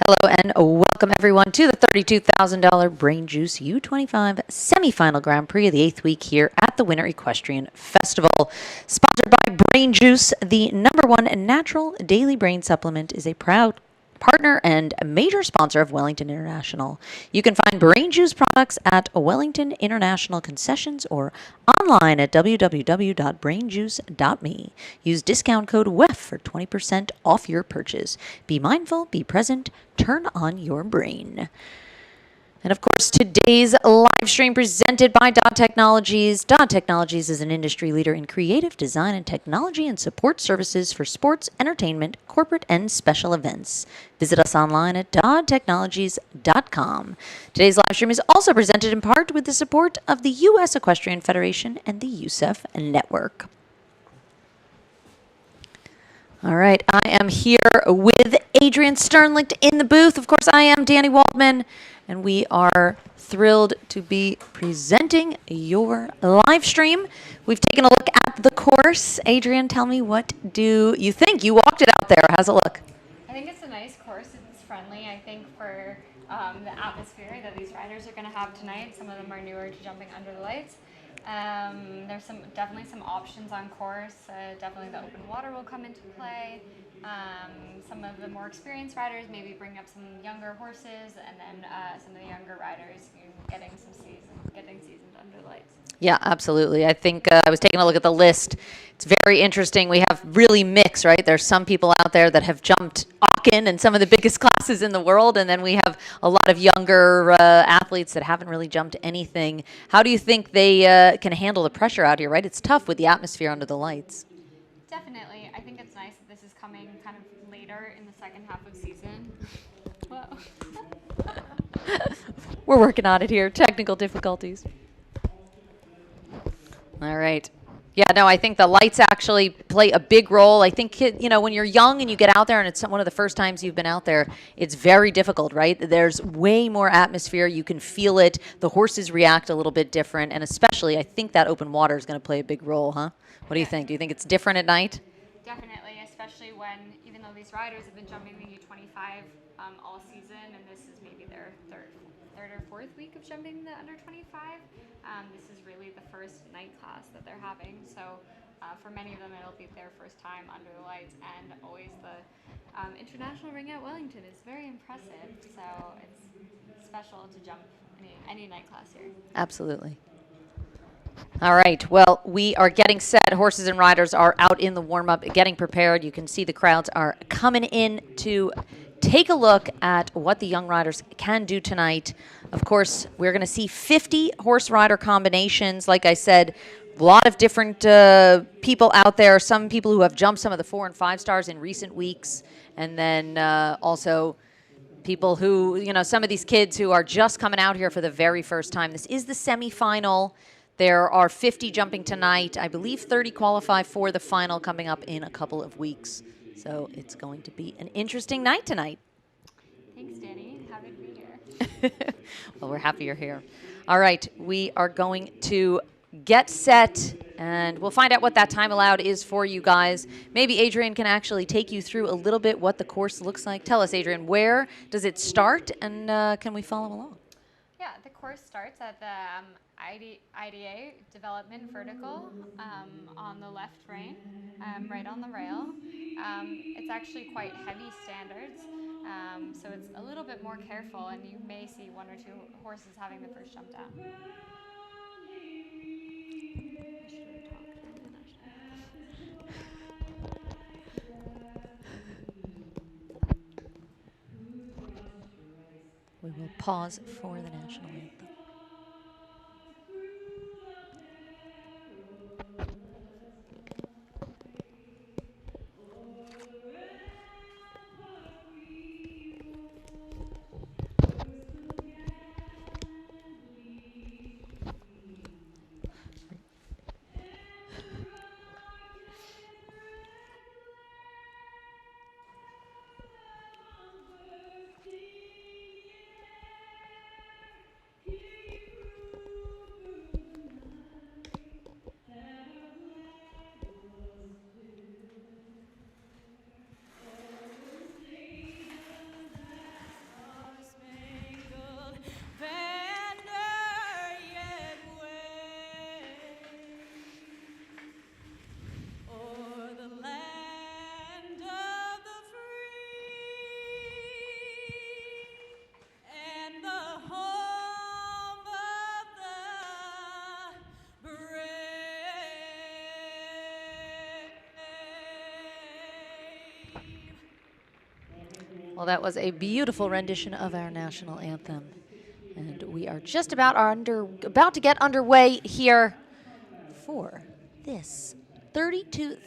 Hello and welcome everyone to the $32,000 BrainJuice U25 semifinal Grand Prix of the 8th week here at the Winter Equestrian Festival. Sponsored by BrainJuice, the #1 natural daily brain supplement, is a proud partner and a major sponsor of Wellington International. You can find BrainJuice products at Wellington International concessions or online at www.brainjuice.me. Use discount code WEF for 20% off your purchase. Be mindful, be present, turn on your brain. And of course, today's live stream presented by Dot Technologies. Dot Technologies is an industry leader in creative design and technology and support services for sports, entertainment, corporate, and special events. Visit us online at dottechnologies.com. Today's live stream is also presented in part with the support of the U.S. Equestrian Federation and the USEF Network. All right, I am here with Adrian Sternlicht in the booth. Of course, I am Danny Waldman. And we are thrilled to be presenting your live stream. We've taken a look at the course. Adrian, tell me, what do you think? You walked it out there. How's it look? I think it's a nice course. It's friendly, I think, for the atmosphere that these riders are going to have tonight. Some of them are newer to jumping under the lights. There's definitely some options on course. Definitely the open water will come into play. Some of the more experienced riders maybe bring up some younger horses, and then some of the younger riders getting seasoned under the lights. Yeah, absolutely. I think I was taking a look at the list. It's very interesting. We have really mixed, right? There's some people out there that have jumped Aachen and some of the biggest classes in the world, and then we have a lot of younger athletes that haven't really jumped anything. How do you think they can handle the pressure out here, right? It's tough with the atmosphere under the lights. Definitely. I think it's nice that this is coming kind of later in the second half of season. Whoa. We're working on it here. Technical difficulties. All right. Yeah, no, I think the lights actually play a big role. I think, when you're young and you get out there and it's one of the first times you've been out there, it's very difficult, right? There's way more atmosphere. You can feel it. The horses react a little bit different. And especially, I think that open water is going to play a big role, huh? What do you think? Do you think it's different at night? Definitely, especially when, even though these riders have been jumping the U25 all season, and this is maybe their third or fourth week of jumping the under 25, this is really the first night class that they're having. So for many of them, it'll be their first time under the lights, and always the international ring at Wellington is very impressive. So it's special to jump any night class here. Absolutely. All right, well, we are getting set. Horses and riders are out in the warm-up, getting prepared. You can see the crowds are coming in to take a look at what the young riders can do tonight. Of course, we're going to see 50 horse-rider combinations. Like I said, a lot of different people out there, some people who have jumped some of the 4 and 5 stars in recent weeks, and then also people who, some of these kids who are just coming out here for the very first time. This is the semifinal. There are 50 jumping tonight. I believe 30 qualify for the final coming up in a couple of weeks. So it's going to be an interesting night tonight. Thanks, Danny. Happy to be here. Well, we're happy you're here. All right, we are going to get set, and we'll find out what that time allowed is for you guys. Maybe Adrian can actually take you through a little bit what the course looks like. Tell us, Adrian, where does it start, and can we follow along? Yeah, the course starts at the IDA development vertical on the left rein, right on the rail. It's actually quite heavy standards, so it's a little bit more careful, and you may see 1 or 2 horses having the first jump down. We will pause for the national anthem. Well, that was a beautiful rendition of our national anthem. And we are just about to get underway here for this $32,000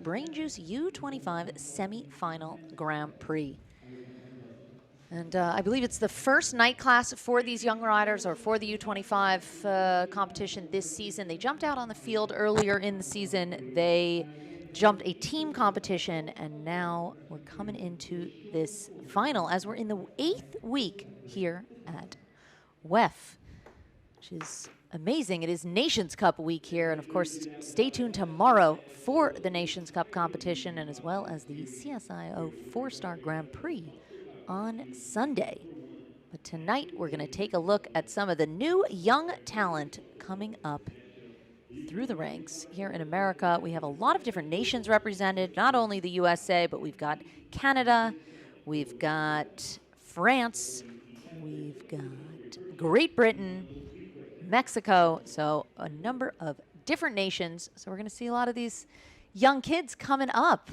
BrainJuice U25 semi-final Grand Prix. And I believe it's the first night class for these young riders, or for the U25 competition this season. They jumped out on the field earlier in the season. They jumped a team competition, and now we're coming into this final as we're in the 8th week here at WEF, which is amazing. It is Nations Cup week here, and of course, stay tuned tomorrow for the Nations Cup competition, and as well as the CSIO 4-Star Grand Prix on Sunday. But tonight, we're going to take a look at some of the new young talent coming up through the ranks here in America. We have a lot of different nations represented, not only the USA, but we've got Canada, we've got France, we've got Great Britain, Mexico, so a number of different nations. So we're going to see a lot of these young kids coming up.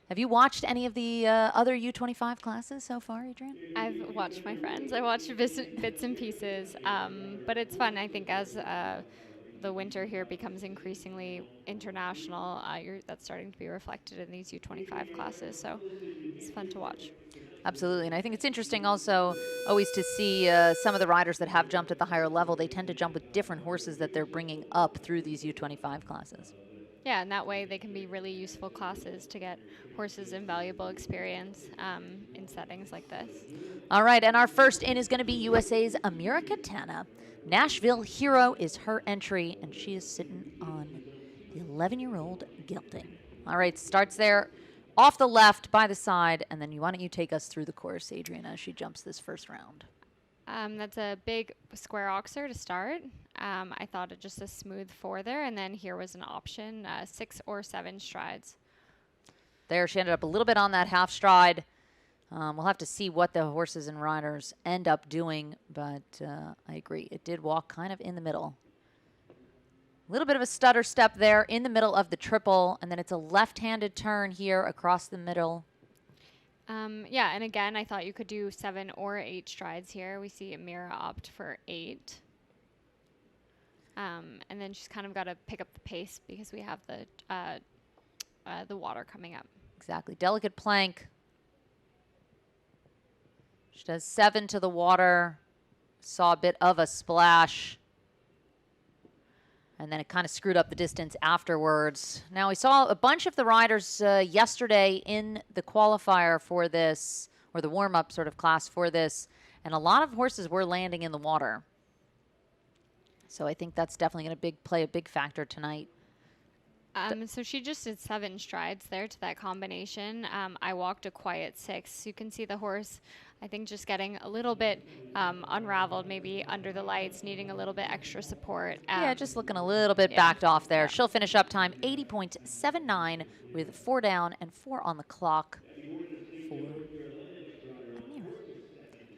Have you watched any of the other U25 classes so far, Adrian? I've watched my friends. I watched bits and pieces, but it's fun. I think as the winter here becomes increasingly international, that's starting to be reflected in these U25 classes. So it's fun to watch. Absolutely, and I think it's interesting also always to see some of the riders that have jumped at the higher level. They tend to jump with different horses that they're bringing up through these U25 classes. Yeah, and that way they can be really useful classes to get horses invaluable experience in settings like this. All right, and our first in is going to be USA's Amira Katana. Nashville Hero is her entry, and she is sitting on the 11-year-old gelding. All right, starts there off the left by the side, and then why don't you take us through the course, Adrian, as she jumps this first round. That's a big square oxer to start. I thought it just a smooth 4 there, and then here was an option, 6 or 7 strides. There, she ended up a little bit on that half stride. We'll have to see what the horses and riders end up doing, but I agree. It did walk kind of in the middle. A little bit of a stutter step there in the middle of the triple, and then it's a left-handed turn here across the middle. Yeah, and again, I thought you could do 7 or 8 strides here. We see Amira opt for 8. And then she's kind of got to pick up the pace because we have the water coming up. Exactly. Delicate plank. She does 7 to the water. Saw a bit of a splash. And then it kind of screwed up the distance afterwards. Now, we saw a bunch of the riders yesterday in the qualifier for this, or the warm-up sort of class for this, and a lot of horses were landing in the water. So I think that's definitely going to play a big factor tonight. So she just did 7 strides there to that combination. I walked a quiet 6. You can see the horse, I think, just getting a little bit unraveled, maybe under the lights, needing a little bit extra support. Yeah, just looking a little bit backed off there. Yeah. She'll finish up time 80.79 with 4 down and 4 on the clock for Amira.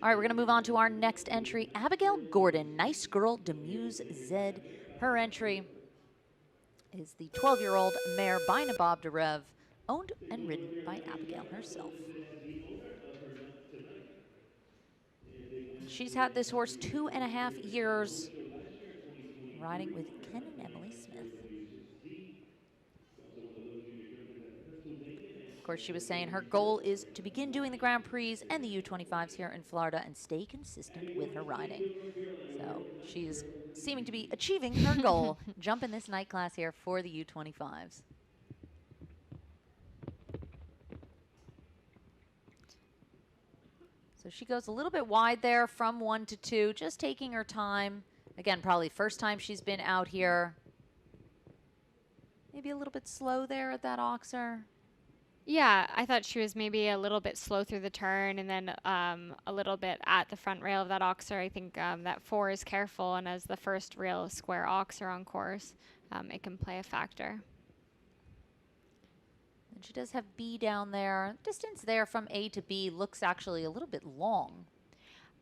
All right, we're going to move on to our next entry. Abigail Gordon, Nice Girl Demuse Zed. Her entry is the 12-year-old mare by Nabob Derev, owned and ridden by Abigail herself. She's had this horse 2.5 years, riding with Ken and Emily Smith. Of course, she was saying her goal is to begin doing the Grand Prix and the U25s here in Florida and stay consistent with her riding. So she's seeming to be achieving her goal, jumping this night class here for the U25s. So she goes a little bit wide there from 1 to 2, just taking her time. Again, probably first time she's been out here. Maybe a little bit slow there at that oxer. Yeah, I thought she was maybe a little bit slow through the turn and then a little bit at the front rail of that oxer. I think that 4 is careful, and as the first real square oxer on course, it can play a factor. And she does have B down there. Distance there from A to B looks actually a little bit long.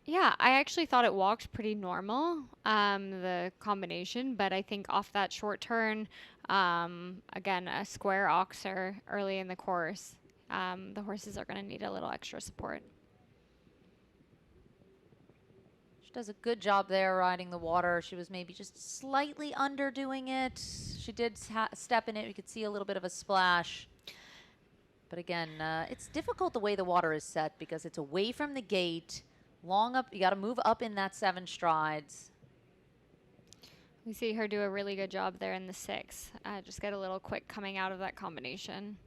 Yeah, I actually thought it walked pretty normal, the combination, but I think off that short turn, again, a square oxer early in the course, the horses are going to need a little extra support. She does a good job there riding the water. She was maybe just slightly underdoing it. She did step in it. You could see a little bit of a splash. But again, it's difficult the way the water is set because it's away from the gate, long up. You got to move up in that 7 strides. We see her do a really good job there in the 6. Just get a little quick coming out of that combination.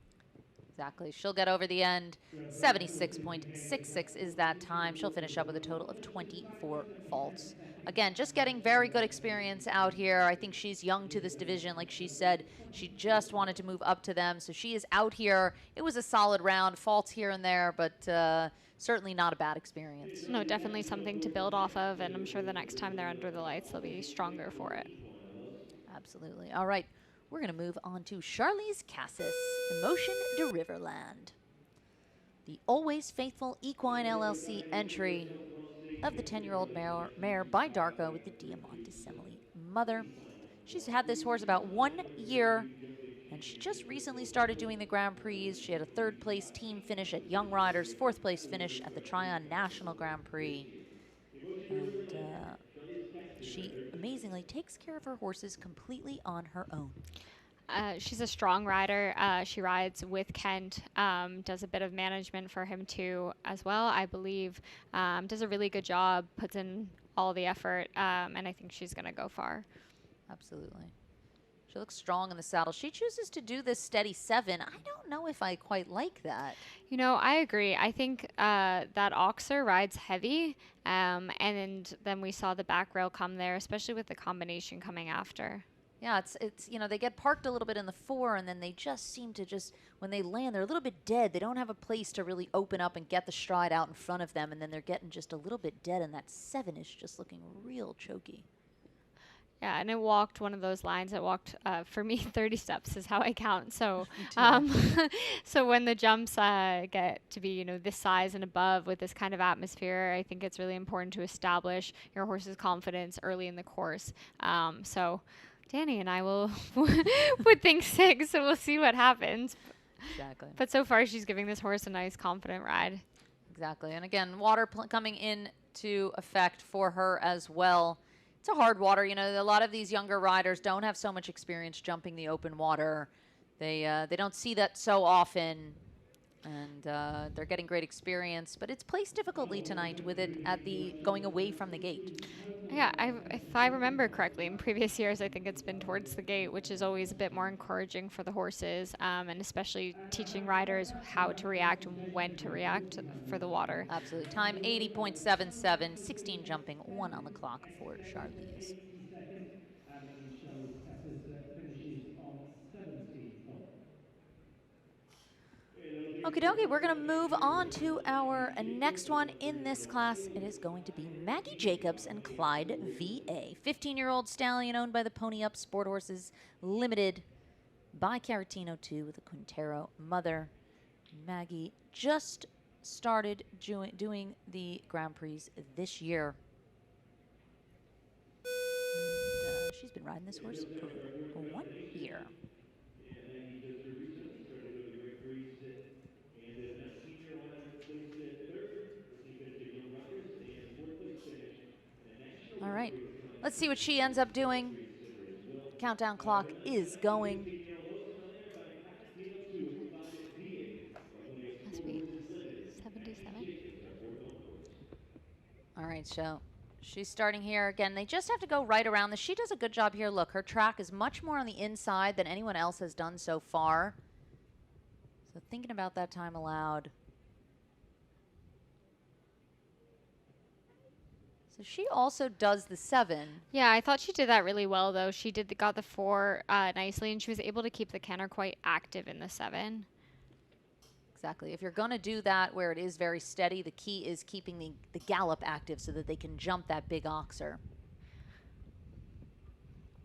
Exactly. She'll get over the end. 76.66 is that time. She'll finish up with a total of 24 faults. Again, just getting very good experience out here. I think she's young to this division. Like she said, she just wanted to move up to them. So she is out here. It was a solid round. Faults here and there, but certainly not a bad experience. No, definitely something to build off of. And I'm sure the next time they're under the lights, they'll be stronger for it. Absolutely. All right. We're going to move on to Charlize Cassis, Emotion de Riverland. The always faithful Equine LLC entry of the 10-year-old mare by Darko with the Diamante Semele mother. She's had this horse about 1 year, and she just recently started doing the Grand Prix. She had a 3rd place team finish at Young Riders, 4th place finish at the Tryon National Grand Prix. And she amazingly takes care of her horses completely on her own. She's a strong rider. She rides with Kent, does a bit of management for him too as well, I believe. Does a really good job, puts in all the effort, and I think she's going to go far. Absolutely. She looks strong in the saddle. She chooses to do this steady 7. I don't know if I quite like that. You know, I agree. I think that Oxer rides heavy, and then we saw the back rail come there, especially with the combination coming after. Yeah, it's you know, they get parked a little bit in the 4, and then they just seem to when they land, they're a little bit dead. They don't have a place to really open up and get the stride out in front of them, and then they're getting just a little bit dead, and that 7 is just looking real choky. Yeah, and it walked one of those lines. It walked, for me, 30 steps is how I count. So so when the jumps get to be, you know, this size and above with this kind of atmosphere, I think it's really important to establish your horse's confidence early in the course. So Danny and I will would think 6, so we'll see what happens. Exactly. But so far, she's giving this horse a nice, confident ride. Exactly. And again, water coming into effect for her as well. It's a hard water. You know, a lot of these younger riders don't have so much experience jumping the open water. They don't see that so often, and they're getting great experience. But it's placed difficultly tonight with it at the going away from the gate. Yeah, if I remember correctly, in previous years, I think it's been towards the gate, which is always a bit more encouraging for the horses, and especially teaching riders how to react and when to react for the water. Absolutely. Time 80.77, 16 jumping, 1 on the clock for Charlize. Okie dokie, we're going to move on to our next one in this class. It is going to be Maggie Jacobs and Clyde VA. 15-year-old stallion owned by the Pony Up Sport Horses Limited by Caratino 2 with a Quintero mother. Maggie just started doing the Grand Prix this year. And, she's been riding this horse for 1 year. All right, let's see what she ends up doing. Countdown clock is going. Must be 77. All right, so she's starting here. Again, they just have to go right around this. She does a good job here. Look, her track is much more on the inside than anyone else has done so far. So thinking about that time allowed. So she also does the 7. Yeah, I thought she did that really well, though. She got the 4 nicely, and she was able to keep the canter quite active in the 7. Exactly. If you're going to do that where it is very steady, the key is keeping the gallop active so that they can jump that big oxer.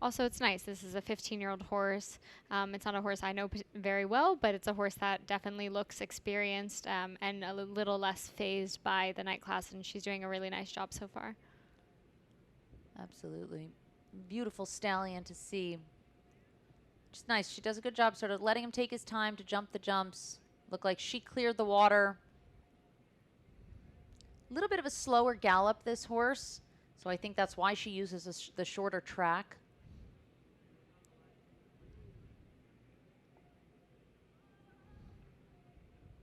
Also, it's nice. This is a 15-year-old horse. It's not a horse I know very well, but it's a horse that definitely looks experienced and a little less phased by the night class, and she's doing a really nice job so far. Absolutely. Beautiful stallion to see. Just nice. She does a good job sort of letting him take his time to jump the jumps. Looked like she cleared the water. A little bit of a slower gallop, this horse. So I think that's why she uses the shorter track.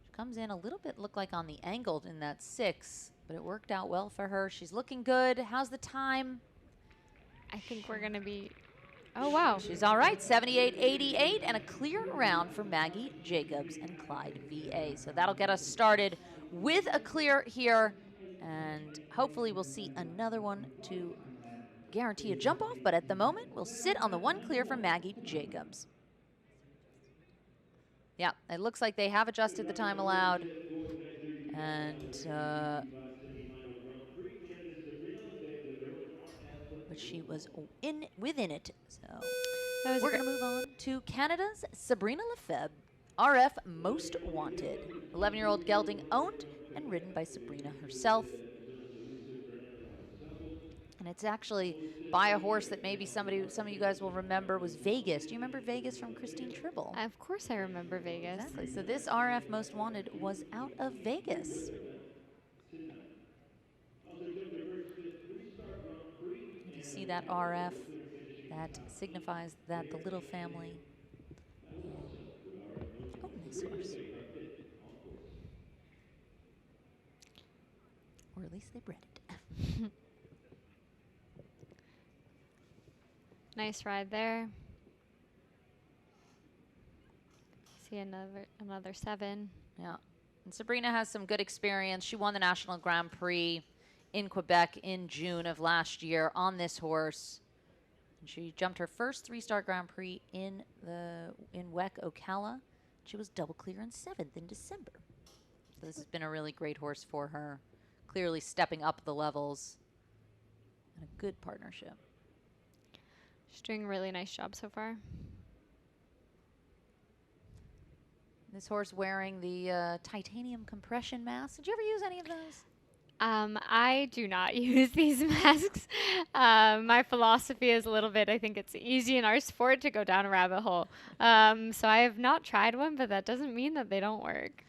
She comes in a little bit, look like on the angled in that 6, but it worked out well for her. She's looking good. How's the time? I think we're going to be, oh, wow. She's all right, 78.88, and a clear round for Maggie Jacobs and Clyde VA. So that'll get us started with a clear here, and hopefully we'll see another one to guarantee a jump off, but at the moment, we'll sit on the 1 clear for Maggie Jacobs. Yeah, it looks like they have adjusted the time allowed, and but she was within it, so we're going to move on to Canada's Sabrina Lefebvre, RF Most Wanted. 11-year-old gelding owned and ridden by Sabrina herself. And it's actually by a horse that maybe some of you guys will remember was Vegas. Do you remember Vegas from Christine Tribble? Of course I remember Vegas. Exactly. So this RF Most Wanted was out of Vegas. You see that RF? That signifies that the little family own this horse. Or at least they bred it. Nice ride there. See another 7. Yeah. And Sabrina has some good experience. She won the National Grand Prix in Quebec in June of last year on this horse. And she jumped her first 3-star Grand Prix in WEC Ocala. She was double clear in 7th in December. So this has been a really great horse for her. Clearly stepping up the levels. And a good partnership. She's doing a really nice job so far. This horse wearing the titanium compression mask. Did you ever use any of those? I do not use these masks. My philosophy is a little bit, I think it's easy in our sport to go down a rabbit hole. So I have not tried one, but that doesn't mean that they don't work.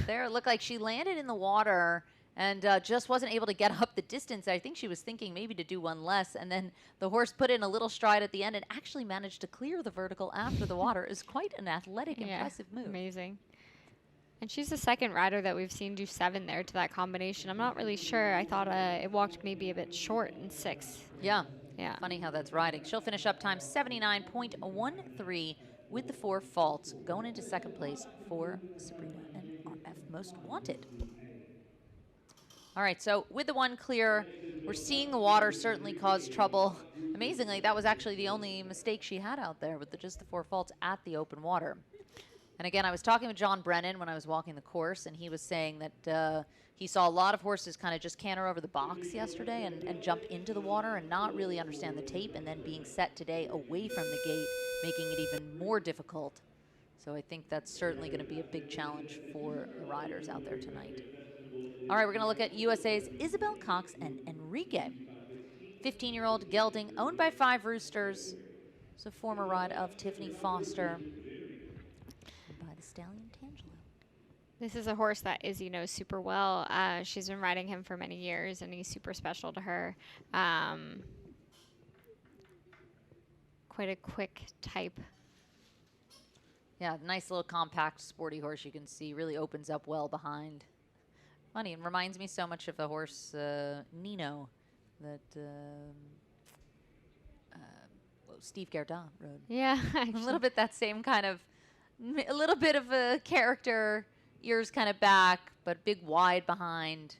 There, it looked like she landed in the water and just wasn't able to get up the distance. I think she was thinking maybe to do one less, and then the horse put in a little stride at the end and actually managed to clear the vertical after the water. Is quite an athletic, impressive move. Amazing. And she's the second rider that we've seen do 7 there to that combination. I'm not really sure. I thought it walked maybe a bit short in 6. Yeah. Yeah. Funny how that's riding. She'll finish up time 79.13 with the 4 faults, going into second place for Sabrina and RF Most Wanted. All right, so with the 1 clear, we're seeing the water certainly cause trouble. Amazingly, that was actually the only mistake she had out there with just the 4 faults at the open water. And again, I was talking with John Brennan when I was walking the course, and he was saying that he saw a lot of horses kind of just canter over the box yesterday and jump into the water and not really understand the tape, and then being set today away from the gate, making it even more difficult. So I think that's certainly going to be a big challenge for the riders out there tonight. All right, we're going to look at USA's Isabel Cox and Enrique. 15-year-old gelding owned by 5 roosters. It's a former ride of Tiffany Foster. And by the stallion Tangelo. This is a horse that Izzy knows super well. She's been riding him for many years, and he's super special to her. Quite a quick type. Yeah, nice little compact, sporty horse you can see. Really opens up well behind. Funny, it reminds me so much of the horse Nino that Steve Gerdon rode. Yeah, a little bit that same kind of, a little bit of a character, ears kind of back, but big wide behind.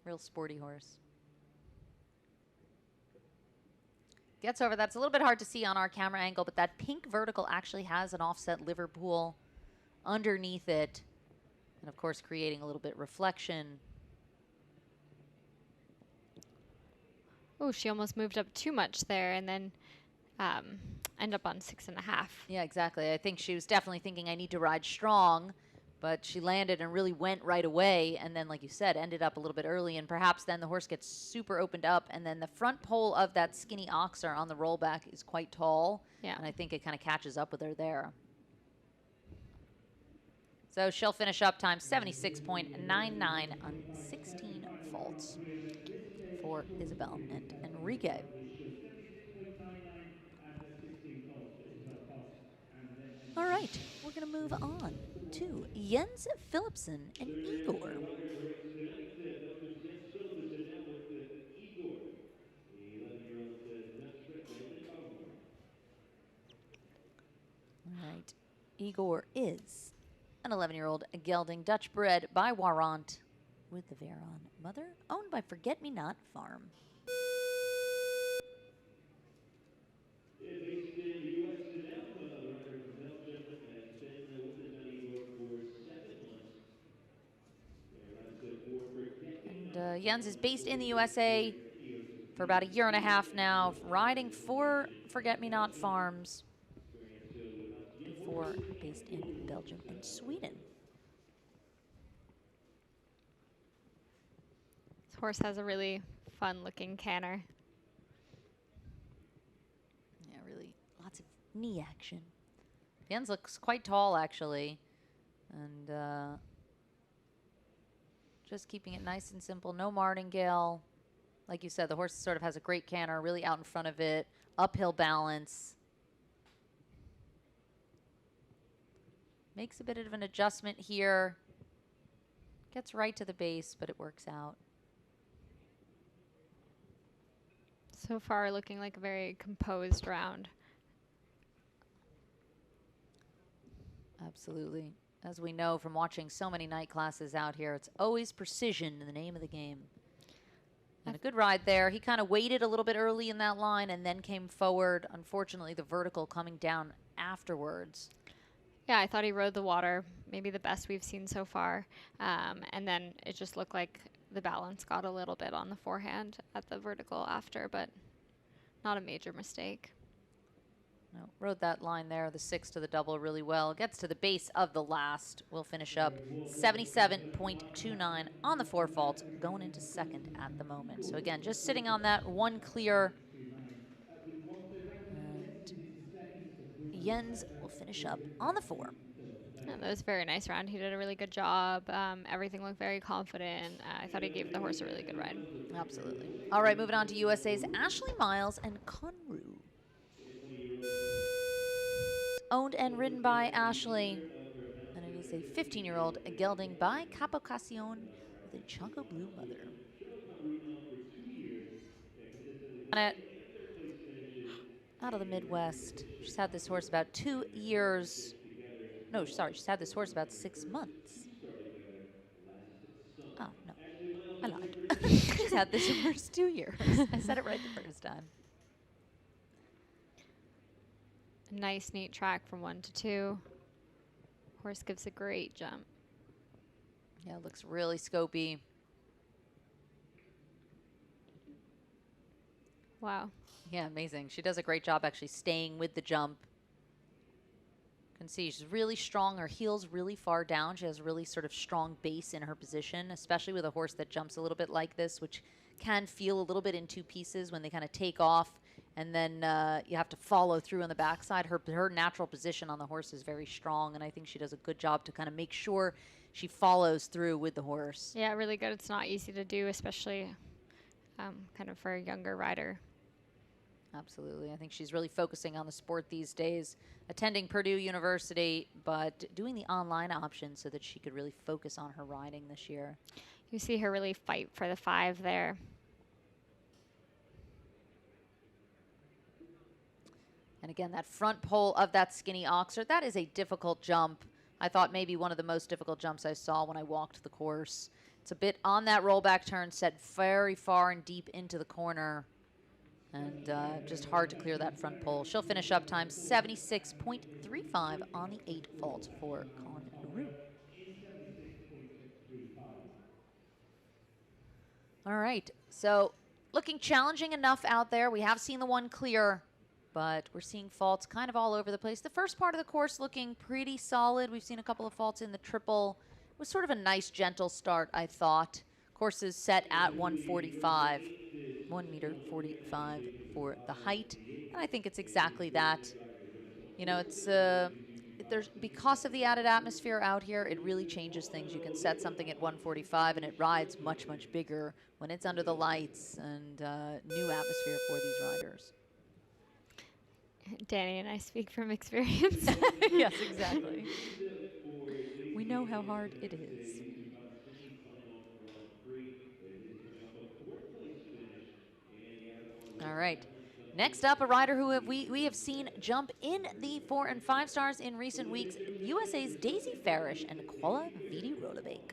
Real sporty horse. Gets over. That's a little bit hard to see on our camera angle, but that pink vertical actually has an offset liver pool underneath it. And, of course, creating a little bit reflection. Oh, she almost moved up too much there and then end up on 6.5. Yeah, exactly. I think she was definitely thinking, I need to ride strong, but she landed and really went right away. And then, like you said, ended up a little bit early. And perhaps then the horse gets super opened up. And then the front pole of that skinny oxer on the rollback is quite tall. Yeah. And I think it kind of catches up with her there. So she'll finish up time 76.99 on 16 faults. faults for Isabel and Enrique. All right, we're going to move on to Jens Philipsen and Igor. All right, Igor is an 11-year-old gelding Dutch bred by Warrant with the Veron mother, owned by Forget Me Not Farm. And Jens is based in the USA for about a year and a half now, riding for Forget Me Not Farms before based in Belgium and Sweden. This horse has a really fun-looking canter. Yeah, really lots of knee action. Jens looks quite tall, actually. And just keeping it nice and simple. No martingale. Like you said, the horse sort of has a great canter, really out in front of it. Uphill balance. Makes a bit of an adjustment here. Gets right to the base, but it works out. So far, looking like a very composed round. Absolutely. As we know from watching so many night classes out here, it's always precision in the name of the game. And a good ride there. He kind of waited a little bit early in that line and then came forward. Unfortunately, the vertical coming down afterwards. Yeah, I thought he rode the water, maybe the best we've seen so far. And then it just looked like the balance got a little bit on the forehand at the vertical after, but not a major mistake. No, rode that line there, the 6 to the double really well. Gets to the base of the last. We'll finish up 77.29 on the 4 faults, going into second at the moment. So again, just sitting on that 1 clear. And Jens will finish up on the 4. Yeah, that was a very nice round. He did a really good job. Everything looked very confident. I thought he gave the horse a really good ride. Absolutely. All right, moving on to USA's Ashley Miles and Conru. Owned and ridden by Ashley, and it is a 15-year-old gelding by Capocacion with a Choco Blue mother. Out of the Midwest. She's had this horse about 2 years. No, sorry, she's had this horse about 6 months. Oh, no, I lied. She's had this horse 2 years. I said it right the first time. Nice, neat track from 1 to 2. Horse gives a great jump. Yeah, it looks really scopy. Wow. Yeah, amazing. She does a great job actually staying with the jump. You can see she's really strong. Her heel's really far down. She has a really sort of strong base in her position, especially with a horse that jumps a little bit like this, which can feel a little bit in 2 pieces when they kind of take off. And then you have to follow through on the backside. Her natural position on the horse is very strong, and I think she does a good job to kind of make sure she follows through with the horse. Yeah, really good. It's not easy to do, especially kind of for a younger rider. Absolutely. I think she's really focusing on the sport these days, attending Purdue University, but doing the online option so that she could really focus on her riding this year. You see her really fight for the 5 there. And again, that front pole of that skinny oxer, that is a difficult jump. I thought maybe one of the most difficult jumps I saw when I walked the course. It's a bit on that rollback turn, set very far and deep into the corner. And just hard to clear that front pole. She'll finish up time 76.35 on the 8 fault for Conru. All right, so looking challenging enough out there. We have seen the 1 clear, but we're seeing faults kind of all over the place. The first part of the course looking pretty solid. We've seen a couple of faults in the triple. It was sort of a nice, gentle start, I thought. Course is set at 145. 1 meter 45 for the height. And I think it's exactly that. You know, it's there's because of the added atmosphere out here, it really changes things. You can set something at 145 and it rides much, much bigger when it's under the lights, and new atmosphere for these riders. Danny and I speak from experience. Yes, exactly. We know how hard it is. All right. Next up, a rider who we have seen jump in the 4 and 5 stars in recent weeks, USA's Daisy Farish and Koala Vidi Rollerbank.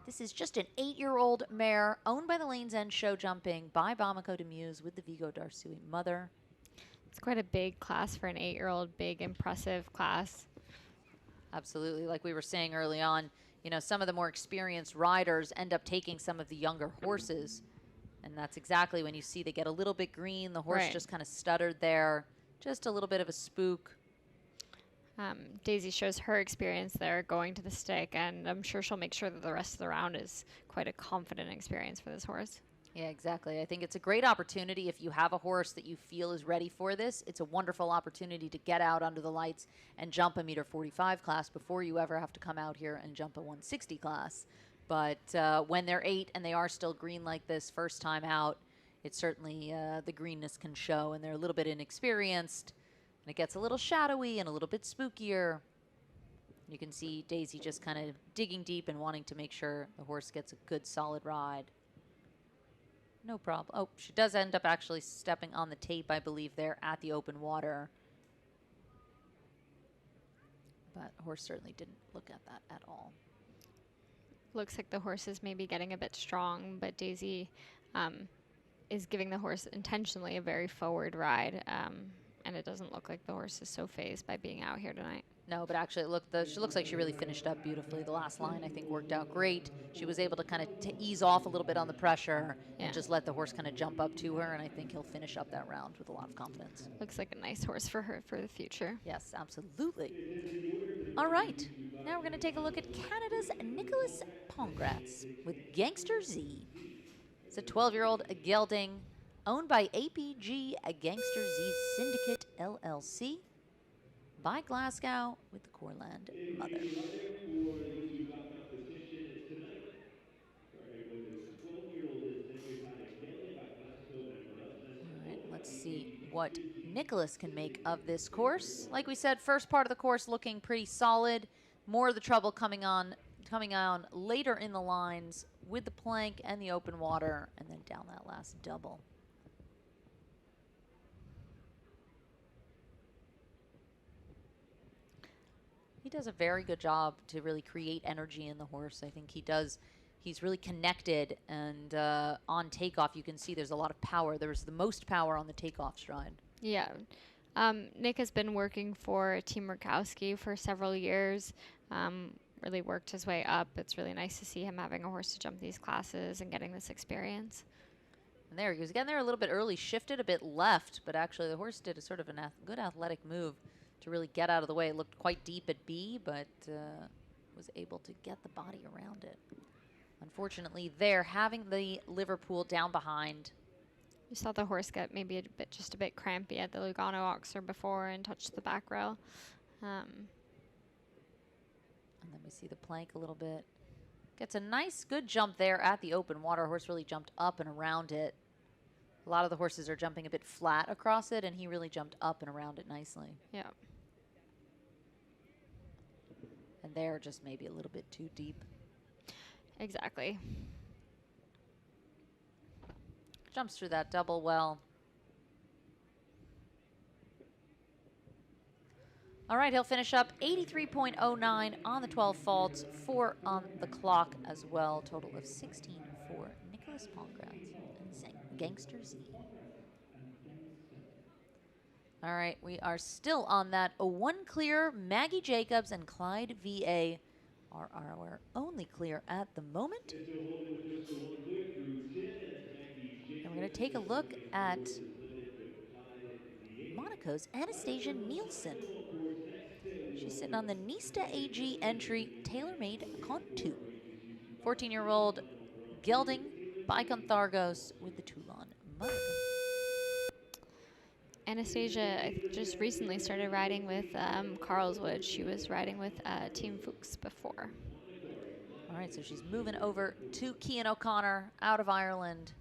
This is just an 8-year-old mare owned by the Lanes End Show Jumping by Bamako de Muse with the Vigo Darsui mother. It's quite a big class for an 8-year-old, big, impressive class. Absolutely. Like we were saying early on, you know, some of the more experienced riders end up taking some of the younger horses. And that's exactly when you see they get a little bit green. The horse just kind of stuttered there. Just a little bit of a spook. Daisy shows her experience there going to the stick, and I'm sure she'll make sure that the rest of the round is quite a confident experience for this horse. Yeah, exactly. I think it's a great opportunity if you have a horse that you feel is ready for this. It's a wonderful opportunity to get out under the lights and jump a meter 45 class before you ever have to come out here and jump a 160 class. But when they're 8 and they are still green like this first time out, it's certainly the greenness can show, and they're a little bit inexperienced, and it gets a little shadowy and a little bit spookier. You can see Daisy just kind of digging deep and wanting to make sure the horse gets a good solid ride. No problem. Oh, she does end up actually stepping on the tape, I believe, there at the open water. But horse certainly didn't look at that at all. Looks like the horse is maybe getting a bit strong, but Daisy is giving the horse intentionally a very forward ride, and it doesn't look like the horse is so phased by being out here tonight. No, but actually, she looks like she really finished up beautifully. The last line, I think, worked out great. She was able to kind of ease off a little bit on the pressure and just let the horse kind of jump up to her, and I think he'll finish up that round with a lot of confidence. Looks like a nice horse for her for the future. Yes, absolutely. All right, now we're going to take a look at Canada's Nicholas Pongratz with Gangster Z. It's a 12-year-old gelding owned by APG Gangster Z Syndicate LLC by Glasgow with the Corland mother. All right, let's see what Nicholas can make of this course. Like we said, first part of the course looking pretty solid. More of the trouble coming on later in the lines with the plank and the open water, and then down that last double. He does a very good job to really create energy in the horse. I think he does. He's really connected, and on takeoff, you can see there's a lot of power. There's the most power on the takeoff stride. Yeah. Nick has been working for Team Murkowski for several years, really worked his way up. It's really nice to see him having a horse to jump these classes and getting this experience. And there he goes. Again, there a little bit early, shifted a bit left, but actually the horse did a sort of a good athletic move to really get out of the way. It looked quite deep at B, but was able to get the body around it. Unfortunately, there, having the Liverpool down behind. You saw the horse get maybe just a bit crampy at the Lugano Oxer before and touched the back rail. And then we see the plank a little bit. Gets a nice, good jump there at the open water. Horse really jumped up and around it. A lot of the horses are jumping a bit flat across it, and he really jumped up and around it nicely. Yeah. And there, just maybe a little bit too deep. Exactly. Jumps through that double well. All right, he'll finish up 83.09 on the 12 faults, 4 on the clock as well. Total of 16 for Nicholas Pongratz and Gangster Z. All right, we are still on that. A 1 clear. Maggie Jacobs and Clyde VA are our only clear at the moment. And we're going to take a look at Monaco's Anastasia Nielsen. She's sitting on the Nista AG entry, tailor-made Contu. 14-year-old gelding by Conthargos with the Toulon mother. Anastasia just recently started riding with Carlswood. She was riding with Team Fuchs before. All right, so she's moving over to Cian O'Connor out of Ireland.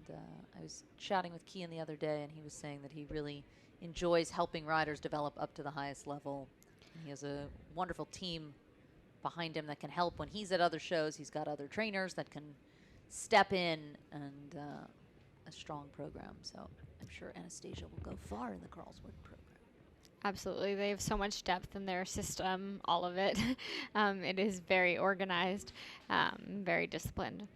And I was chatting with Cian the other day, and he was saying that he really enjoys helping riders develop up to the highest level. And he has a wonderful team behind him that can help when he's at other shows. He's got other trainers that can step in, and a strong program. So I'm sure Anastasia will go far in the Carlswood program. Absolutely. They have so much depth in their system, all of it. It is very organized, very disciplined.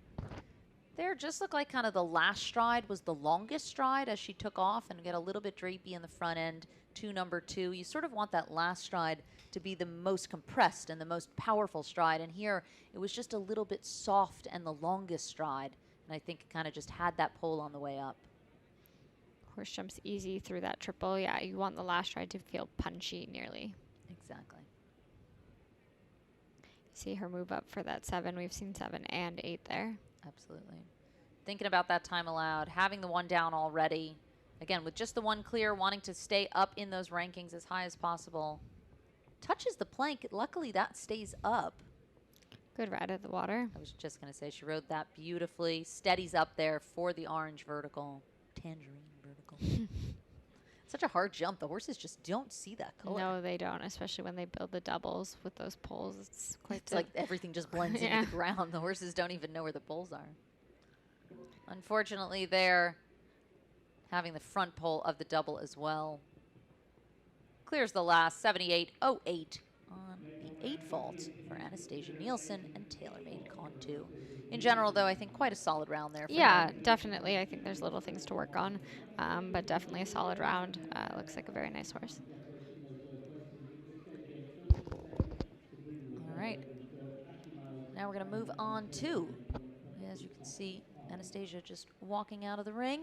There just looked like kind of the last stride was the longest stride as she took off and get a little bit drapey in the front end to number 2. You sort of want that last stride to be the most compressed and the most powerful stride. And here it was just a little bit soft and the longest stride. And I think it kind of just had that pole on the way up. Horse jumps easy through that triple. Yeah, you want the last stride to feel punchy nearly. Exactly. See her move up for that 7. We've seen 7 and 8 there. Absolutely. Thinking about that time allowed, having the 1 down already. Again, with just the 1 clear, wanting to stay up in those rankings as high as possible. Touches the plank. Luckily, that stays up. Good ride at the water. I was just going to say, she rode that beautifully. Steadies up there for the orange vertical. Tangerine vertical. Such a hard jump. The horses just don't see that color. No, they don't, especially when they build the doubles with those poles. It's quite It's like everything just blends into the ground. The horses don't even know where the poles are. Unfortunately, they're having the front pole of the double as well. Clears the last 78.08 on the 8 fault for Anastasia Nielsen and TaylorMade Con2. In general, though, I think quite a solid round there. Yeah, definitely. I think there's little things to work on, but definitely a solid round. Looks like a very nice horse. All right. Now we're going to move on to, as you can see, Anastasia just walking out of the ring.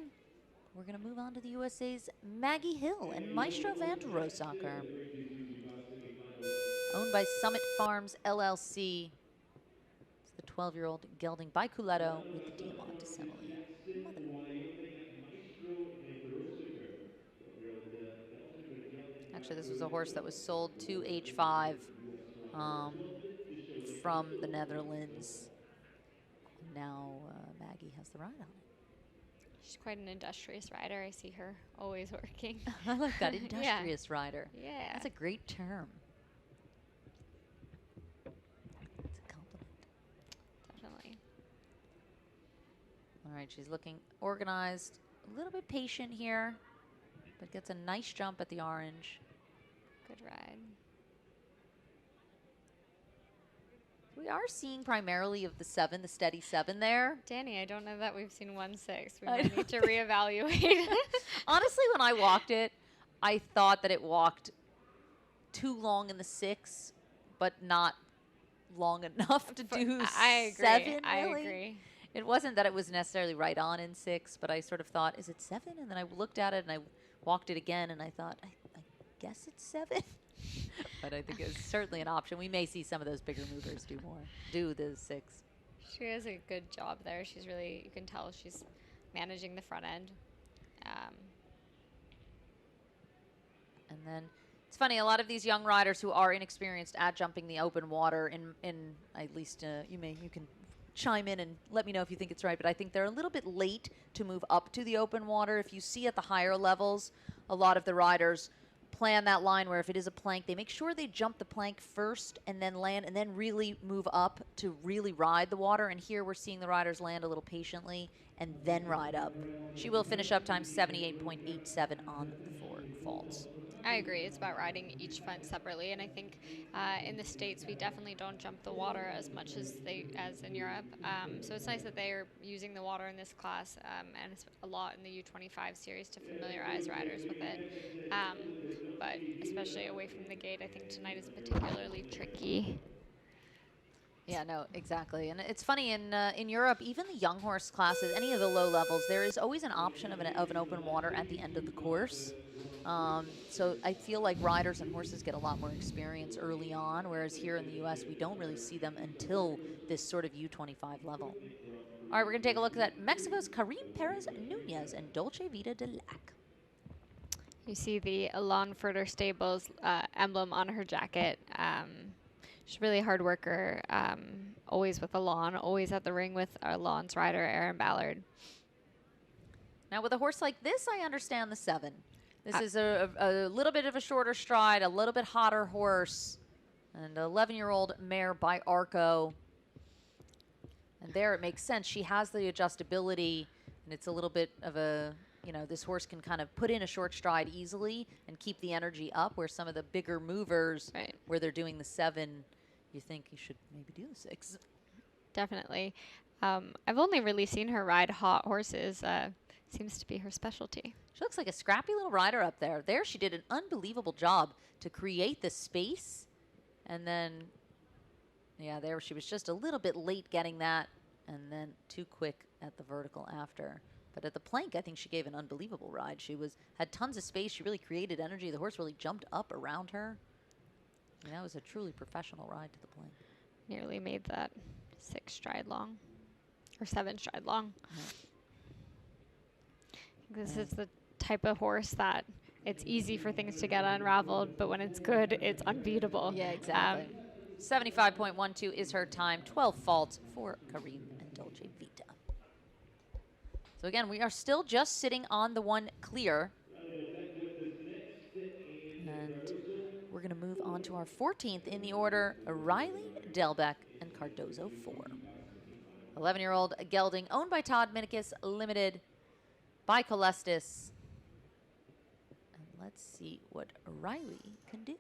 We're going to move on to the USA's Maggie Hill and Maestro van der Rosacker. Owned by Summit Farms, LLC. It's the 12-year-old gelding by Culetto with the Diamant Assembly mother. Actually, this was a horse that was sold to H5 from the Netherlands. Now Maggie has the ride on it. She's quite an industrious rider. I see her always working. I like that, industrious rider. Yeah. That's a great term. It's a compliment. Definitely. All right, she's looking organized, a little bit patient here, but gets a nice jump at the orange. Good ride. We are seeing primarily of the 7, the steady 7 there. Danny, I don't know that we've seen 1/6. We might need to reevaluate. Honestly, when I walked it, I thought that it walked too long in the 6, but not long enough to do 7. I agree. I agree. It wasn't that it was necessarily right on in 6, but I sort of thought, is it 7? And then I looked at it and I walked it again and I thought, I guess it's 7. But I think it's certainly an option. We may see some of those bigger movers do the 6. She does a good job there. She's really, you can tell she's managing the front end. And then it's funny, a lot of these young riders who are inexperienced at jumping the open water, in at least you can chime in and let me know if you think it's right, but I think they're a little bit late to move up to the open water. If you see at the higher levels, a lot of the riders plan that line where if it is a plank, they make sure they jump the plank first and then land and then really move up to really ride the water. And here we're seeing the riders land a little patiently and then ride up. She will finish up time 78.87 on the 4 faults. I agree. It's about riding each front separately, and I think in the States we definitely don't jump the water as much as in Europe. So it's nice that they're using the water in this class, and it's a lot in the U25 series to familiarize riders with it. But especially away from the gate, I think tonight is particularly tricky. Yeah, no, exactly. And it's funny, in Europe, even the young horse classes, any of the low levels, there is always an option of an open water at the end of the course. So I feel like riders and horses get a lot more experience early on, whereas here in the U.S. we don't really see them until this sort of U25 level. All right, we're going to take a look at Mexico's Karim Perez Nunez and Dolce Vita de Lac. You see the Alon Furter Stables emblem on her jacket. She's a really hard worker, always with Alon, always at the ring with Alon's rider, Aaron Ballard. Now, with a horse like this, I understand the 7. This is a little bit of a shorter stride, a little bit hotter horse, and an 11-year-old mare by Arco. And there it makes sense. She has the adjustability, and it's a little bit of a, this horse can kind of put in a short stride easily and keep the energy up, where some of the bigger movers, right, where they're doing the 7, you think you should maybe do the 6. Definitely. I've only really seen her ride hot horses. Seems to be her specialty. She looks like a scrappy little rider up there. There she did an unbelievable job to create the space. And then, yeah, there she was just a little bit late getting that, and then too quick at the vertical after. But at the plank, I think she gave an unbelievable ride. She had tons of space. She really created energy. The horse really jumped up around her. And that was a truly professional ride to the plank. Nearly made that 6 stride long, or 7 stride long. Yeah. This is the type of horse that it's easy for things to get unraveled, but when it's good, it's unbeatable. Yeah, exactly. 75.12 is her time. 12 faults for Karim and Dolce Vita. So again, we are still just sitting on the 1 clear. And we're going to move on to our 14th in the order, Riley, Delbeck, and Cardozo 4. 11-year-old gelding, owned by Todd Minikis, limited by Colestis. And let's see what Riley can do.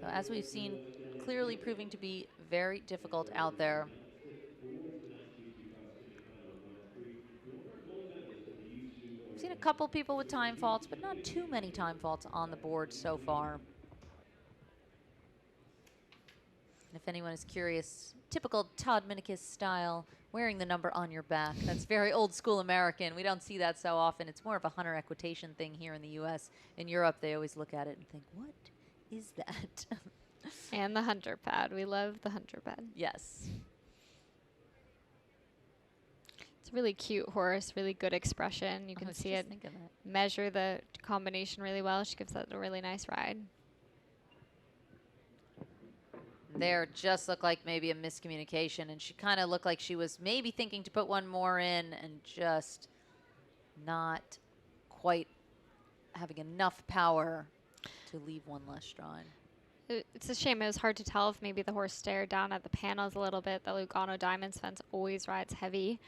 So as we've seen, clearly proving to be very difficult out there. We've seen a couple people with time faults, but not too many time faults on the board so far. And if anyone is curious, typical Todd Minikis style, wearing the number on your back. That's very old school American. We don't see that so often. It's more of a hunter equitation thing here in the U.S. In Europe, they always look at it and think, what is that? And the hunter pad. We love the hunter pad. Yes. It's a really cute horse, really good expression. You can see it measure the combination really well. She gives that a really nice ride. There just looked like maybe a miscommunication, and she kind of looked like she was maybe thinking to put one more in and just not quite having enough power to leave one less stride. It's a shame. It was hard to tell if maybe the horse stared down at the panels a little bit. The Lugano Diamonds fence always rides heavy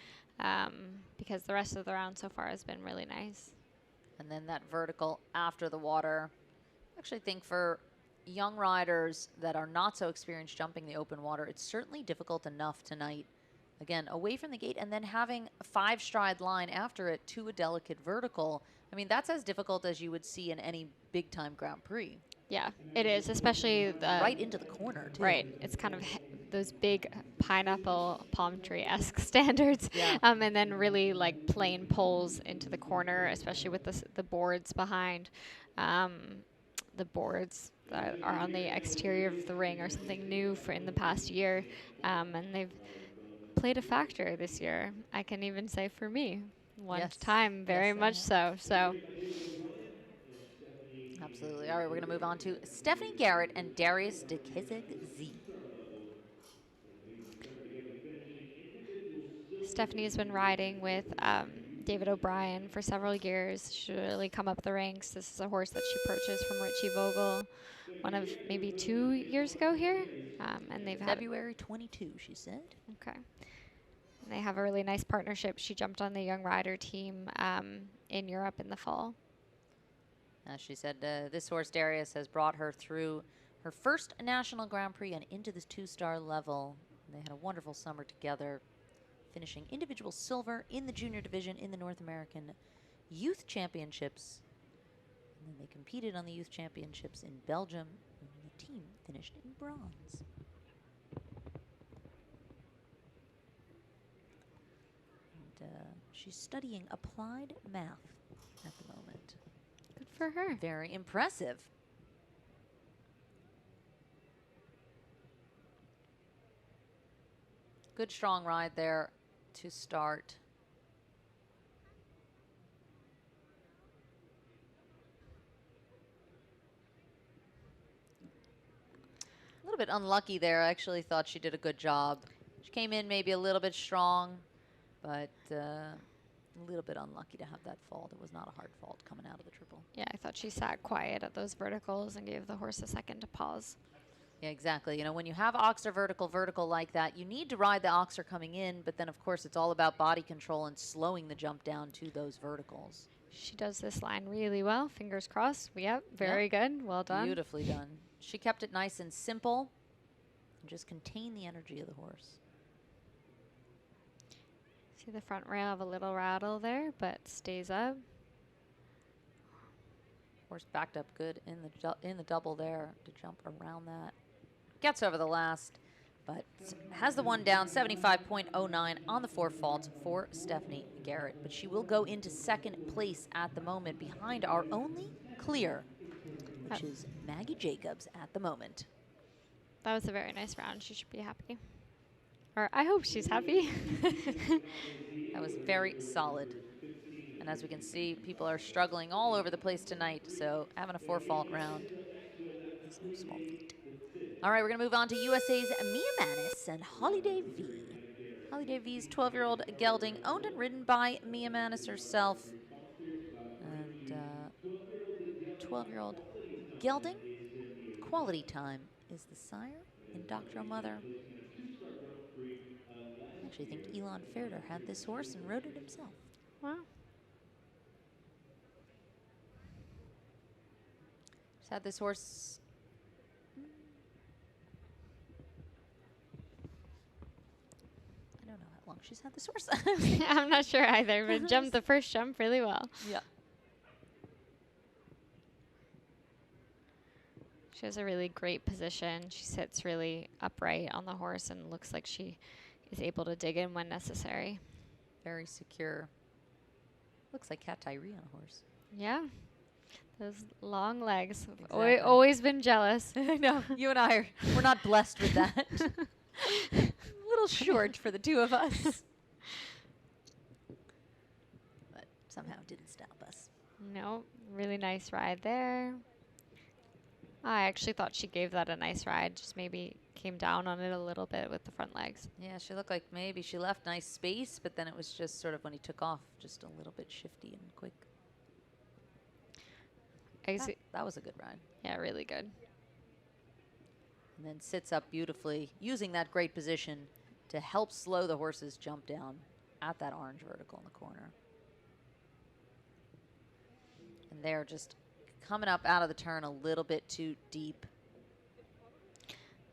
because the rest of the round so far has been really nice. And then that vertical after the water. I actually think for young riders that are not so experienced jumping the open water, it's certainly difficult enough tonight. Again, away from the gate and then having a 5 stride line after it to a delicate vertical. I mean, that's as difficult as you would see in any big time Grand Prix. Yeah, it is, especially right into the corner, too. Right. It's kind of those big pineapple palm tree-esque standards. Yeah. And then really like plain poles into the corner, especially with the boards behind. The boards that are on the exterior of the ring are something new for in the past year. And they've played a factor this year. I can even say for me, one time, very much so. So. Absolutely. All right, we're going to move on to Stephanie Garrett and Darius de Kizig-Z. Stephanie has been riding with David O'Brien for several years. She's really come up the ranks. This is a horse that she purchased from Richie Vogel one of maybe 2 years ago here. And they've February 22, she said. Okay. And they have a really nice partnership. She jumped on the Young Rider team in Europe in the fall. As she said, this horse, Darius, has brought her through her first National Grand Prix and into this 2-star level. They had a wonderful summer together, finishing individual silver in the junior division in the North American Youth Championships. And then they competed on the Youth Championships in Belgium, and the team finished in bronze. And she's studying applied math at the moment. Good for her. Very impressive. Good strong ride there to start. A little bit unlucky there. I actually thought she did a good job. She came in maybe a little bit strong, but a little bit unlucky to have that fault. It was not a hard fault coming out of the triple. Yeah, I thought she sat quiet at those verticals and gave the horse a second to pause. Yeah, exactly. You know, when you have oxer vertical like that, you need to ride the oxer coming in, but then of course it's all about body control and slowing the jump down to those verticals. She does this line really well. Fingers crossed. Yep, very good. Well done. Beautifully done. She kept it nice and simple and just contained the energy of the horse. See the front rail have a little rattle there, but stays up. Horse backed up good in the double there to jump around that. Gets over the last, but has the one down, 75.09 on the 4 fault for Stephanie Garrett. But she will go into second place at the moment behind our only clear, which is Maggie Jacobs at the moment. That was a very nice round. She should be happy. Or I hope she's happy. That was very solid. And as we can see, people are struggling all over the place tonight, so having a 4 fault round is no small feat. All right, we're going to move on to USA's Mia Manis and Holiday V. Holiday V's 12-year-old gelding, owned and ridden by Mia Manis herself. And 12-year-old gelding, Quality Time is the sire and Dr. Mother. I actually think Elon Fairder had this horse and rode it himself. Wow. Just had this horse. I don't know how long she's had this horse. I'm not sure either, but jumped the first jump really well. Yeah. She has a really great position. She sits really upright on the horse and looks like she is able to dig in when necessary. Very secure. Looks like Cat Tyree on a horse. Yeah. Those long legs. Exactly. Always been jealous. I know. You and I we're not blessed with that. A little short for the two of us. But somehow it didn't stop us. No, really nice ride there. I actually thought she gave that a nice ride, just maybe came down on it a little bit with the front legs. Yeah, she looked like maybe she left nice space, but then it was just sort of when he took off, just a little bit shifty and quick. That was a good ride. Yeah, really good. And then sits up beautifully, using that great position to help slow the horse's jump down at that orange vertical in the corner. And they're just coming up out of the turn a little bit too deep.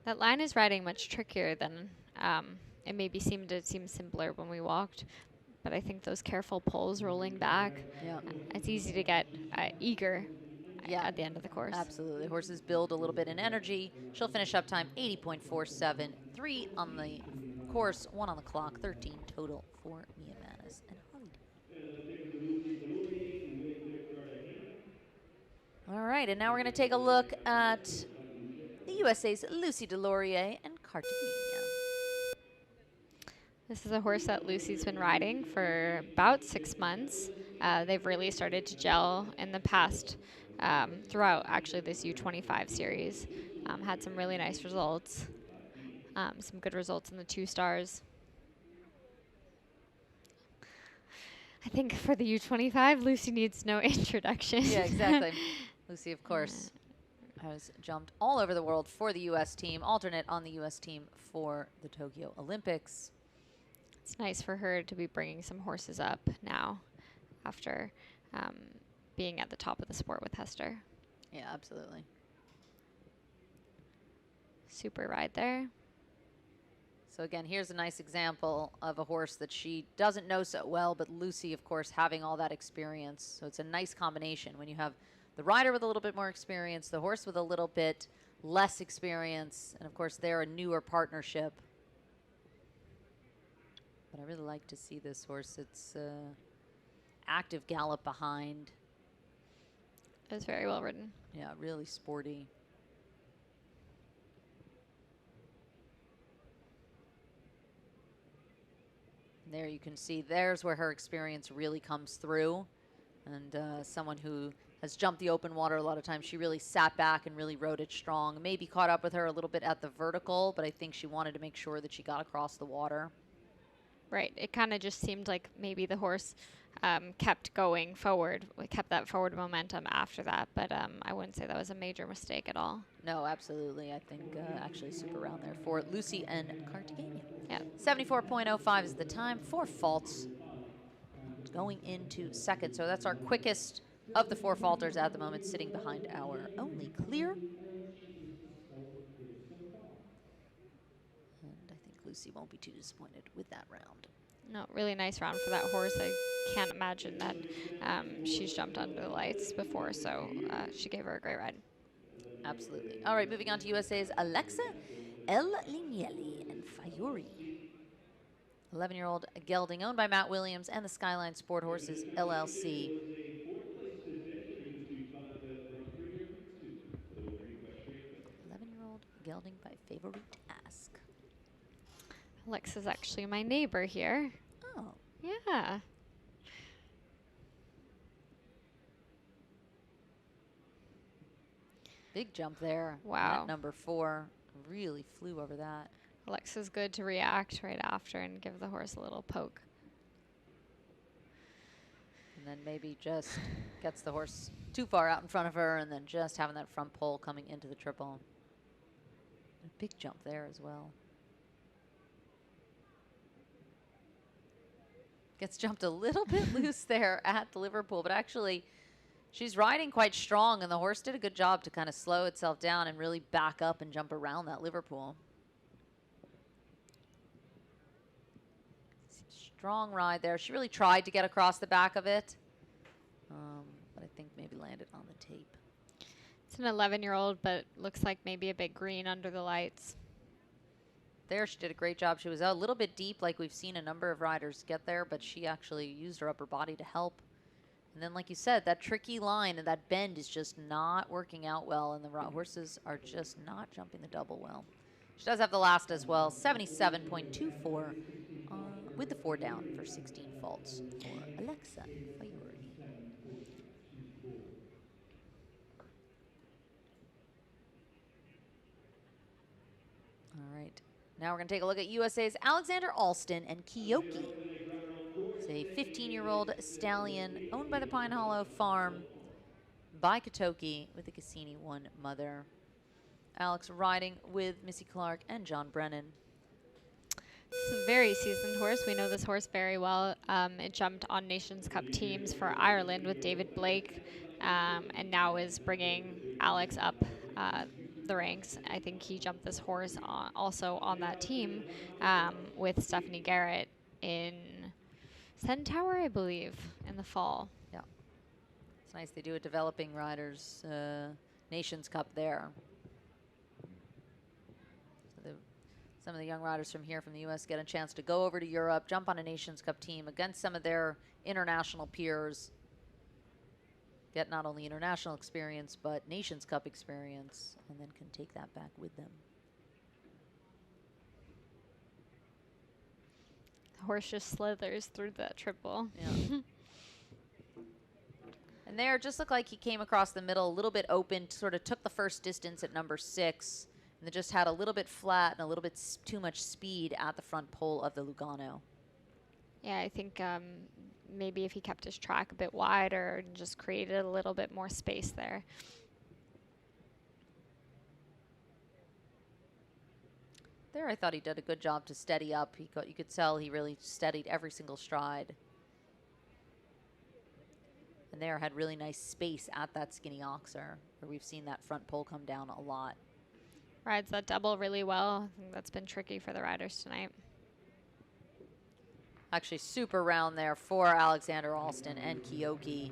That line is riding much trickier than it maybe seemed simpler when we walked. But I think those careful pulls rolling back, it's easy to get eager at the end of the course. Absolutely. Horses build a little bit in energy. She'll finish up time 80.47, 3 on the course, 1 on the clock, 13 total for Mia Manis and Holiday. All right, and now we're going to take a look at the USA's Lucy Delorier and Cartagena. This is a horse that Lucy's been riding for about 6 months. They've really started to gel in the past throughout actually this U25 series. Had some really nice results. Some good results in the 2 stars. I think for the U25, Lucy needs no introduction. Yeah, exactly. Lucy, of course, has jumped all over the world for the U.S. team, alternate on the U.S. team for the Tokyo Olympics. It's nice for her to be bringing some horses up now after being at the top of the sport with Hester. Yeah, absolutely. Super ride there. So again, here's a nice example of a horse that she doesn't know so well, but Lucy, of course, having all that experience. So it's a nice combination when you have the rider with a little bit more experience, the horse with a little bit less experience, and of course they're a newer partnership. But I really like to see this horse. It's active gallop behind. It was very well ridden. Yeah, really sporty. There you can see, there's where her experience really comes through. And someone who has jumped the open water a lot of times, she really sat back and really rode it strong. Maybe caught up with her a little bit at the vertical, but I think she wanted to make sure that she got across the water. Right. It kind of just seemed like maybe the horse kept going forward, kept that forward momentum after that. But I wouldn't say that was a major mistake at all. No, absolutely. I think actually super round there for Lucy and Cartagena. Yeah. 74.05 is the time. 4 faults going into second. So that's our quickest of the 4 falters at the moment, sitting behind our only clear. And I think Lucy won't be too disappointed with that round. No, really nice round for that horse. I can't imagine that she's jumped under the lights before, so she gave her a great ride. Absolutely. All right, moving on to USA's Alexa El Lignelli and Fiori. 11-year-old gelding owned by Matt Williams and the Skyline Sport Horses LLC. Gelding by Favorite Ask. Alexa's actually my neighbor here. Oh. Yeah. Big jump there. Wow. At number 4. Really flew over that. Alexa's good to react right after and give the horse a little poke. And then maybe just gets the horse too far out in front of her and then just having that front pole coming into the triple. A big jump there as well. Gets jumped a little bit loose there at the Liverpool, but actually she's riding quite strong, and the horse did a good job to kind of slow itself down and really back up and jump around that Liverpool. Strong ride there. She really tried to get across the back of it, but I think maybe landed on the tape. It's an 11-year-old, but looks like maybe a bit green under the lights. There, she did a great job. She was a little bit deep, like we've seen a number of riders get there, but she actually used her upper body to help. And then, like you said, that tricky line and that bend is just not working out well, and the horses are just not jumping the double well. She does have the last as well, 77.24 with the 4 down for 16 faults for Alexa Fiori. All right. Now we're going to take a look at USA's Alexander Alston and Kiyoki. It's a 15-year-old stallion owned by the Pine Hollow Farm by Katoki with the Cassini 1 mother. Alex riding with Missy Clark and John Brennan. This is a very seasoned horse. We know this horse very well. It jumped on Nations Cup teams for Ireland with David Blake, and now is bringing Alex up the ranks. I think he jumped this horse also on that team with Stephanie Garrett in Centaur, I believe, in the fall. Yeah. It's nice they do a developing riders Nations Cup there. So some of the young riders from here from the U.S. get a chance to go over to Europe, jump on a Nations Cup team against some of their international peers, get not only international experience, but Nations Cup experience, and then can take that back with them. The horse just slithers through that triple. Yeah. And there, just looked like he came across the middle, a little bit open, sort of took the first distance at number 6, and then just had a little bit flat and a little bit too much speed at the front pole of the Lugano. Yeah, I think maybe if he kept his track a bit wider and just created a little bit more space there. There, I thought he did a good job to steady up. You could tell he really steadied every single stride. And there had really nice space at that skinny oxer, where we've seen that front pole come down a lot. Rides that double really well. I think that's been tricky for the riders tonight. Actually, super round there for Alexander Alston and Kiyoki.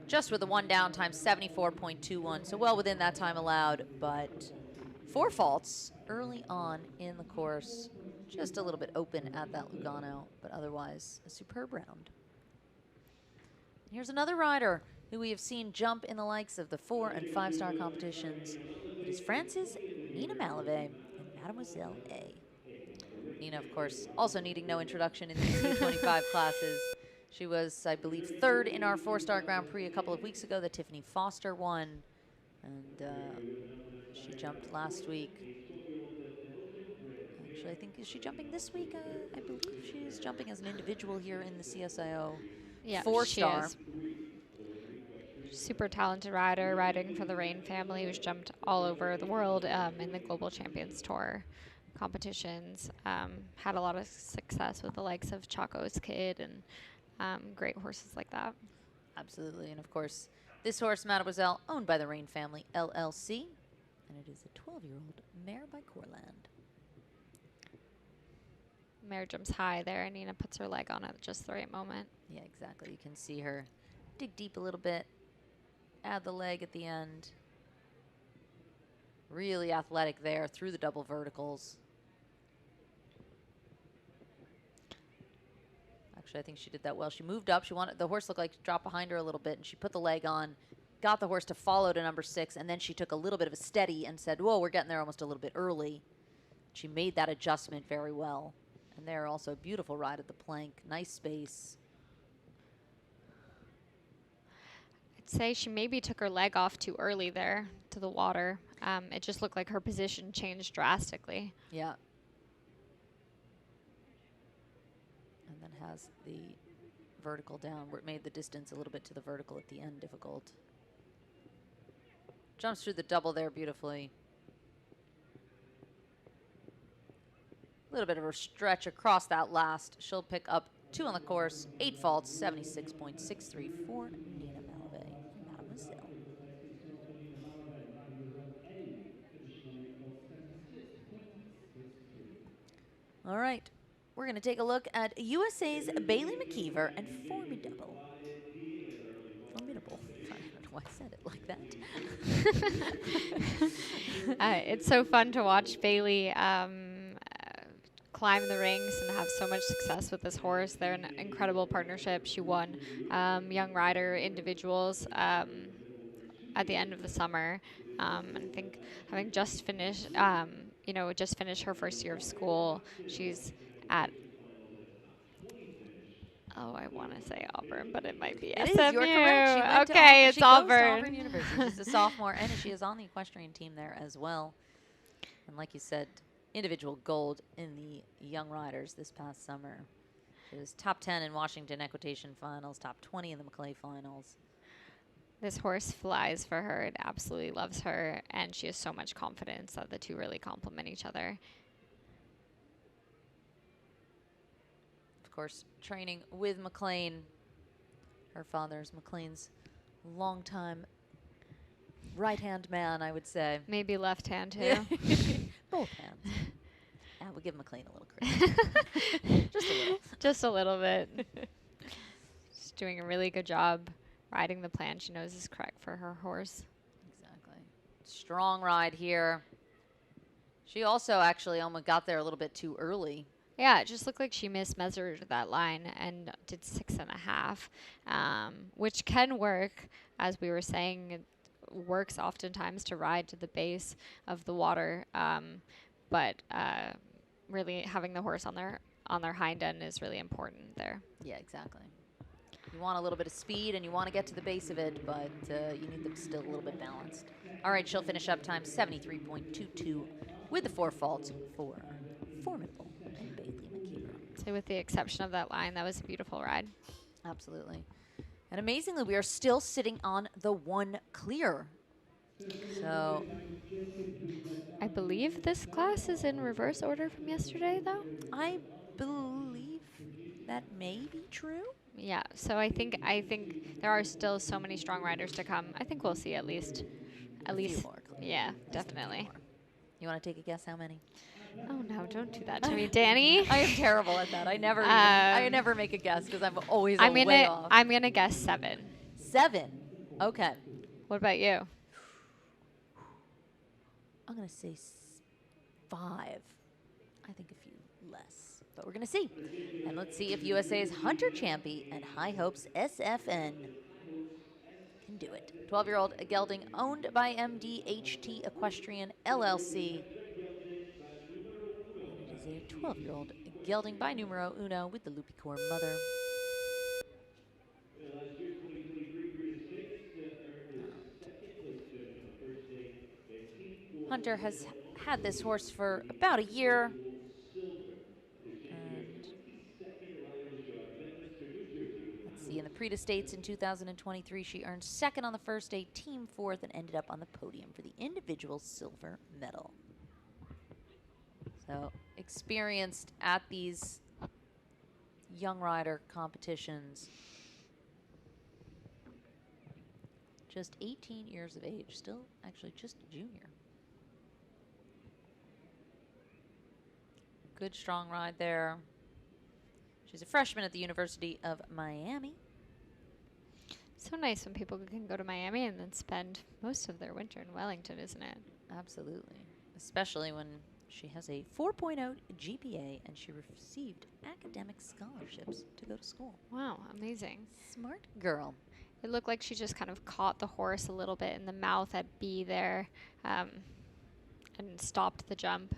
Just with the 1 down time, 74.21. So well within that time allowed, but 4 faults early on in the course. Just a little bit open at that Lugano, but otherwise a superb round. Here's another rider who we have seen jump in the likes of the 4- and 5-star competitions. It is Frances Nina Malave and Mademoiselle A. Nina, of course, also needing no introduction in these U25 classes. She was, I believe, third in our 4-star Grand Prix a couple of weeks ago that Tiffany Foster won. And she jumped last week. Actually, I think, is she jumping this week? I believe she is jumping as an individual here in the CSIO Yeah, 4-star. Super talented rider, riding for the Rain family, who's jumped all over the world in the Global Champions Tour competitions. Had a lot of success with the likes of Chaco's Kid and great horses like that. Absolutely. And of course, this horse, Mademoiselle, owned by the Rain family LLC. And it is a 12-year-old mare by Corland. Mare jumps high there, and Nina puts her leg on it at just the right moment. Yeah, exactly. You can see her dig deep a little bit, add the leg at the end. Really athletic there through the double verticals. Actually, I think she did that well. She moved up. She wanted the horse looked like to drop behind her a little bit, and she put the leg on, got the horse to follow to number 6, and then she took a little bit of a steady and said, whoa, we're getting there almost a little bit early. She made that adjustment very well. And there also a beautiful ride at the plank. Nice space. I'd say she maybe took her leg off too early there to the water. It just looked like her position changed drastically. Yeah. And then has the vertical down where it made the distance a little bit to the vertical at the end difficult. Jumps through the double there beautifully. A little bit of a stretch across that last. She'll pick up 2 on the course, 8 faults, 76.63 for Nina Malve, Mademoiselle. All right, we're going to take a look at USA's Bailey McKeever and Formidable. Formidable. I don't know why I said it like that. It's so fun to watch Bailey climb the ranks and have so much success with this horse. They're an incredible partnership. She won Young Rider Individuals at the end of the summer. And I think having just finished, just finished her first year of school, she's at, I want to say Auburn, but it might be It SMU. is, you're correct. Okay, it's Auburn. She goes to Auburn University. She's a sophomore, and she is on the equestrian team there as well. And like you said, individual gold in the Young Riders this past summer. She was top 10 in Washington Equitation Finals, top 20 in the Maclay Finals. This horse flies for her. It absolutely loves her, and she has so much confidence that the two really complement each other. Of course, training with McLean. Her father's McLean's longtime right-hand man, I would say. Maybe left hand, too. Both hands. Yeah, we'll give McLean a little credit. Just a little. Just a little bit. She's doing a really good job riding the plan she knows is correct for her horse. Exactly. Strong ride here. She also actually almost got there a little bit too early. Yeah, it just looked like she mismeasured that line and did 6.5, which can work, as we were saying. It works oftentimes to ride to the base of the water, but really having the horse on their hind end is really important there. Yeah, exactly. You want a little bit of speed and you want to get to the base of it, but you need them still a little bit balanced. All right, she'll finish up time 73.22 with the 4 faults for Formidable and Bailey McKeever. So with the exception of that line, that was a beautiful ride. Absolutely. And amazingly, we are still sitting on the 1 clear. So I believe this class is in reverse order from yesterday, though. I believe that may be true. Yeah, so I think there are still so many strong riders to come. I think we'll see at least A few more clear. Yeah, Just definitely. You want to take a guess how many? Oh no, don't do that to me, Danny. I am terrible at that. I never make a guess because I'm always way off. I'm gonna guess 7. 7. Okay. What about you? I'm going to say 5. I think a few less, but we're going to see. And let's see if USA's Hunter Champy and High Hopes SFN can do it. 12-year-old gelding owned by MDHT Equestrian LLC. It is is a 12-year-old gelding by numero uno with the Lupicore mother. Hunter has had this horse for about a year. And let's see, in the Prix States in 2023, she earned second on the first day, team fourth, and ended up on the podium for the individual silver medal. So experienced at these young rider competitions. Just 18 years of age, still actually just a junior. Good strong ride there. She's a freshman at the University of Miami. So nice when people can go to Miami and then spend most of their winter in Wellington, isn't it? Absolutely. Especially when she has a 4.0 GPA and she received academic scholarships to go to school. Wow, amazing. Smart girl. It looked like she just kind of caught the horse a little bit in the mouth at B there and stopped the jump.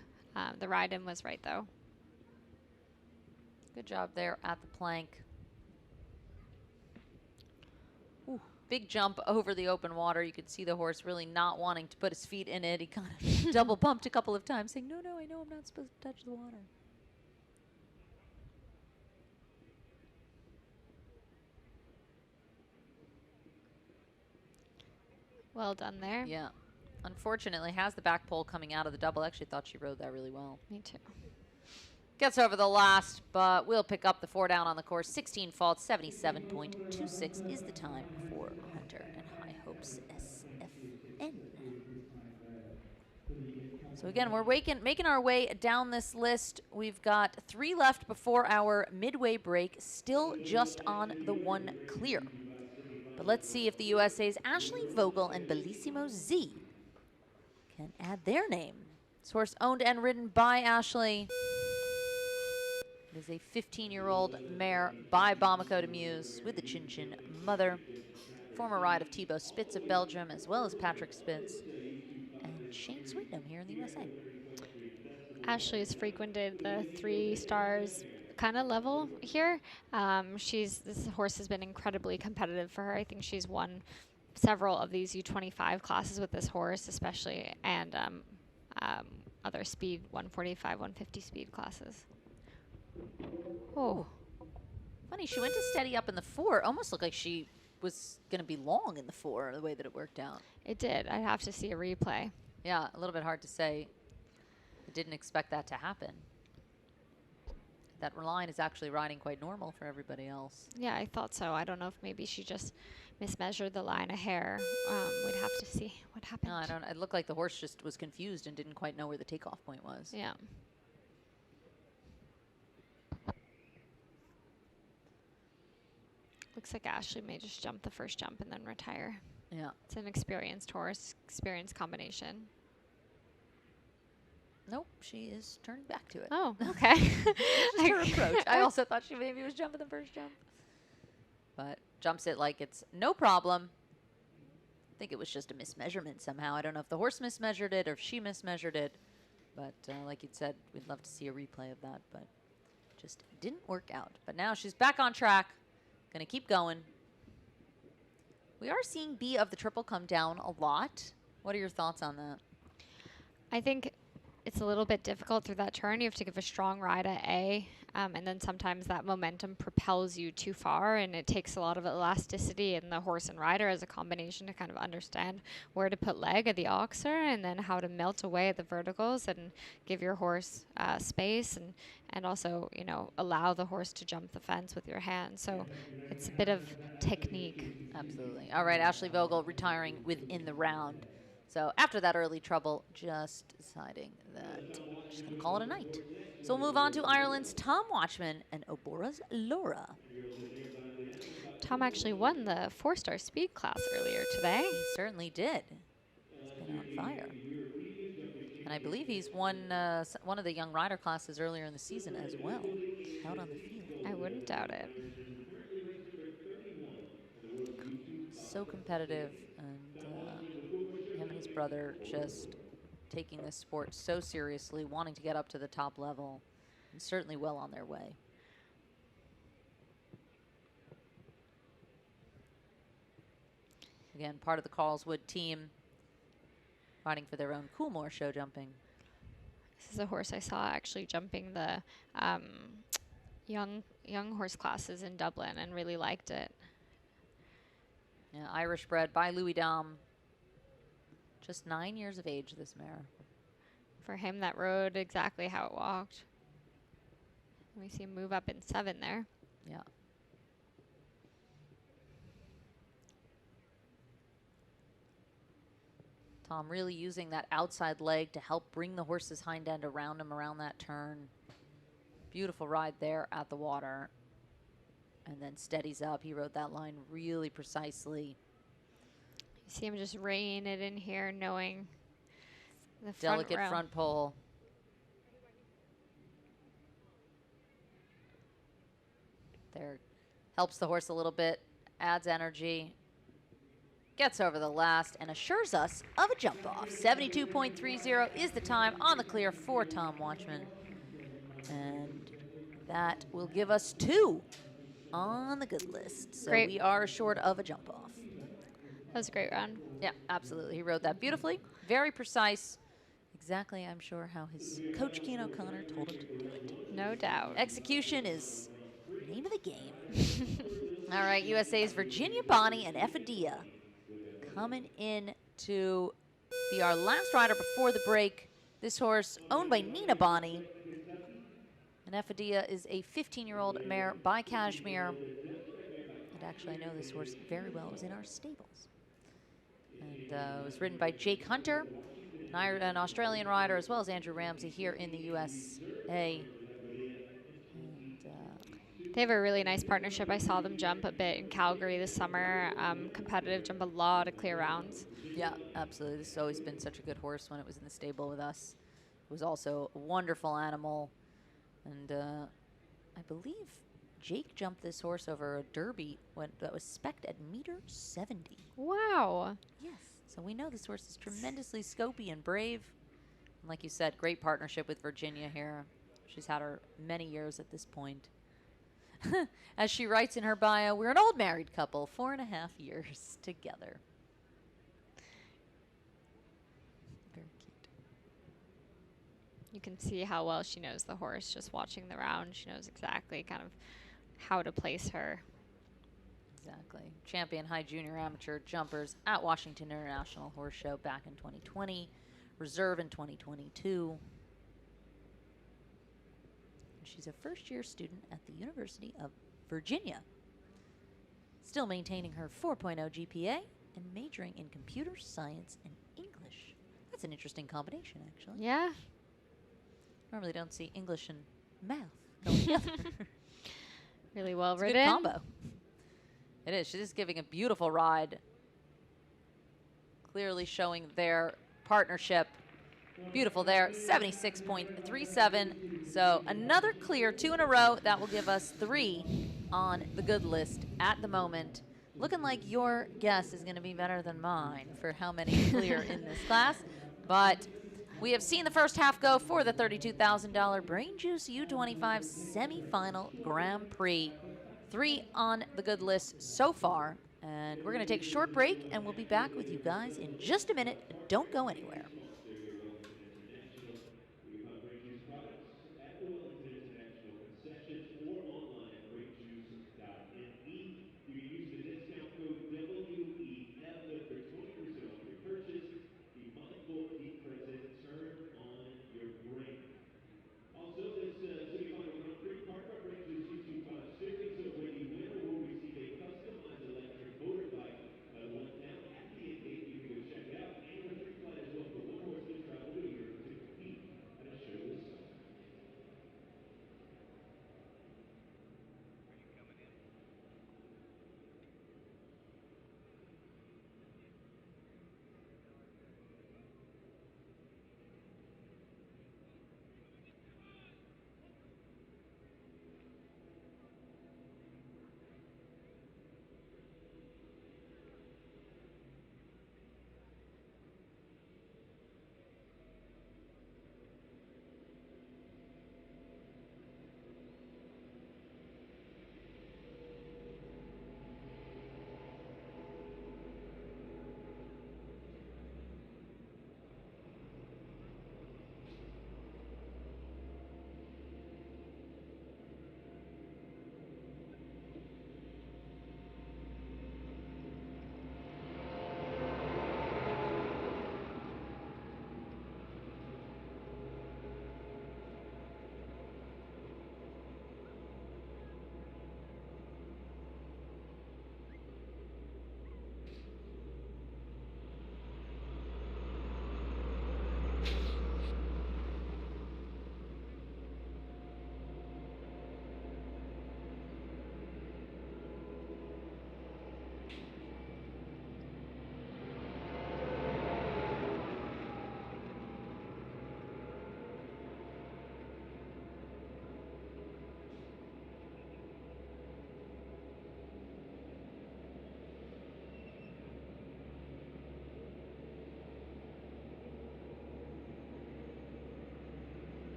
The ride-in was right, though. Good job there at the plank. Ooh, big jump over the open water. You could see the horse really not wanting to put his feet in it. He kind of double bumped a couple of times, saying, no, I know I'm not supposed to touch the water. Well done there. Yeah. Unfortunately, has the back pole coming out of the double. Actually thought she rode that really well. Me too. Gets over the last, but we'll pick up the 4 down on the course. 16 faults, 77.26 is the time for Hunter and High Hopes SFN. So again, we're making our way down this list. We've got 3 left before our midway break, still just on the 1 clear. But let's see if the USA's Ashley Vogel and Bellissimo Z can add their name. This horse owned and ridden by Ashley. It is a 15-year-old mare by Bamako de Muse with the Chin Chin mother. Former ride of Thibaut Spitz of Belgium, as well as Patrick Spitz and Shane Sweetnam here in the USA. Ashley has frequented the 3 stars kind of level here. This horse has been incredibly competitive for her. I think she's won several of these U25 classes with this horse, especially, and other speed 145, 150 speed classes. Oh, funny. She went to steady up in the 4. Almost looked like she was going to be long in the 4, the way that it worked out. It did. I'd have to see a replay. Yeah, a little bit hard to say. I didn't expect that to happen. That line is actually riding quite normal for everybody else. Yeah, I thought so. I don't know if maybe she just mismeasured the line a hair. We'd have to see what happened. No, I don't. It looked like the horse just was confused and didn't quite know where the takeoff point was. Yeah. Looks like Ashley may just jump the first jump and then retire. Yeah. It's an experienced horse, experienced combination. Nope, she is turning back to it. Oh, okay. Just her approach. I also thought she maybe was jumping the first jump. But jumps it like it's no problem. I think it was just a mismeasurement somehow. I don't know if the horse mismeasured it or if she mismeasured it. But like you said, we'd love to see a replay of that. But just didn't work out. But now she's back on track. Going to keep going. We are seeing B of the triple come down a lot. What are your thoughts on that? I think it's a little bit difficult through that turn. You have to give a strong ride at A, and then sometimes that momentum propels you too far, and it takes a lot of elasticity in the horse and rider as a combination to kind of understand where to put leg at the oxer and then how to melt away at the verticals and give your horse space and also, you know, allow the horse to jump the fence with your hand. So it's a bit of technique. Absolutely. All right, Ashley Vogel retiring within the round. So after that early trouble, just deciding that she's going to call it a night. So we'll move on to Ireland's Tom Watchman and Obora's Laura. Tom actually won the 4-star speed class earlier today. He certainly did. He's been on fire. And I believe he's won one of the young rider classes earlier in the season as well, out on the field. I wouldn't doubt it. So competitive, and him and his brother just taking this sport so seriously, wanting to get up to the top level. certainly well on their way. Again, part of the Carlswood team riding for their own Coolmore show jumping. This is a horse I saw actually jumping the young horse classes in Dublin and really liked it. Yeah, Irish bred by Louis Dom. Just 9 years of age, this mare. For him, that rode exactly how it walked. We see him move up in 7 there. Yeah. Tom really using that outside leg to help bring the horse's hind end around him around that turn. Beautiful ride there at the water. And then steadies up. He rode that line really precisely. You see him just rein it in here, knowing the Delicate front pole. There, helps the horse a little bit, adds energy, gets over the last, and assures us of a jump off. 72.30 is the time on the clear for Tom Watchman. And that will give us 2 on the good list. So Great. we are short of a jump off. That was a great run. Yeah, absolutely. He rode that beautifully, very precise. Exactly, I'm sure, how his coach, Keane O'Connor, told him to do it. No doubt. Execution is the name of the game. All right, USA's Virginia Bonnie and Effadia coming in to be our last rider before the break. This horse owned by Nina Bonnie. And Effadia is a 15-year-old mare by Cashmere. And actually, I know this horse very well. It was in our stables. And it was ridden by Jake Hunter, an Australian rider, as well as Andrew Ramsey here in the USA. They have a really nice partnership. I saw them jump a bit in Calgary this summer. Competitive, jump a lot of clear rounds. Yeah, absolutely. This has always been such a good horse when it was in the stable with us. It was also a wonderful animal. And I believe Jake jumped this horse over a derby that was spec'd at -70. Wow. Yes. So we know this horse is tremendously scopy and brave. And like you said, great partnership with Virginia here. She's had her many years at this point. As she writes in her bio, we're an old married couple, 4.5 years together. Very cute. You can see how well she knows the horse just watching the round. She knows exactly kind of how to place her. Exactly. Champion high junior amateur jumpers at Washington International Horse Show back in 2020. Reserve in 2022. She's a first-year student at the University of Virginia. Still maintaining her 4.0 GPA and majoring in computer science and English. That's an interesting combination, actually. Yeah. Normally don't see English and math going together. Really well It's written. a good combo. It is. She's just giving a beautiful ride. Clearly showing their partnership. Beautiful there, 76.37. So another clear, 2 in a row. That will give us 3 on the good list at the moment. Looking like your guess is going to be better than mine for how many clear in this class. But we have seen the first half go for the $32,000 BrainJuice U25 semifinal Grand Prix. 3 on the good list so far. And we're going to take a short break, and we'll be back with you guys in just a minute. Don't go anywhere.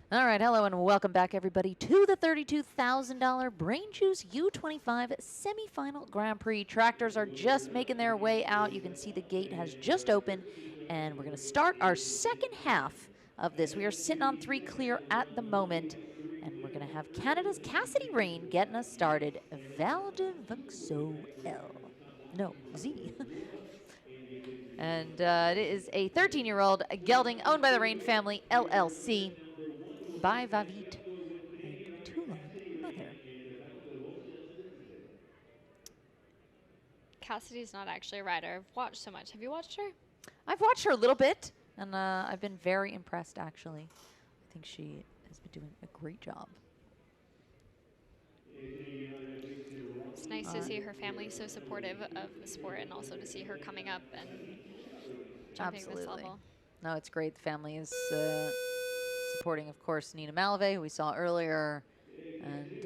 All right, hello and welcome back, everybody, to the $32,000 BrainJuice U25 semifinal Grand Prix. Tractors are just making their way out. You can see the gate has just opened, and we're going to start our second half of this. We are sitting on 3 clear at the moment, and we're going to have Canada's Cassidy Rain getting us started. Val de Vuxo L. No, Z. And it is a 13-year-old gelding owned by the Rain Family, LLC, by Vavit and Toulon Mother. Cassidy's not actually a rider. I've watched so much. Have you watched her? I've watched her a little bit, and I've been very impressed, actually. I think she has been doing a great job. It's nice to see her family so supportive of the sport, and also to see her coming up and jumping Absolutely. this level. No, it's great. The family is supporting, of course, Nina Malve, who we saw earlier, and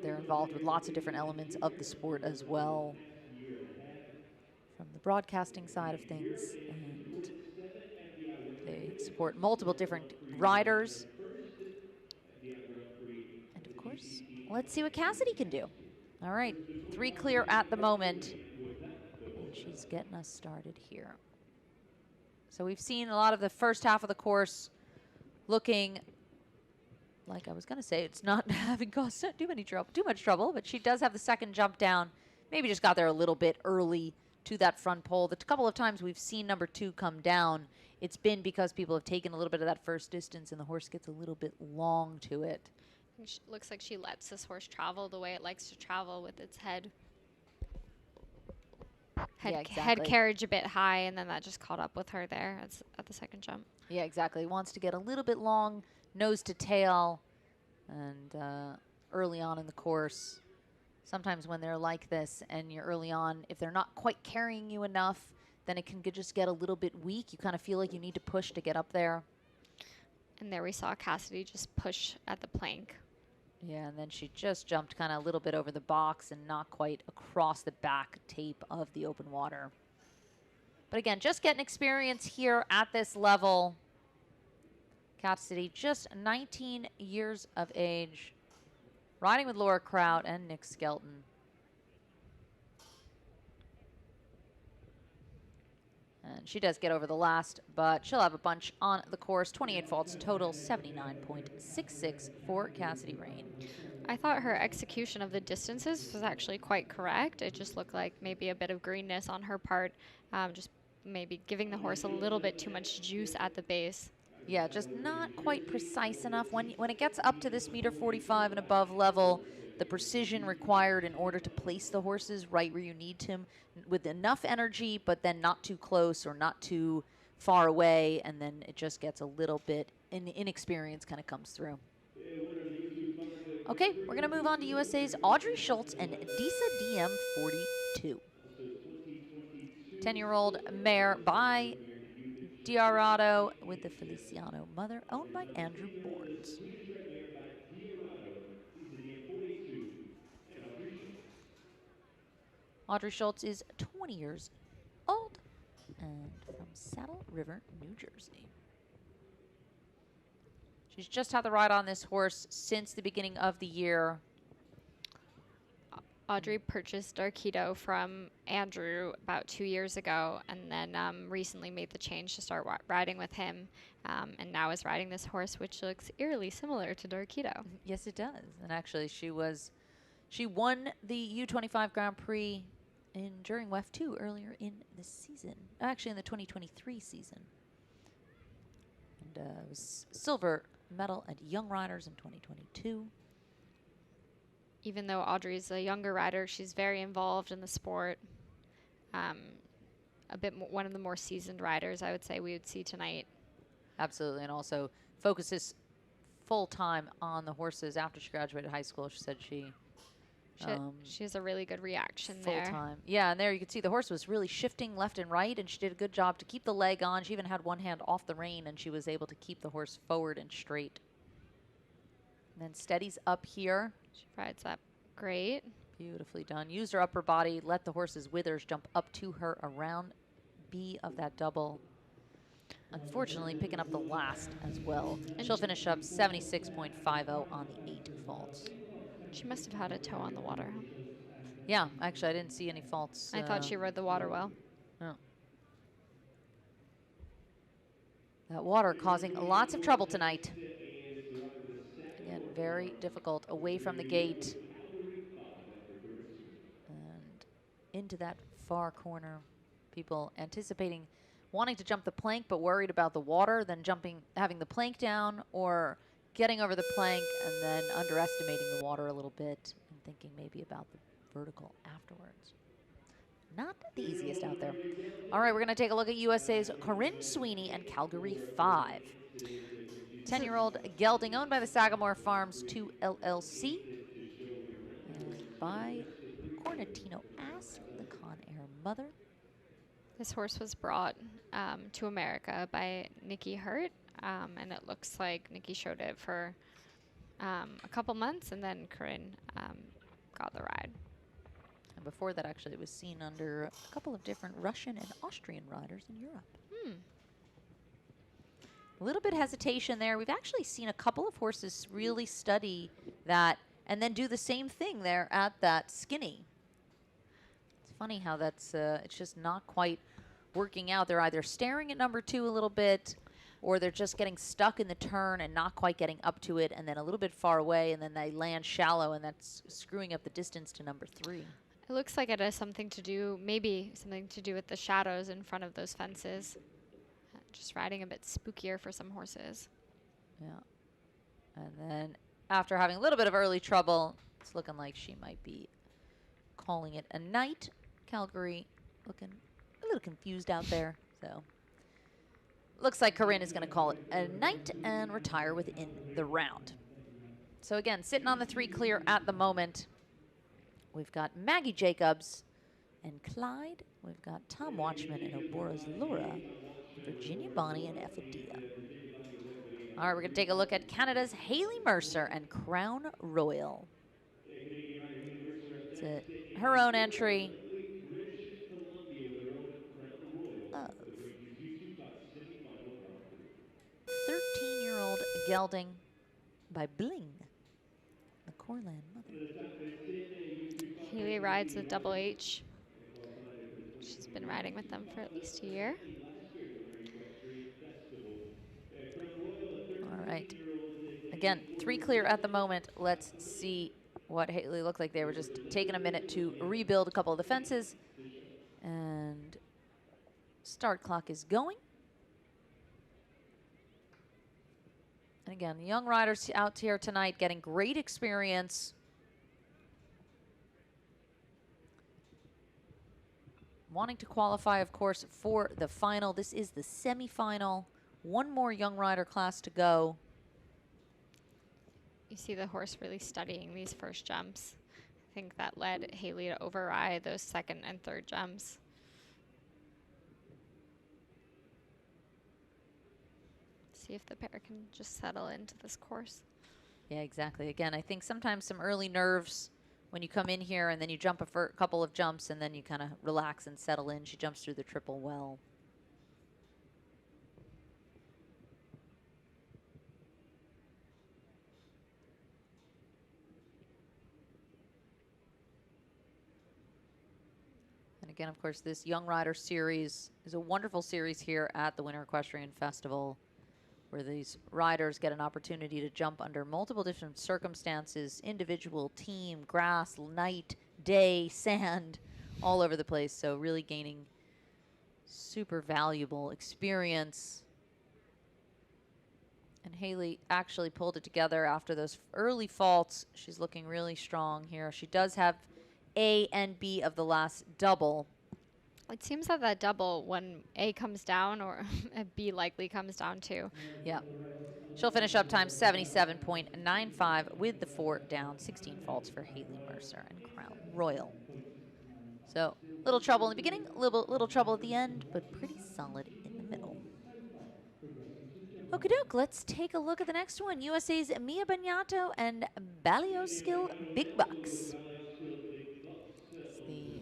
they're involved with lots of different elements of the sport as well, from the broadcasting side of things, and they support multiple different riders. And of course, let's see what Cassidy can do. All right, 3 clear at the moment, and she's getting us started here. So we've seen a lot of the first half of the course looking like, I was going to say, it's not having caused too much trouble, but she does have the second jump down. Maybe just got there a little bit early to that front pole. The couple of times we've seen number 2 come down, it's been because people have taken a little bit of that first distance and the horse gets a little bit long to it. Looks like she lets this horse travel the way it likes to travel, with its head carriage a bit high, and then that just caught up with her there at the second jump. Yeah, exactly. Wants to get a little bit long, nose to tail, and early on in the course. Sometimes when they're like this and you're early on, if they're not quite carrying you enough, then it can just get a little bit weak. You kind of feel like you need to push to get up there. And there we saw Cassidy just push at the plank. Yeah, and then she just jumped kind of a little bit over the box and not quite across the back tape of the open water. But again, just getting experience here at this level. Cassidy, just 19 years of age, riding with Laura Kraut and Nick Skelton. And she does get over the last, but she'll have a bunch on the course. 28 faults total, 79.66 for Cassidy Rain. I thought her execution of the distances was actually quite correct. It just looked like maybe a bit of greenness on her part, just maybe giving the horse a little bit too much juice at the base. Yeah, just not quite precise enough. When it gets up to this meter 45 and above level, the precision required in order to place the horses right where you need them with enough energy, but then not too close or not too far away, and then it just gets a little bit, inexperience kind of comes through. Okay, we're going to move on to USA's Audrey Schultz and Disa DM42. 10-year-old mare by Diarado with the Feliciano mother, owned by Andrew Bournes. Audrey Schultz is 20 years old and from Saddle River, New Jersey. She's just had the ride on this horse since the beginning of the year. Audrey purchased Darkido from Andrew about 2 years ago, and then recently made the change to start riding with him, and now is riding this horse, which looks eerily similar to Darkido. Yes, it does. And actually, she won the U25 Grand Prix during WEF 2 earlier in the season, actually in the 2023 season. And was silver medal at Young Riders in 2022. Even though Audrey's a younger rider, she's very involved in the sport. One of the more seasoned riders, I would say, we would see tonight. Absolutely, and also focuses full time on the horses after she graduated high school. She said she has a really good reaction there. Full time, yeah. And there you could see the horse was really shifting left and right, and she did a good job to keep the leg on. She even had one hand off the rein, and she was able to keep the horse forward and straight. And then steadies up here. She rides up great. Beautifully done. Used her upper body, let the horse's withers jump up to her around B of that double. unfortunately picking up the last as well. She'll finish up 76.50 on the 8 faults. She must have had a toe on the water. Huh? Yeah, actually, I didn't see any faults. I thought she rode the water well. No. That water causing lots of trouble tonight. Again, very difficult away from the gate. And into that far corner. People anticipating wanting to jump the plank but worried about the water, then having the plank down, or getting over the plank and then underestimating the water a little bit and thinking maybe about the vertical afterwards. Not the easiest out there. All right, we're going to take a look at USA's Corinne Sweeney and Calgary 5. 10-year-old gelding owned by the Sagamore Farms 2 LLC and by Cornetino Ass, the Con Air mother. This horse was brought to America by Nikki Hurt, and it looks like Nikki showed it for a couple months, and then Corinne got the ride. And before that, actually, it was seen under a couple of different Russian and Austrian riders in Europe. A little bit hesitation there. We've actually seen a couple of horses really study that and then do the same thing there at that skinny. It's funny how that's it's just not quite working out. They're either staring at number 2 a little bit, or they're just getting stuck in the turn and not quite getting up to it, and then a little bit far away, and then they land shallow, and that's screwing up the distance to number 3. It looks like it has something to do, maybe something to do with the shadows in front of those fences. Just riding a bit spookier for some horses. Yeah. And then after having a little bit of early trouble, it's looking like she might be calling it a night. Calgary looking a little confused out there. So looks like Corinne is going to call it a night and retire within the round. So again, sitting on the 3 clear at the moment. We've got Maggie Jacobs and Clyde. We've got Tom Watchman and Obora's Laura, Virginia Bonnie and Effadia. All right, we're going to take a look at Canada's Haley Mercer and Crown Royal. It's her own entry of 13-year-old gelding by Bling, the Corland mother. Haley rides with Double H. She's been riding with them for at least a year. All right. Again, 3 clear at the moment. Let's see what Haley looked like. They were just taking a minute to rebuild a couple of the fences. And start clock is going. And again, young riders out here tonight getting great experience. Wanting to qualify, of course, for the final. This is the semifinal. One more young rider class to go. You see the horse really studying these first jumps. I think that led Haley to override those second and third jumps. See if the pair can just settle into this course. Yeah, exactly. Again, I think sometimes some early nerves when you come in here and then you jump a couple of jumps and then you kind of relax and settle in. She jumps through the triple well. And again, of course, this Young Rider Series is a wonderful series here at the Winter Equestrian Festival, where these riders get an opportunity to jump under multiple different circumstances, individual, team, grass, night, day, sand, all over the place. So really gaining super valuable experience. And Haley actually pulled it together after those early faults. She's looking really strong here. She does have A and B of the last double. It seems that that double, when A comes down, or B likely comes down too. Yeah. She'll finish up time 77.95 with the 4 down, 16 faults for Haley Mercer and Crown Royal. So, little trouble in the beginning, little trouble at the end, but pretty solid in the middle. Okie doke, let's take a look at the next one. USA's Mia Bagnato and Balio Skill Big Bucks. It's the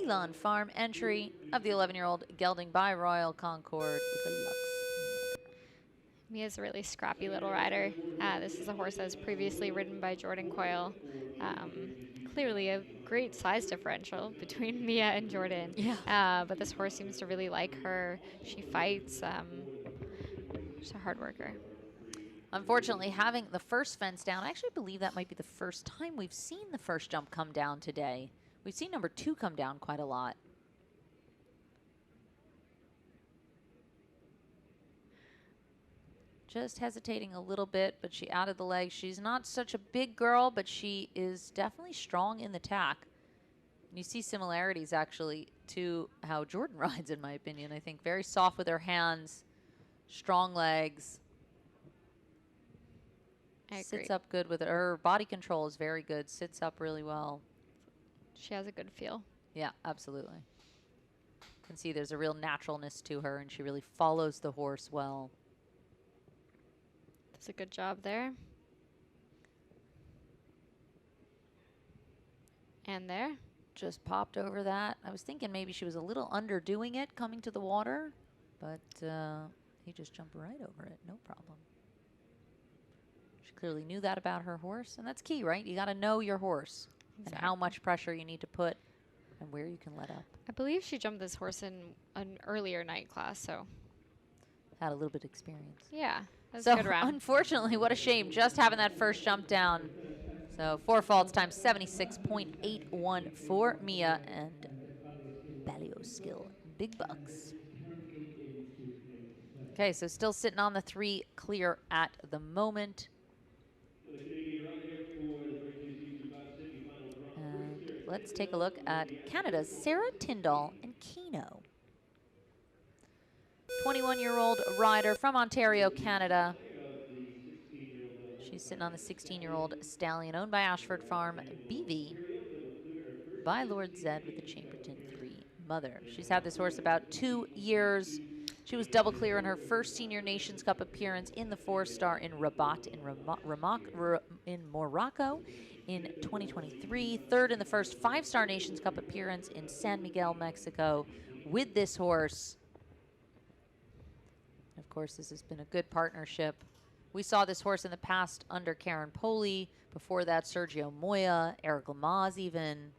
Elon Farm entry of the 11-year-old gelding by Royal Concord with the Lux. Mia's a really scrappy little rider. This is a horse that was previously ridden by Jordan Coyle. Clearly a great size differential between Mia and Jordan. Yeah. But this horse seems to really like her. She fights. She's a hard worker. Unfortunately, having the first fence down, I actually believe that might be the first time we've seen the first jump come down today. We've seen number 2 come down quite a lot. Just hesitating a little bit, but she added the legs. She's not such a big girl, but she is definitely strong in the tack. And you see similarities, actually, to how Jordan rides, in my opinion. I think very soft with her hands, strong legs. I agree. Sits up good with it. Her body control is very good. Sits up really well. She has a good feel. Yeah, absolutely. You can see there's a real naturalness to her, and she really follows the horse well. Does a good job there. And there. Just popped over that. I was thinking maybe she was a little underdoing it coming to the water, but he just jumped right over it. No problem. She clearly knew that about her horse, and that's key, right? You got to know your horse and how much pressure you need to put and where you can let up. I believe she jumped this horse in an earlier night class, so. Had a little bit of experience. Yeah, that's so a good round. Unfortunately, what a shame, just having that first jump down. So 4 faults times 76.81 for Mia and Balio's skill. Big bucks. Okay, so still sitting on the 3 clear at the moment. And let's take a look at Canada's Sarah Tyndall and Keno. 21-year-old rider from Ontario, Canada. She's sitting on the 16-year-old stallion owned by Ashford Farm, BV, by Lord Zed with the Chamberton 3 mother. She's had this horse about 2 years. She was double clear in her first Senior Nations Cup appearance in the 4-star in Rabat in Morocco in 2023. Third in the first 5-star Nations Cup appearance in San Miguel, Mexico with this horse. Of course, this has been a good partnership. We saw this horse in the past under Karen Poli. Before that, Sergio Moya, Eric Lamaze even.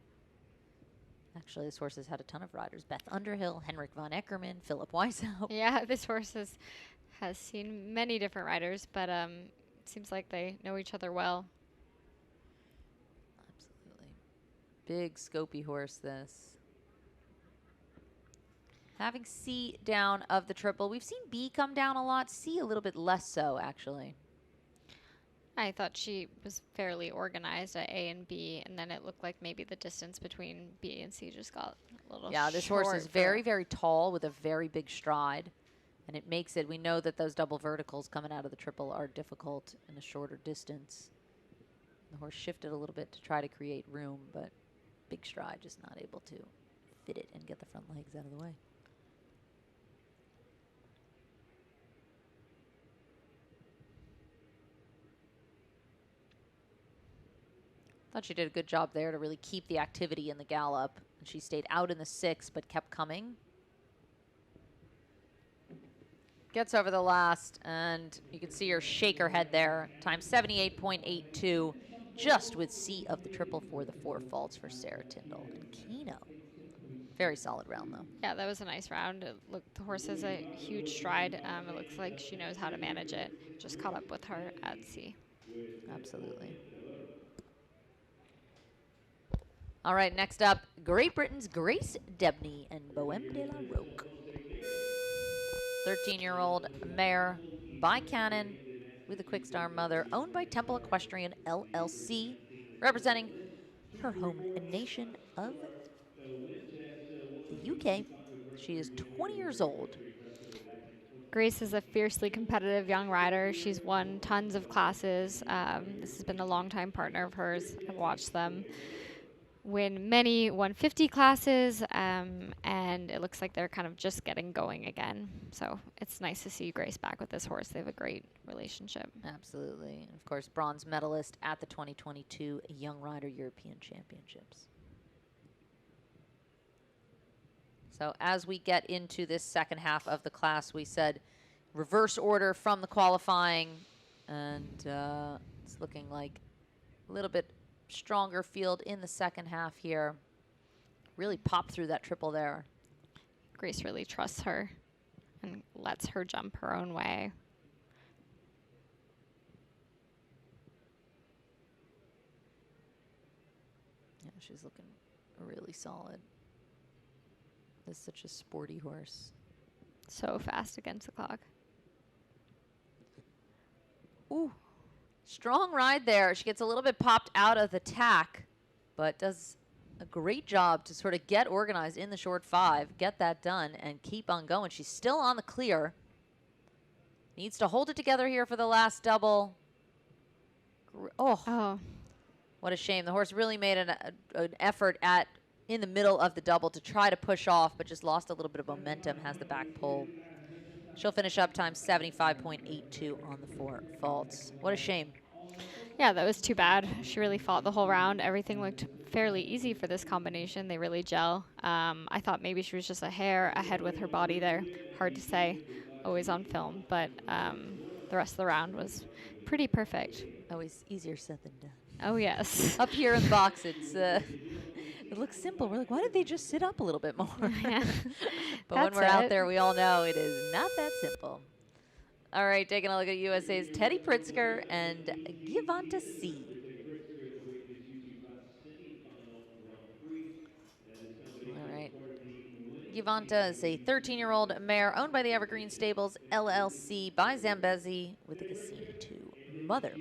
Actually, this horse has had a ton of riders. Beth Underhill, Henrik von Eckermann, Philip Weishaupt. Yeah, this horse has seen many different riders, but it seems like they know each other well. Absolutely. Big, scopy horse, this. Having C down of the triple. We've seen B come down a lot. C a little bit less so, actually. I thought she was fairly organized at A and B, and then it looked like maybe the distance between B and C just got a little Yeah, this horse is very, very tall with a very big stride, and it makes it, we know that those double verticals coming out of the triple are difficult in a shorter distance. The horse shifted a little bit to try to create room, but big stride, just not able to fit it and get the front legs out of the way. Thought she did a good job there to really keep the activity in the gallop. And she stayed out in the 6, but kept coming. Gets over the last, and you can see her shake her head there. Time 78.82, just with C of the triple for the 4 faults for Sarah Tyndall and Keno. Very solid round, though. Yeah, that was a nice round. The horse has a huge stride. It looks like she knows how to manage it. Just caught up with her at C. Absolutely. All right, next up, Great Britain's Grace Debney and Bohème de la Roque. 13-year-old mare by Cannon with a quick star mother, owned by Temple Equestrian LLC, representing her home nation of the UK. She is 20 years old. Grace is a fiercely competitive young rider. She's won tons of classes. This has been a longtime partner of hers. I've watched them win many 150 classes, and it looks like they're kind of just getting going again. So it's nice to see Grace back with this horse. They have a great relationship. Absolutely. And of course, bronze medalist at the 2022 Young Rider European Championships. So as we get into this second half of the class, we said reverse order from the qualifying, and it's looking like a little bit stronger field in the second half here. Really popped through that triple there. Grace really trusts her and lets her jump her own way. Yeah, she's looking really solid. This is such a sporty horse. So fast against the clock. Ooh, strong ride there. She gets a little bit popped out of the tack, but does a great job to sort of get organized in the short 5, get that done, and keep on going. She's still on the clear. Needs to hold it together here for the last double. Oh. What a shame. The horse really made an effort in the middle of the double to try to push off, but just lost a little bit of momentum, has the back pull. She'll finish up time 75.82 on the 4 faults. What a shame. Yeah, that was too bad. She really fought the whole round. Everything looked fairly easy for this combination. They really gel. I thought maybe she was just a hair ahead with her body there. Hard to say, always on film, but the rest of the round was pretty perfect. Always easier said than done. Oh, yes. Up here in the box, it's it looks simple. We're like, why did they just sit up a little bit more? Yeah. But when we're out there, we all know it is not that simple. All right, taking a look at USA's Teddy Pritzker and Givanta C. All right. Givanta is a 13-year-old mare owned by the Evergreen Stables, LLC, by Zambezi, with the Cassini 2 mother.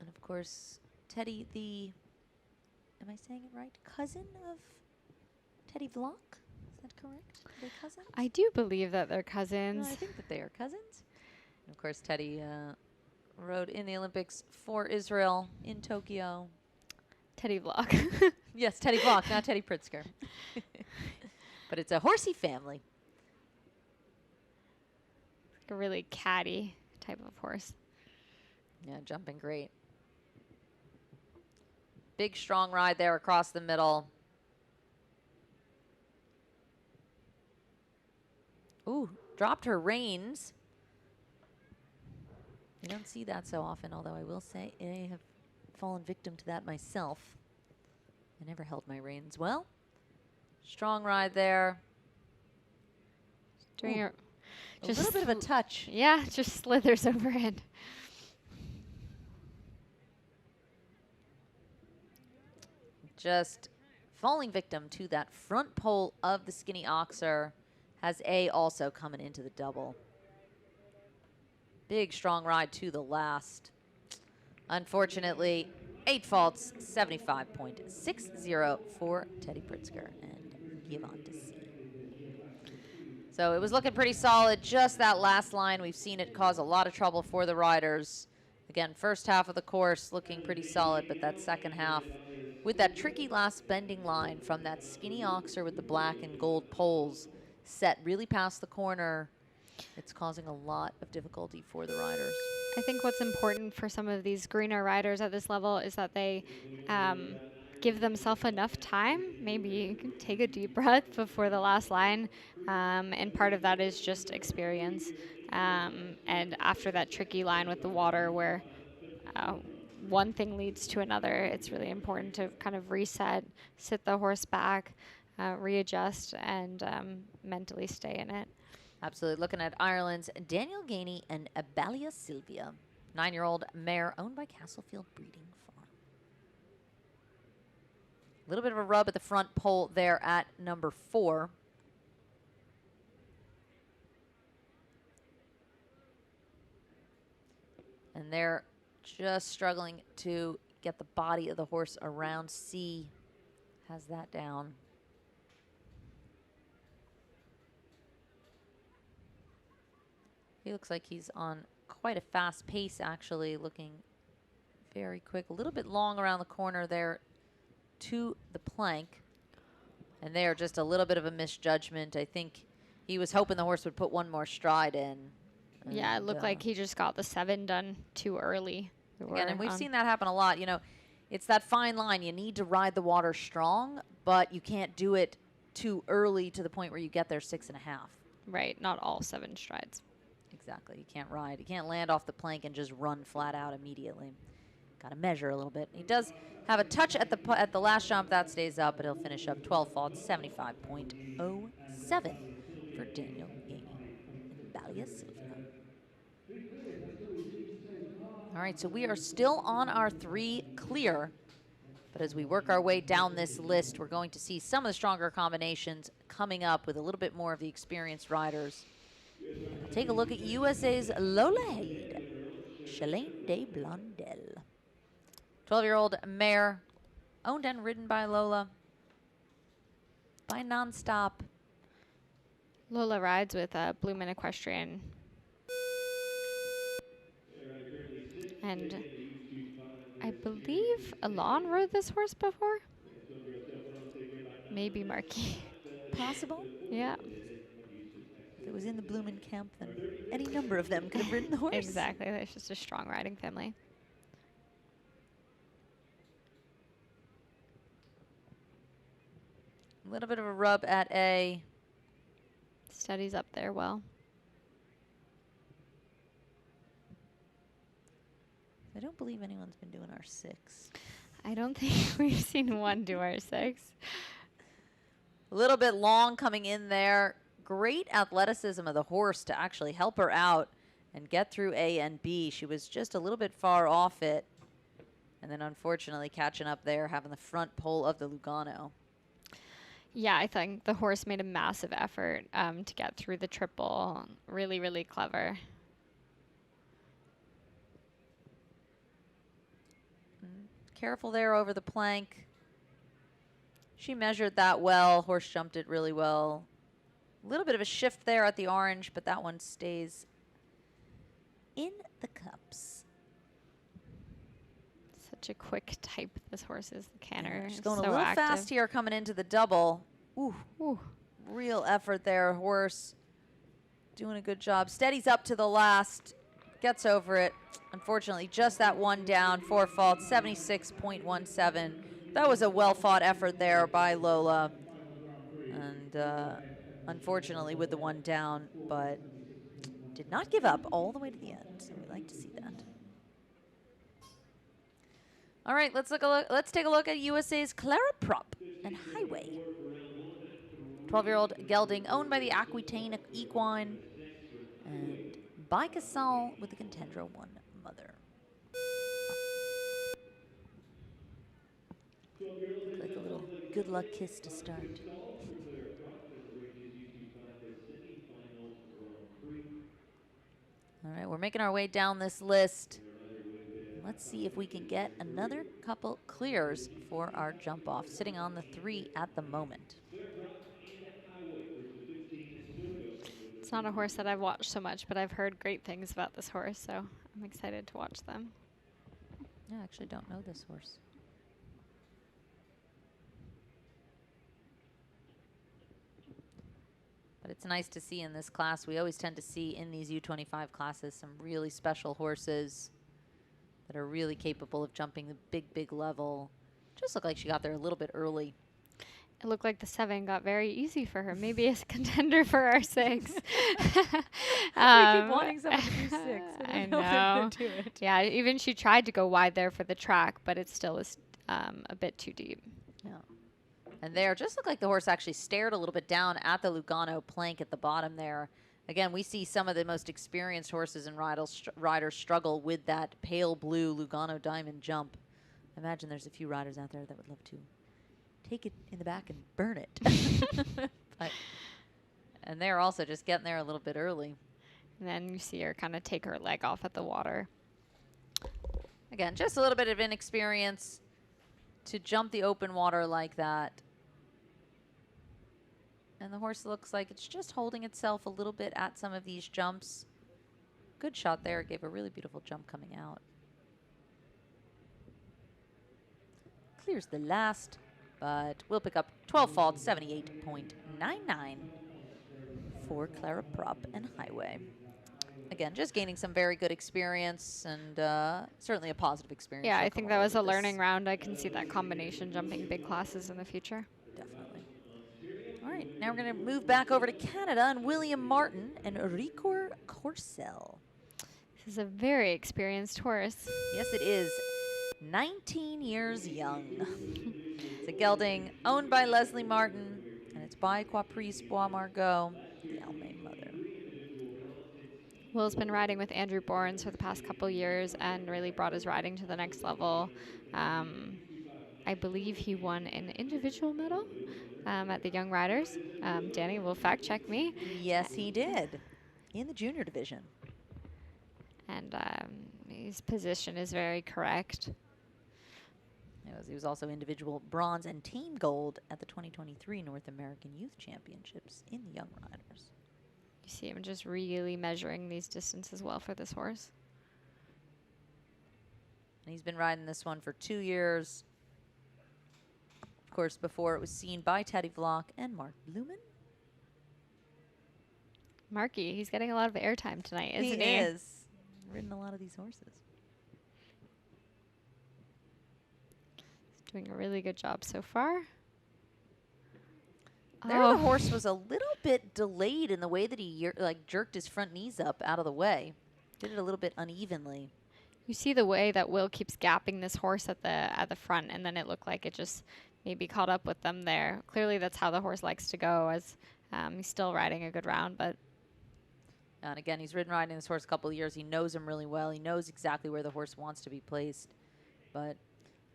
And of course, Teddy, am I saying it right? Cousin of Teddy Vlock? Is that correct? Are they cousins? I do believe that they're cousins. No, I think that they are cousins. And of course, Teddy rode in the Olympics for Israel in Tokyo. Teddy Vlock. Yes, Teddy Vlock, not Teddy Pritzker. But it's a horsey family. Like a really catty type of horse. Yeah, jumping great. Big, strong ride there across the middle. Ooh, dropped her reins. You don't see that so often, although I will say I have fallen victim to that myself. I never held my reins well. Strong ride there. Doing Ooh, a little bit of a touch. Yeah, just slithers overhead. Just falling victim to that front pole of the Skinny Oxer. Has A also coming into the double. Big, strong ride to the last. Unfortunately, 8 faults, 75.60 for Teddy Pritzker and Givanta C. So it was looking pretty solid. Just that last line, we've seen it cause a lot of trouble for the riders. Again, first half of the course looking pretty solid, but that second half with that tricky last bending line from that Skinny Oxer with the black and gold poles set really past the corner, it's causing a lot of difficulty for the riders. I think what's important for some of these greener riders at this level is that they give themselves enough time. Maybe you can take a deep breath before the last line. And part of that is just experience. And after that tricky line with the water where one thing leads to another, it's really important to kind of reset, sit the horse back, readjust, and mentally stay in it. Absolutely. Looking at Ireland's Daniel Gainey and Abalia Sylvia, 9-year-old mare owned by Castlefield Breeding Farm. A little bit of a rub at the front pole there at number 4. And they're just struggling to get the body of the horse around. C has that down. He looks like he's on quite a fast pace, actually, looking very quick. A little bit long around the corner there to the plank. And there, just a little bit of a misjudgment. I think he was hoping the horse would put one more stride in. Yeah, it looked like he just got the 7 done too early. Again, and we've seen that happen a lot. You know, it's that fine line. You need to ride the water strong, but you can't do it too early to the point where you get there 6.5. Right, not all 7 strides. Exactly. You can't ride. You can't land off the plank and just run flat out immediately. Got to measure a little bit. He does have a touch at the last jump. That stays up, but he'll finish up 12 faults, 75.07 for Daniel Yaney in Balia Silvia. All right, so we are still on our 3 clear. But as we work our way down this list, we're going to see some of the stronger combinations coming up with a little bit more of the experienced riders. And we'll take a look at USA's Lola Haid, Shalane de Blondel. 12-year-old mare, owned and ridden by Lola, by Nonstop. Lola rides with Bloomin' Equestrian. And I believe Alon rode this horse before. Maybe Marky. Possible? Yeah. If it was in the Bloomin' camp, then any number of them could have ridden the horse. Exactly. That's just a strong riding family. A little bit of a rub at A. Steady's up there well. I don't believe anyone's been doing our 6. I don't think we've seen one do our 6. A little bit long coming in there. Great athleticism of the horse to actually help her out and get through A and B. She was just a little bit far off it. And then unfortunately catching up there, having the front pole of the Lugano. Yeah, I think the horse made a massive effort to get through the triple. Really, really clever. Careful there over the plank. She measured that well. Horse jumped it really well. A little bit of a shift there at the orange, but that one stays in the cups. Such a quick type this horse is, the canter. Yeah, she's going so a little active. fast here coming into the double. Ooh, Ooh. real effort there. Horse doing a good job. Steadies up to the last. Gets over it. Unfortunately, just that one down. 4 faults, 76.17. That was a well-fought effort there by Lola. And unfortunately with the one down, but did not give up all the way to the end. So we like to see that. All right, let's take a look at USA's Clara Prop and Highway. 12-year-old gelding owned by the Aquitaine Equine and by Casal with the Contendra 1 mother. Like a little good luck kiss to start. All right, we're making our way down this list. Let's see if we can get another couple clears for our jump off, sitting on the 3 at the moment. It's not a horse that I've watched so much, but I've heard great things about this horse, so I'm excited to watch them. Yeah, I actually don't know this horse. But it's nice to see in this class. We always tend to see in these U25 classes some really special horses that are really capable of jumping the big, big level. Just looked like she got there a little bit early. It looked like the 7 got very easy for her. Maybe a contender for our 6. We keep wanting someone to do 6. I know. Do it. Yeah, even she tried to go wide there for the track, but it still is a bit too deep. Yeah. And there, just looked like the horse actually stared a little bit down at the Lugano plank at the bottom there. Again, we see some of the most experienced horses and riders struggle with that pale blue Lugano diamond jump. I imagine there's a few riders out there that would love to take it in the back and burn it. And they're also just getting there a little bit early. And then you see her kind of take her leg off at the water. Again, just a little bit of inexperience to jump the open water like that. And the horse looks like it's just holding itself a little bit at some of these jumps. Good shot there. Gave a really beautiful jump coming out. Clears the last, but we'll pick up 12 faults, 78.99 for Clara Prop and Highway. Again, again, just gaining some very good experience and certainly a positive experience. Yeah, She'll I come think that away was with a learning this. round. I can see that combination jumping big classes in the future. Definitely. All right, now we're going to move back over to Canada and William Martin and Ricor Corcel. This is a very experienced horse. Yes, it is. 19 years young. It's a gelding owned by Leslie Martin, and it's by Prix Bois Margot, the Almain mother. Will's been riding with Andrew Bournes for the past couple years and really brought his riding to the next level. I believe he won an individual medal at the Young Riders. Danny will fact check me. Yes, he did, in the junior division. And his position is very correct. He was also individual bronze and team gold at the 2023 North American Youth Championships in the Young Riders. You see him just really measuring these distances well for this horse. And he's been riding this one for 2 years. Of course, before it was seen by Teddy Vlock and Mark Blumen. Marky, he's getting a lot of airtime tonight, isn't he? He is. Ridden a lot of these horses. He's doing a really good job so far. There, the horse was a little bit delayed in the way that he jerked his front knees up out of the way. Did it a little bit unevenly. You see the way that Will keeps gapping this horse at the front, and then it looked like it just maybe caught up with them there. Clearly, that's how the horse likes to go, as he's still riding a good round. But and again, he's riding this horse a couple of years. He knows him really well. He knows exactly where the horse wants to be placed. But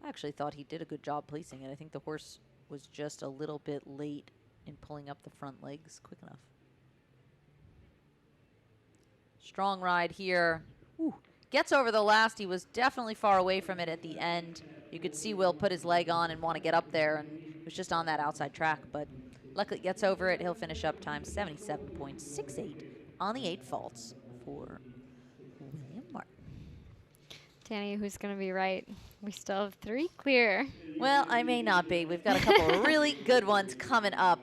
I actually thought he did a good job placing it. I think the horse was just a little bit late in pulling up the front legs quick enough. Strong ride here. Ooh. Gets over the last. He was definitely far away from it at the end. You could see Will put his leg on and want to get up there, and it was just on that outside track. But luckily gets over it. He'll finish up time 77.68 on the 8 faults for William Martin. Danny, who's going to be right? We still have 3 clear. Well, I may not be. We've got a couple of really good ones coming up.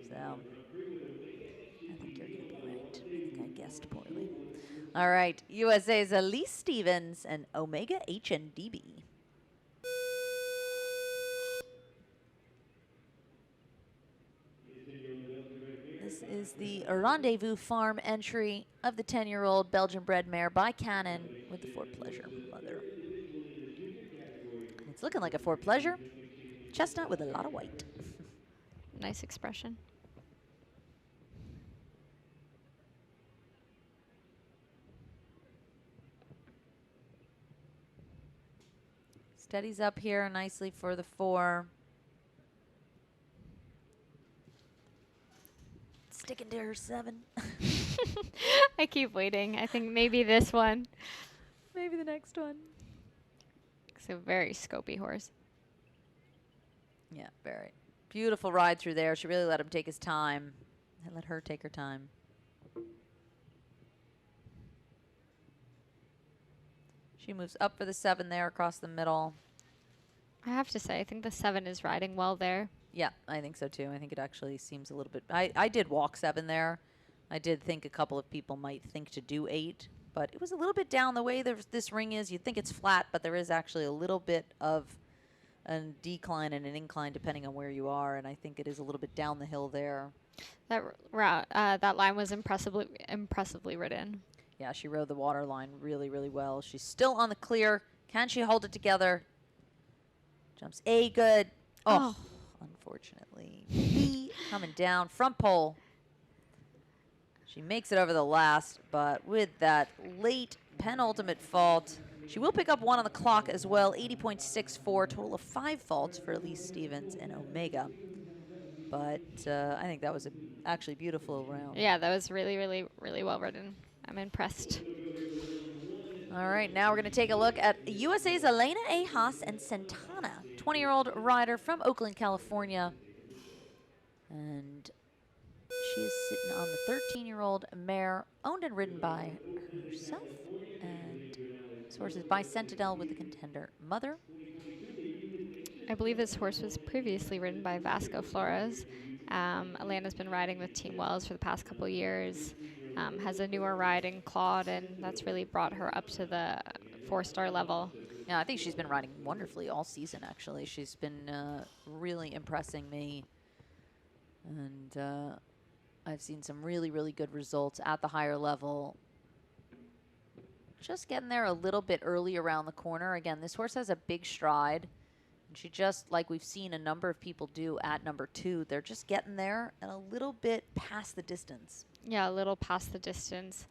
So I think you're going to be right. I think I guessed poorly. All right, USA's Elise Stevens and Omega HNDB. This is the Rendezvous Farm entry of the 10-year-old Belgian-bred mare by Cannon with the For Pleasure mother. It's looking like a For Pleasure. Chestnut with a lot of white. Nice expression. Steadies up here nicely for the 4. Sticking to her 7. I keep waiting. I think maybe this one. Maybe the next one. It's a very scopy horse. Yeah, very. Beautiful ride through there. She really let him take his time and let her take her time. She moves up for the 7 there across the middle. I have to say, I think the 7 is riding well there. Yeah, I think so too. I think it actually seems a little bit. I did walk 7 there. I did think a couple of people might think to do 8, but it was a little bit down the way this ring is. You'd think it's flat, but there is actually a little bit of a decline and an incline depending on where you are, and I think it is a little bit down the hill there. That route, that line was impressively ridden. Yeah, she rode the water line really, really well. She's still on the clear. Can she hold it together? Jumps A good. Oh, unfortunately. B coming down. Front pole. She makes it over the last, but with that late penultimate fault, she will pick up 1 on the clock as well. 80.64, total of 5 faults for Elise Stevens and Omega. But I think that was actually beautiful round. Yeah, that was really, really, really well ridden. I'm impressed. All right, now we're going to take a look at USA's Elena A. Haas and Santana, 20-year-old rider from Oakland, California. And she is sitting on the 13-year-old mare, owned and ridden by herself. And this horse is by Centinel with the contender mother. I believe this horse was previously ridden by Vasco Flores. Elena's been riding with Team Wells for the past couple years. has a newer ride in Claude, and that's really brought her up to the 4-star level. Yeah, I think she's been riding wonderfully all season, actually. She's been really impressing me. And I've seen some really, really good results at the higher level. Just getting there a little bit early around the corner. Again, this horse has a big stride. And she just, like we've seen a number of people do at number 2, they're just getting there and a little bit past the distance. Yeah, a little past the distance.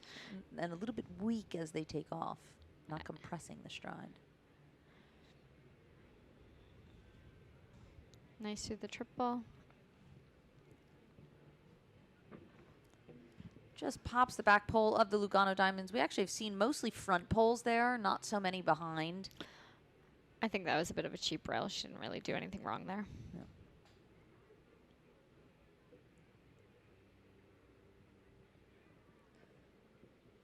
And a little bit weak as they take off, not compressing the stride. Nice through the triple. Just pops the back pole of the Lugano Diamonds. We actually have seen mostly front poles there, not so many behind. I think that was a bit of a cheap rail. She didn't really do anything wrong there. No.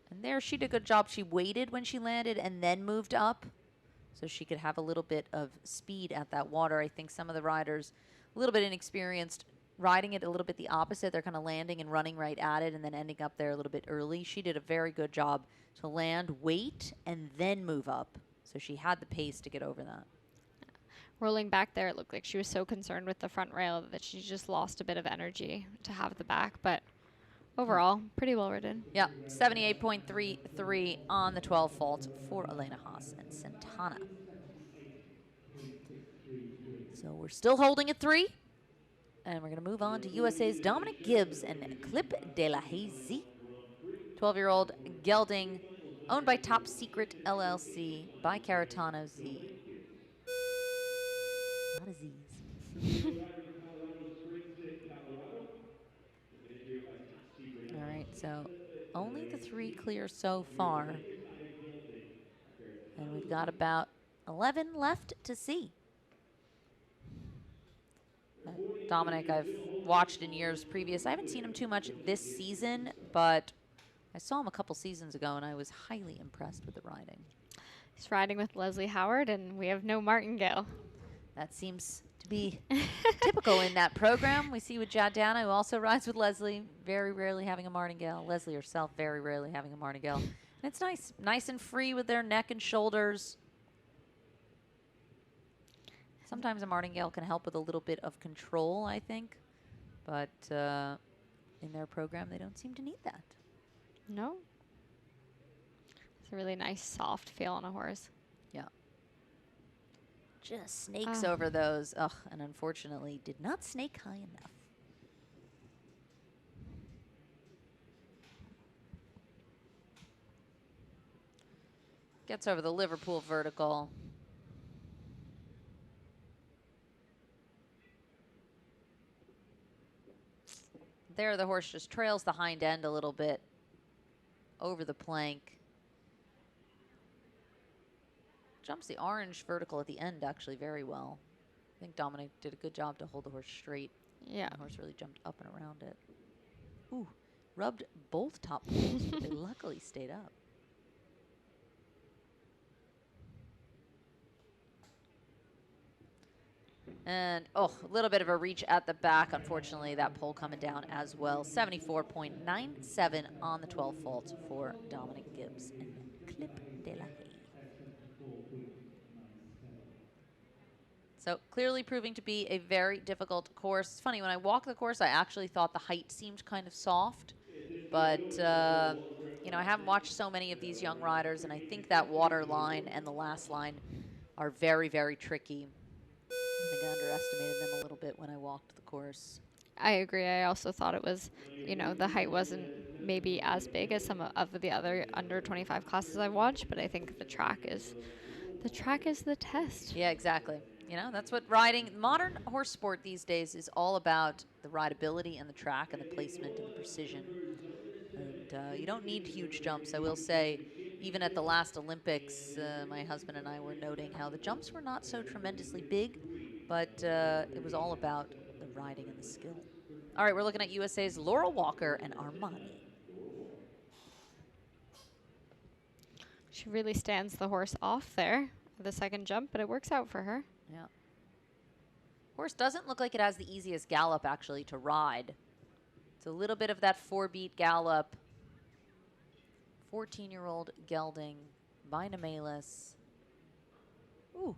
And there she did a good job. She waited when she landed and then moved up so she could have a little bit of speed at that water. I think some of the riders, a little bit inexperienced, riding it a little bit the opposite. They're kind of landing and running right at it and then ending up there a little bit early. She did a very good job to land, wait, and then move up. So she had the pace to get over that. Rolling back there, it looked like she was so concerned with the front rail that she just lost a bit of energy to have the back. But overall, pretty well ridden. Yeah, 78.33 on the 12 fault for Elena Haas and Santana. So we're still holding at 3. And we're going to move on to USA's Dominic Gibbs and Clip de la Hazy. 12-year-old gelding, owned by Top Secret LLC by Caratano Z. A lot of Z's. All right, so only the 3 clear so far. And we've got about 11 left to see. Dominic, I've watched in years previous. I haven't seen him too much this season, but I saw him a couple seasons ago, and I was highly impressed with the riding. He's riding with Leslie Howard, and we have no martingale. That seems to be typical in that program. We see with Jadana, who also rides with Leslie, very rarely having a martingale. Leslie herself, very rarely having a martingale. And it's nice and free with their neck and shoulders. Sometimes a martingale can help with a little bit of control, I think. But in their program, they don't seem to need that. No. It's a really nice, soft feel on a horse. Yeah. Just snakes over those. Ugh, and unfortunately did not snake high enough. Gets over the Liverpool vertical. There, the horse just trails the hind end a little bit over the plank. Jumps the orange vertical at the end actually very well. I think Dominic did a good job to hold the horse straight. Yeah. The horse really jumped up and around it. Ooh, rubbed both top poles, but they luckily stayed up. And, oh, a little bit of a reach at the back. Unfortunately, that pole coming down as well. 74.97 on the 12 fault for Dominic Gibbs and Clip de la Haye. So clearly proving to be a very difficult course. It's funny, when I walked the course, I actually thought the height seemed kind of soft. But, you know, I haven't watched so many of these young riders, and I think that water line and the last line are very, very tricky. I think I underestimated them a little bit when I walked the course. I agree. I also thought it was, you know, the height wasn't maybe as big as some of the other under 25 classes I've watched, but I think the track is the test. Yeah, exactly. You know, that's what riding, modern horse sport these days is all about, the rideability and the track and the placement and the precision. And you don't need huge jumps. I will say, even at the last Olympics, my husband and I were noting how the jumps were not so tremendously big, but it was all about the riding and the skill. All right, we're looking at USA's Laurel Walker and Armani. She really stands the horse off there, the second jump, but it works out for her. Yeah. Horse doesn't look like it has the easiest gallop, actually, to ride. It's a little bit of that 4-beat gallop. 14-year-old gelding by Namalis. Ooh.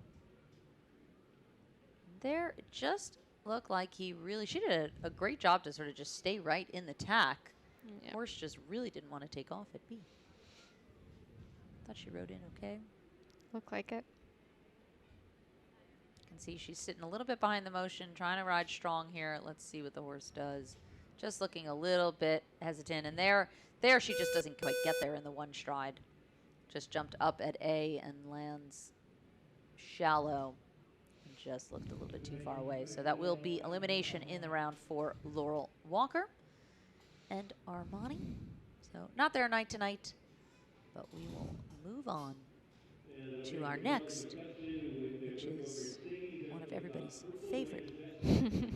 There, it just looked like she did a great job to sort of just stay right in the tack. Yep. Horse just really didn't want to take off at B. Thought she rode in okay. Looked like it. You can see she's sitting a little bit behind the motion, trying to ride strong here. Let's see what the horse does. Just looking a little bit hesitant. And there she just doesn't quite get there in the one stride. Just jumped up at A and lands shallow. And just looked a little bit too far away. So that will be elimination in the round for Laurel Walker and Armani. So not their night tonight, but we will move on to our next, which is one of everybody's favorite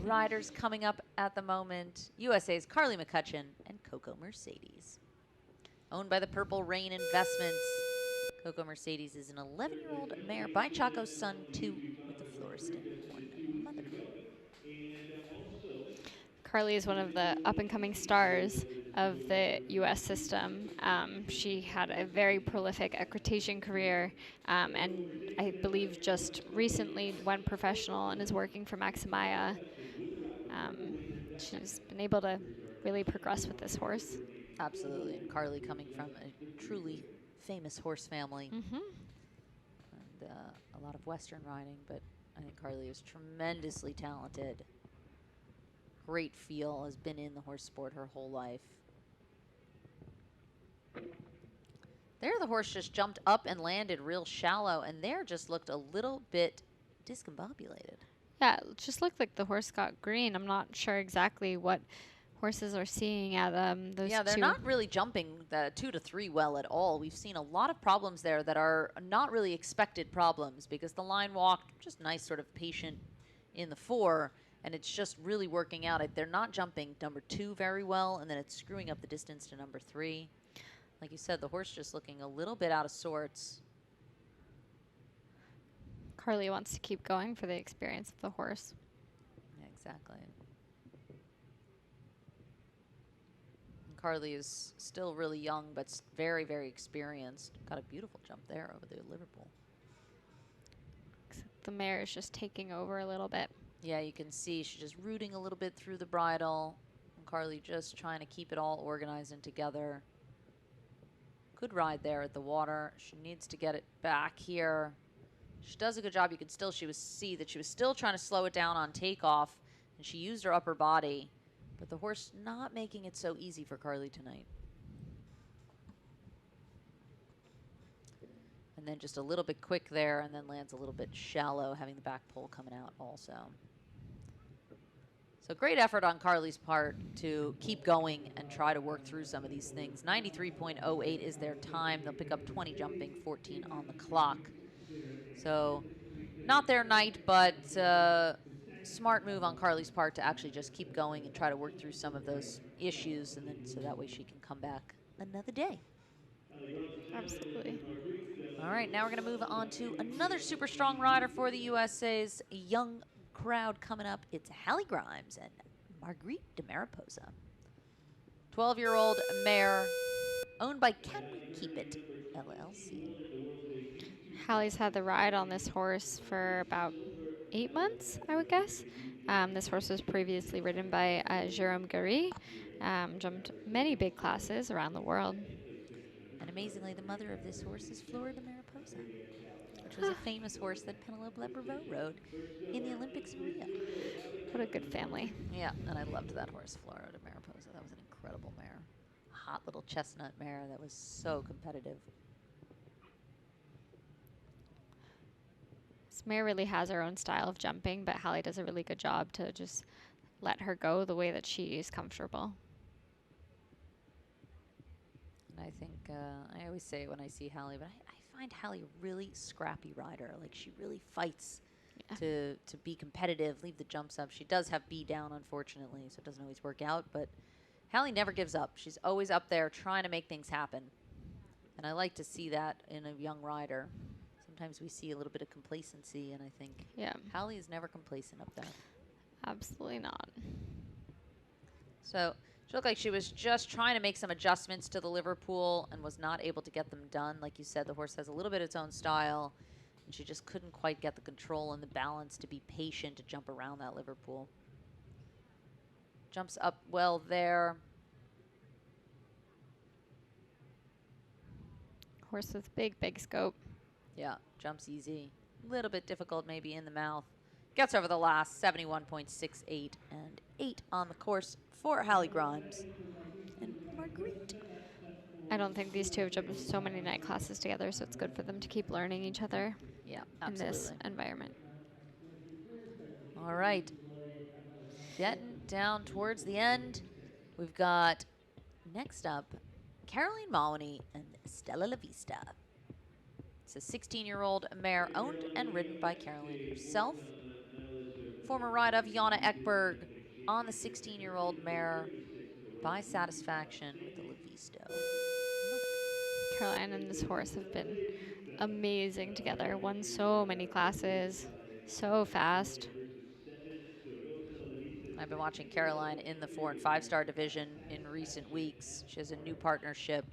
riders coming up at the moment. USA's Carly McCutcheon and Coco Mercedes. Owned by the Purple Rain Investments, Coco Mercedes is an 11-year-old mare by Chaco's son, 2, with the Floriston 1 mother. Carly is one of the up-and-coming stars of the U.S. system. She had a very prolific equitation career, and I believe just recently went professional and is working for Maximaya. She's been able to really progress with this horse. Absolutely, and Carly coming from a truly famous horse family. Mm-hmm. And a lot of Western riding, but I think Carly is tremendously talented. Great feel, has been in the horse sport her whole life. There the horse just jumped up and landed real shallow, and there just looked a little bit discombobulated. Yeah, it just looked like the horse got green. I'm not sure exactly what horses are seeing at those Yeah, they're two. not really jumping the 2 to 3 well at all. We've seen a lot of problems there that are not really expected problems because the line walked just nice, sort of patient in the 4, and it's just really working out. They're not jumping number 2 very well, and then it's screwing up the distance to number 3. Like you said, the horse just looking a little bit out of sorts. Carly wants to keep going for the experience of the horse. Yeah, exactly. And Carly is still really young, but very, very experienced. Got a beautiful jump there over the Liverpool. Except the mare is just taking over a little bit. Yeah, you can see she's just rooting a little bit through the bridle. And Carly just trying to keep it all organized and together. Good ride there at the water. She needs to get it back here. She does a good job. You can still see that she was still trying to slow it down on takeoff, and she used her upper body. But the horse not making it so easy for Carly tonight. And then just a little bit quick there, and then lands a little bit shallow, having the back pole coming out also. So great effort on Carly's part to keep going and try to work through some of these things. 93.08 is their time. They'll pick up 20 jumping, 14 on the clock. So not their night, but smart move on Carly's part to actually just keep going and try to work through some of those issues, and then so that way she can come back another day. Absolutely. All right, now we're going to move on to another super strong rider for the USA's young crowd coming up. It's Hallie Grimes and Marguerite de Mariposa. 12-year-old mare owned by Can We Keep It, LLC. Hallie's had the ride on this horse for about 8 months, I would guess. This horse was previously ridden by Jérôme Gary, jumped many big classes around the world. And amazingly, the mother of this horse is Flora de Mariposa, which was a famous horse that Penelope Brevet rode in the Olympics in Rio. What a good family. Yeah, and I loved that horse, Flora de Mariposa. That was an incredible mare. A hot little chestnut mare that was so competitive. This mare really has her own style of jumping, but Hallie does a really good job to just let her go the way that she is comfortable. And I think, I always say it when I see Hallie, but I find Hallie a really scrappy rider. Like, she really fights to be competitive, leave the jumps up. She does have B down, unfortunately, so it doesn't always work out, but Hallie never gives up. She's always up there trying to make things happen. And I like to see that in a young rider. Sometimes we see a little bit of complacency, and I think Hallie is never complacent up there. Absolutely not. So She looked like she was just trying to make some adjustments to the Liverpool and was not able to get them done. Like you said, the horse has a little bit of its own style, and she just couldn't quite get the control and the balance to be patient to jump around that Liverpool. Jumps up well there. Horse with big scope. Yeah, jumps easy. A little bit difficult maybe in the mouth. Gets over the last 71.68 and 8 on the course for Hallie Grimes and Marguerite. I don't think these two have jumped so many night classes together, so it's good for them to keep learning each other Yeah, in this absolutely. environment. All right. Getting down towards the end. We've got next up Caroline Maloney and Stella La Vista. It's a 16-year-old mare owned and ridden by Caroline herself. Former ride of Jana Ekberg on the 16-year-old mare by satisfaction with the La Vista. Caroline and this horse have been amazing together. Won so many classes, so fast. I've been watching Caroline in the 4- and 5-star division in recent weeks. She has a new partnership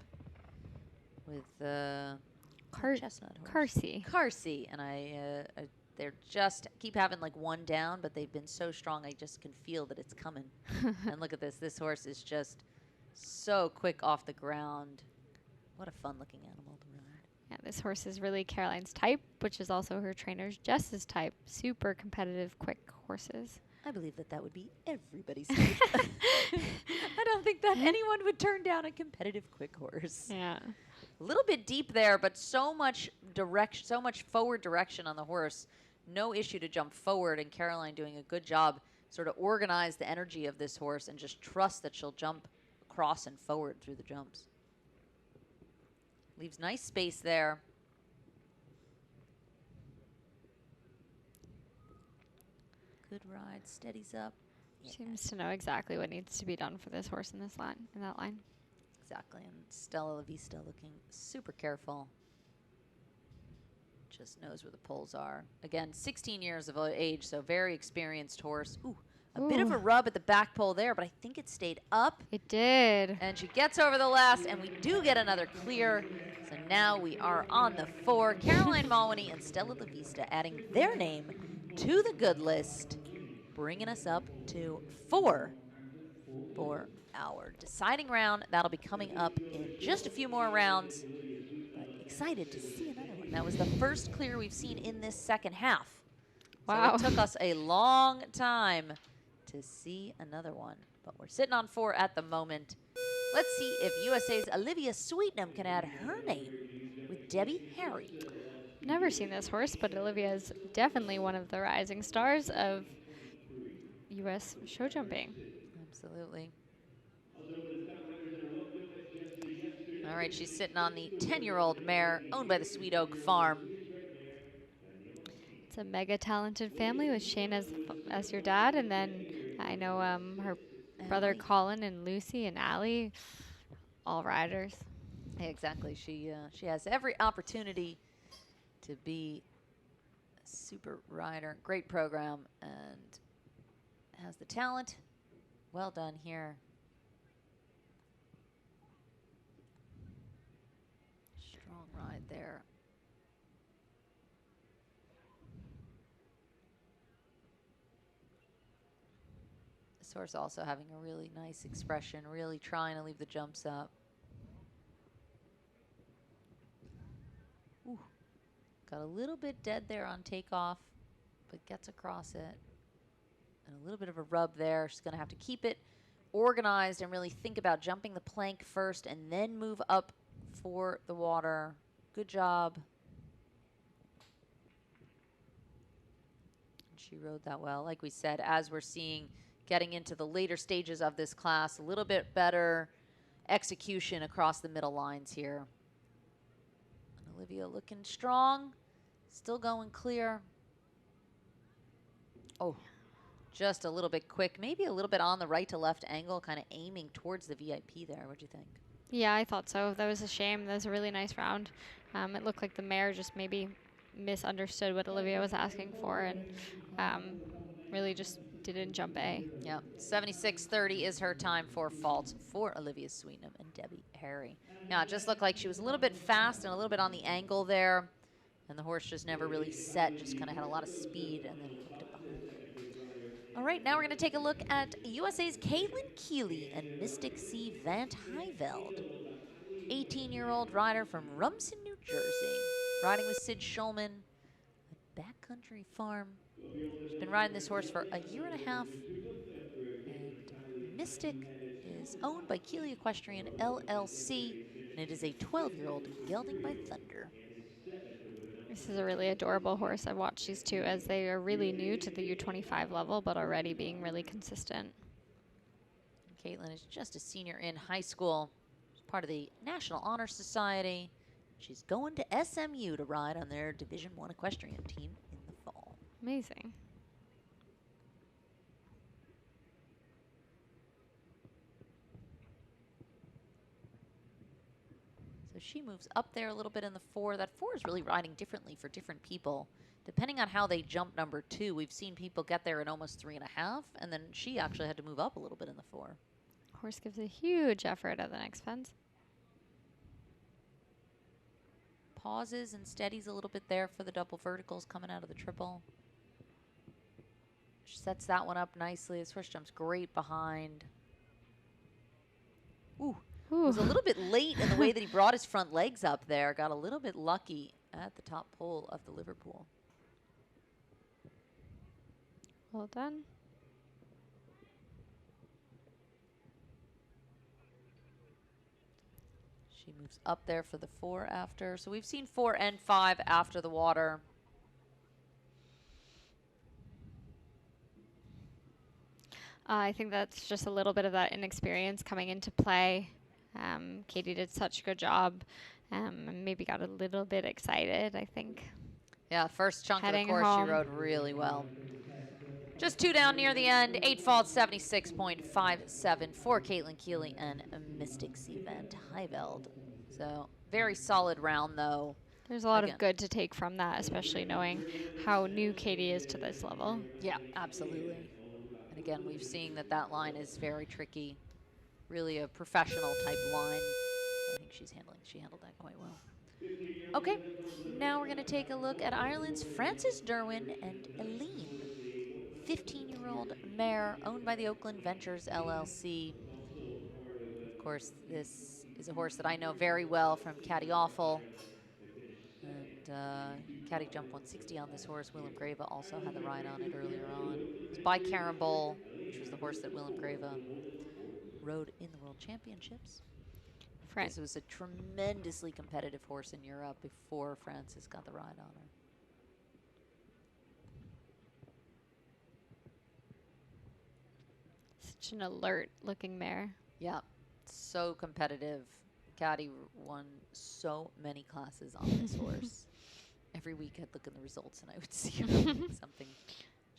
with Chestnut horse. Carsey, and they're just keep having like one down, but they've been so strong. I just can feel that it's coming. And look at this. This horse is just so quick off the ground. What a fun-looking animal to ride. Yeah, this horse is really Caroline's type, which is also her trainer's Jess's type. Super competitive, quick horses. I believe that would be everybody's type. I don't think that anyone would turn down a competitive quick horse. Yeah. A little bit deep there, but so much direction, so much forward direction on the horse. No issue to jump forward, and Caroline doing a good job sort of organize the energy of this horse and just trust that she'll jump across and forward through the jumps. Leaves nice space there. Good ride, steadies up. Seems to know exactly what needs to be done for this horse in that line. Exactly, and Stella La Vista looking super careful. Just knows where the poles are. Again, 16 years of age, so very experienced horse. Ooh, a bit of a rub at the back pole there, but I think it stayed up. It did. And she gets over the last, and we do get another clear. So now we are on the 4. Caroline Maloney and Stella La Vista adding their name to the good list, bringing us up to 4 for our deciding round. That'll be coming up in just a few more rounds. But excited to see another one. That was the first clear we've seen in this second half. Wow. So it took us a long time to see another one. But we're sitting on 4 at the moment. Let's see if USA's Olivia Sweetnam can add her name with Debbie Harry. Never seen this horse, but Olivia is definitely one of the rising stars of U.S. show jumping. Absolutely. All right, she's sitting on the 10-year-old mare owned by the Sweet Oak Farm. It's a mega talented family with Shane as your dad, and then I know her brother Colin and Lucy and Allie, all riders. Yeah, exactly. She has every opportunity to be a super rider. Great program and has the talent. Well done here. Strong ride there. This horse also having a really nice expression, really trying to leave the jumps up. Ooh. Got a little bit dead there on takeoff, but gets across it. And a little bit of a rub there. She's going to have to keep it organized and really think about jumping the plank first and then move up for the water. Good job. She rode that well. Like we said, as we're seeing getting into the later stages of this class, a little bit better execution across the middle lines here. And Olivia looking strong, still going clear. Oh, just a little bit quick, maybe a little bit on the right to left angle, kind of aiming towards the VIP there. What'd you think? Yeah, I thought so. That was a shame. That was a really nice round. It looked like the mare just maybe misunderstood what Olivia was asking for and really just didn't jump A. Yep, 76:30 is her time for faults for Olivia Sweetnam and Debbie Harry. Now, it just looked like she was a little bit fast and a little bit on the angle there, and the horse just never really set, just kind of had a lot of speed and then hooked it behind. All right, now we're going to take a look at USA's Caitlin Keeley and Mystic C. Van Huyveld. 18-year-old rider from Rumson, New Jersey, riding with Sid Schulman at Backcountry Farm. She's been riding this horse for a year and a half. And Mystic is owned by Keeley Equestrian LLC, and it is a 12-year-old gelding by Thunder. This is a really adorable horse. I've watched these two as they are really new to the U25 level, but already being really consistent. Caitlin is just a senior in high school. She's part of the National Honor Society. She's going to SMU to ride on their Division I equestrian team in the fall. Amazing. So she moves up there a little bit in the 4. That 4 is really riding differently for different people. Depending on how they jump number 2, we've seen people get there in almost 3.5, and then she actually had to move up a little bit in the 4. Horse gives a huge effort at the next fence. Pauses and steadies a little bit there for the double verticals coming out of the triple. She sets that one up nicely. This horse jumps great behind. Ooh. Was a little bit late in the way that he brought his front legs up there. Got a little bit lucky at the top pole of the Liverpool. Well done. She moves up there for the 4 after. So we've seen 4 and 5 after the water. I think that's just a little bit of that inexperience coming into play. Katie did such a good job. And maybe got a little bit excited, I think. Yeah, first chunk of the Heading course home. she rode really well. Just 2 down near the end. 8 faults, 76.57 for Caitlin Keeley and Mystic C. Van Huyveld. So very solid round, though. There's a lot of good to take from that, especially knowing how new Katie is to this level. Yeah, absolutely. And again, we've seen that that line is very tricky. Really a professional type line. I think she handled that quite well. Okay, now we're going to take a look at Ireland's Frances Derwin and Eileen. 15-year-old mare owned by the Oakland Ventures LLC. Of course, this is a horse that I know very well from Caddy Awful. And Caddy jumped 160 on this horse. Willem Grava also had the ride on it earlier on. It's by Karen Bowl, which was the horse that Willem Grava rode in the World Championships. This was a tremendously competitive horse in Europe before Frances got the ride on her. Such an alert-looking mare. Yeah, so competitive. Caddy won so many classes on this horse. Every week I'd look at the results and I would see something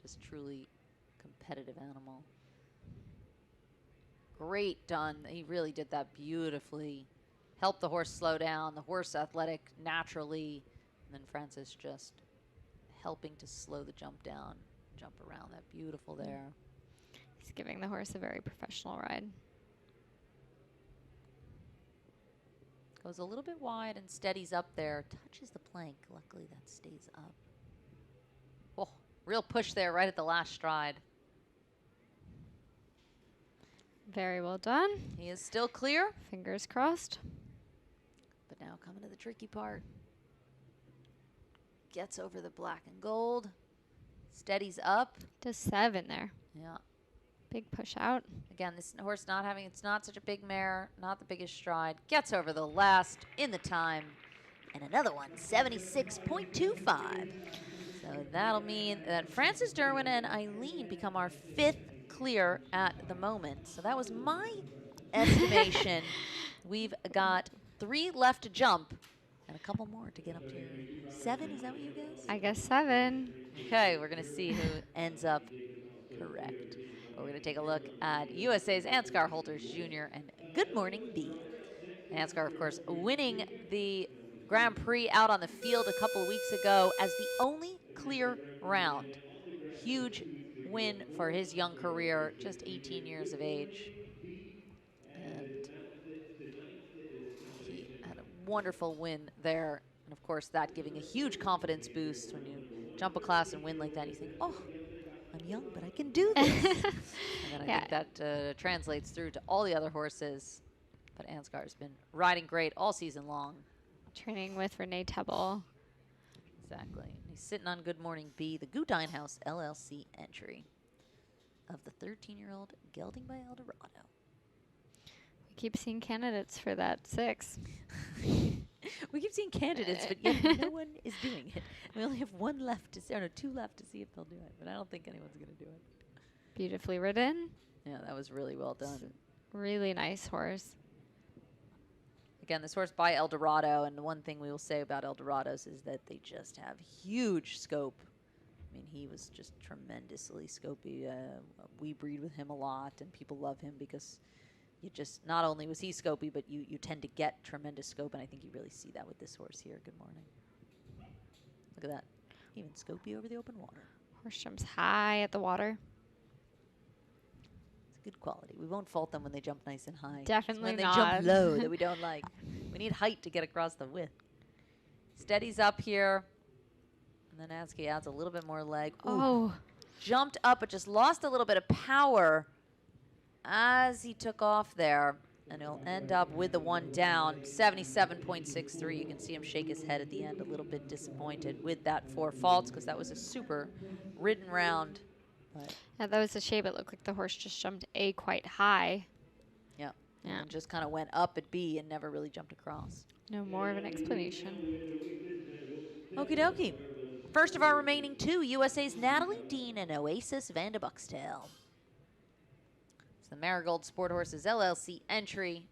just truly competitive animal. Great done. He really did that beautifully. Helped the horse slow down. The horse athletic naturally. And then Frances just helping to slow the jump down. Jump around that beautiful there. He's giving the horse a very professional ride. Goes a little bit wide and steadies up there. Touches the plank. Luckily that stays up. Oh, real push there right at the last stride. Very well done. He is still clear. Fingers crossed. But now coming to the tricky part. Gets over the black and gold. Steadies up. Does 7 there. Yeah. Big push out. Again, this horse it's not such a big mare, not the biggest stride. Gets over the last in the time. And another one, 76.25. So that'll mean that Frances Derwin and Eileen become our 5th clear at the moment. So that was my estimation. We've got 3 left to jump and a couple more to get up to 7. Is that what you guessed? I guess 7. Okay, we're going to see who ends up correct. But we're going to take a look at USA's Ansgar Holters Jr. and Good Morning B. Ansgar, of course, winning the Grand Prix out on the field a couple of weeks ago as the only clear round. Huge win for his young career, just 18 years of age. And he had a wonderful win there. And of course, that giving a huge confidence boost when you jump a class and win like that. You think, oh, I'm young, but I can do this. And then I think that translates through to all the other horses. But Ansgar's been riding great all season long. Training with Renee Tebble. Exactly. He's sitting on Good Morning B, the Gudine House LLC entry of the 13-year-old Gelding by Eldorado. We keep seeing candidates for that 6. We keep seeing candidates, but yet no one is doing it. We only have 1 left to see, or no, 2 left to see if they'll do it. But I don't think anyone's going to do it. Beautifully ridden. Yeah, that was really well done. Really nice horse. Again, this horse by Eldorado, and the one thing we will say about Eldorados is that they just have huge scope. I mean, he was just tremendously scopy. We breed with him a lot, and people love him because you just, not only was he scopy, but you tend to get tremendous scope, and I think you really see that with this horse here. Good morning. Look at that. Even scopy over the open water. Horse jumps high at the water. Good quality. We won't fault them when they jump nice and high. Definitely it's not. when they jump low that we don't like. We need height to get across the width. Steadies up here. And then Adsky adds a little bit more leg. Ooh. Oh. Jumped up, but just lost a little bit of power as he took off there. And he'll end up with the 1 down, 77.63. You can see him shake his head at the end, a little bit disappointed with that 4 faults because that was a super ridden round. But Yeah, that was a shame. It looked like the horse just jumped A quite high. yeah. Yeah. And just kind of went up at B and never really jumped across. No more of an explanation. Okie dokie. First of our remaining 2, USA's Natalie Dean and Oasis Van de Buxtel. It's the Marigold Sport Horses LLC entry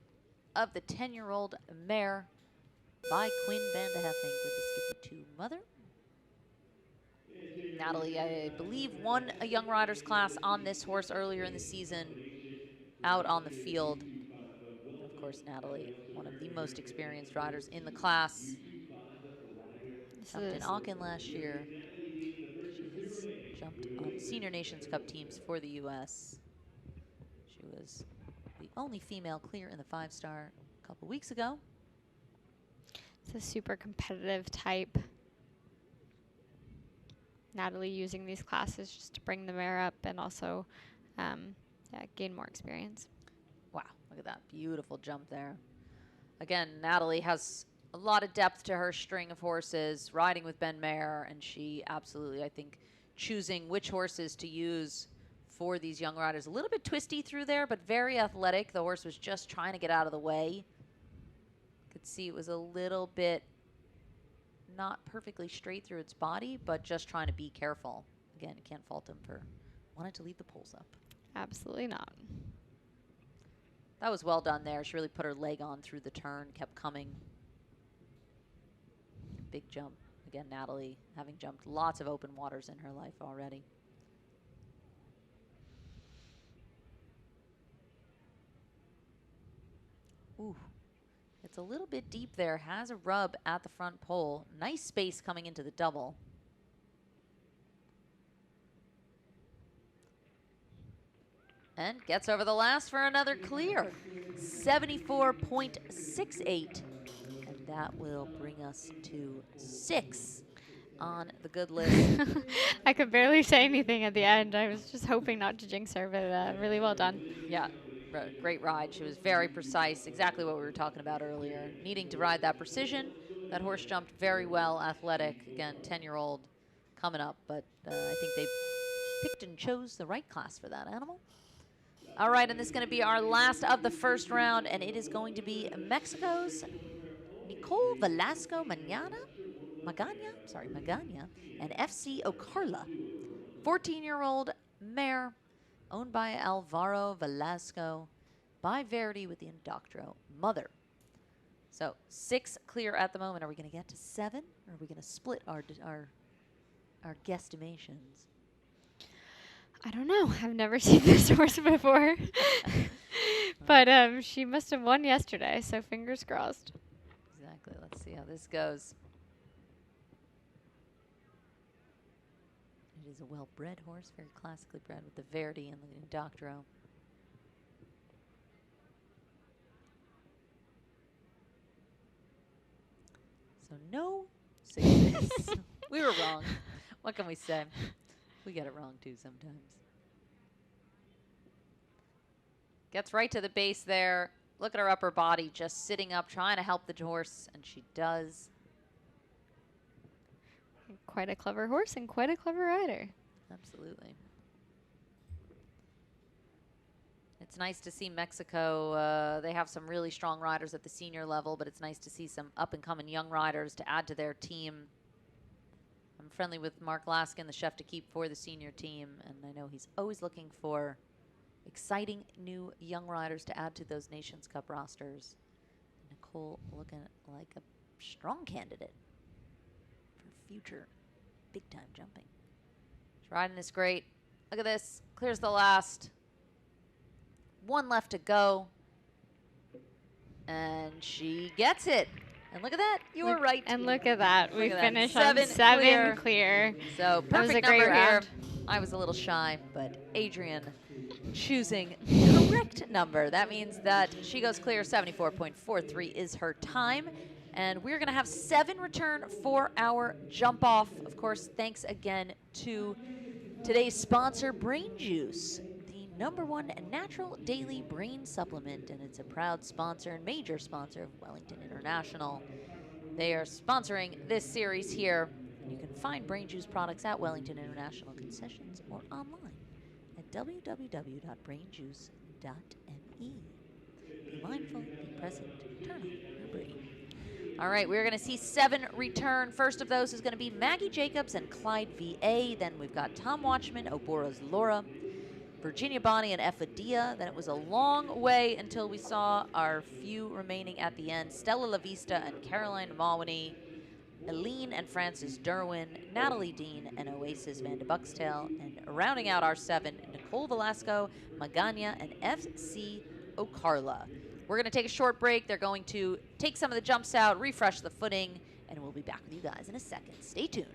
of the 10-year-old mare by Quinn Van de Heffing with the Skippy 2 mother. Natalie, I believe, won a Young Riders class on this horse earlier in the season out on the field. And of course, Natalie, one of the most experienced riders in the class. Jumped in Aachen last year. She has jumped on Senior Nations Cup teams for the U.S. She was the only female clear in the 5-star a couple weeks ago. It's a super competitive type. Natalie using these classes just to bring the mare up and also gain more experience. Wow, look at that beautiful jump there. Again, Natalie has a lot of depth to her string of horses, riding with Ben Mayer, and she absolutely, I think, choosing which horses to use for these young riders. A little bit twisty through there, but very athletic. The horse was just trying to get out of the way. Could see it was a little bit not perfectly straight through its body, but just trying to be careful. Again, you can't fault him for wanting to leave the poles up. Absolutely not. That was well done there. She really put her leg on through the turn, kept coming. Big jump. Again, Natalie having jumped lots of open waters in her life already. Ooh. It's a little bit deep there. Has a rub at the front pole. Nice space coming into the double. And gets over the last for another clear. 74.68. And that will bring us to 6 on the good list. I could barely say anything at the end. I was just hoping not to jinx her, but really well done. Yeah, great ride. She was very precise, exactly what we were talking about earlier. Needing to ride that precision. That horse jumped very well, athletic. Again, 10-year-old coming up, but I think they picked and chose the right class for that animal. All right, and this is going to be our last of the first round, and it is going to be Mexico's Nicole Velasco Magana, and FC Ocarla. 14-year-old mare owned by Alvaro Velasco by Verity with the Indoctro mother. So 6 clear at the moment. Are we going to get to 7, or are we going to split our guesstimations? I don't know. I've never seen this horse before. But she must have won yesterday, so fingers crossed. Exactly. Let's see how this goes. It It is a well-bred horse, very classically bred with the Verdi and the Doctorow. So no success. We were wrong. What can we say? We get it wrong too sometimes. Gets right to the base there. Look at her upper body just sitting up, trying to help the horse, and she does. Quite a clever horse and quite a clever rider. Absolutely. It's nice to see Mexico. They have some really strong riders at the senior level, but it's nice to see some up-and-coming young riders to add to their team. I'm friendly with Mark Laskin, the chef to keep for the senior team, and I know he's always looking for exciting new young riders to add to those Nations Cup rosters. Nicole looking like a strong candidate for future big-time jumping. She's riding this great. Look at this. Clears the last. One left to go. And she gets it. And look at that. You were right. And look at that. We finished on 7 7 clear. So perfect great number here. round. I was a little shy, but Adrian choosing the correct number. That means that she goes clear. 74.43 is her time. And we're going to have 7 return for our jump off. Of course, thanks again to today's sponsor, BrainJuice, the #1 natural daily brain supplement. And it's a proud sponsor and major sponsor of Wellington International. They are sponsoring this series here. You can find BrainJuice products at Wellington International concessions or online at www.brainjuice.me. Be mindful, be present, turn on your brain. All right, we're going to see 7 return. First of those is going to be Maggie Jacobs and Clyde VA. Then we've got Tom Watchman, Obora's Laura, Virginia Bonnie, and Effadia. Then it was a long way until we saw our few remaining at the end. Stella La Vista and Caroline Mawhinney, Eileen and Frances Derwin, Natalie Dean, and Oasis Van de Buxtail. And rounding out our 7, Nicole Velasco, Magana, and FC Ocarla. We're going to take a short break. They're going to take some of the jumps out, refresh the footing, and we'll be back with you guys in a second. Stay tuned.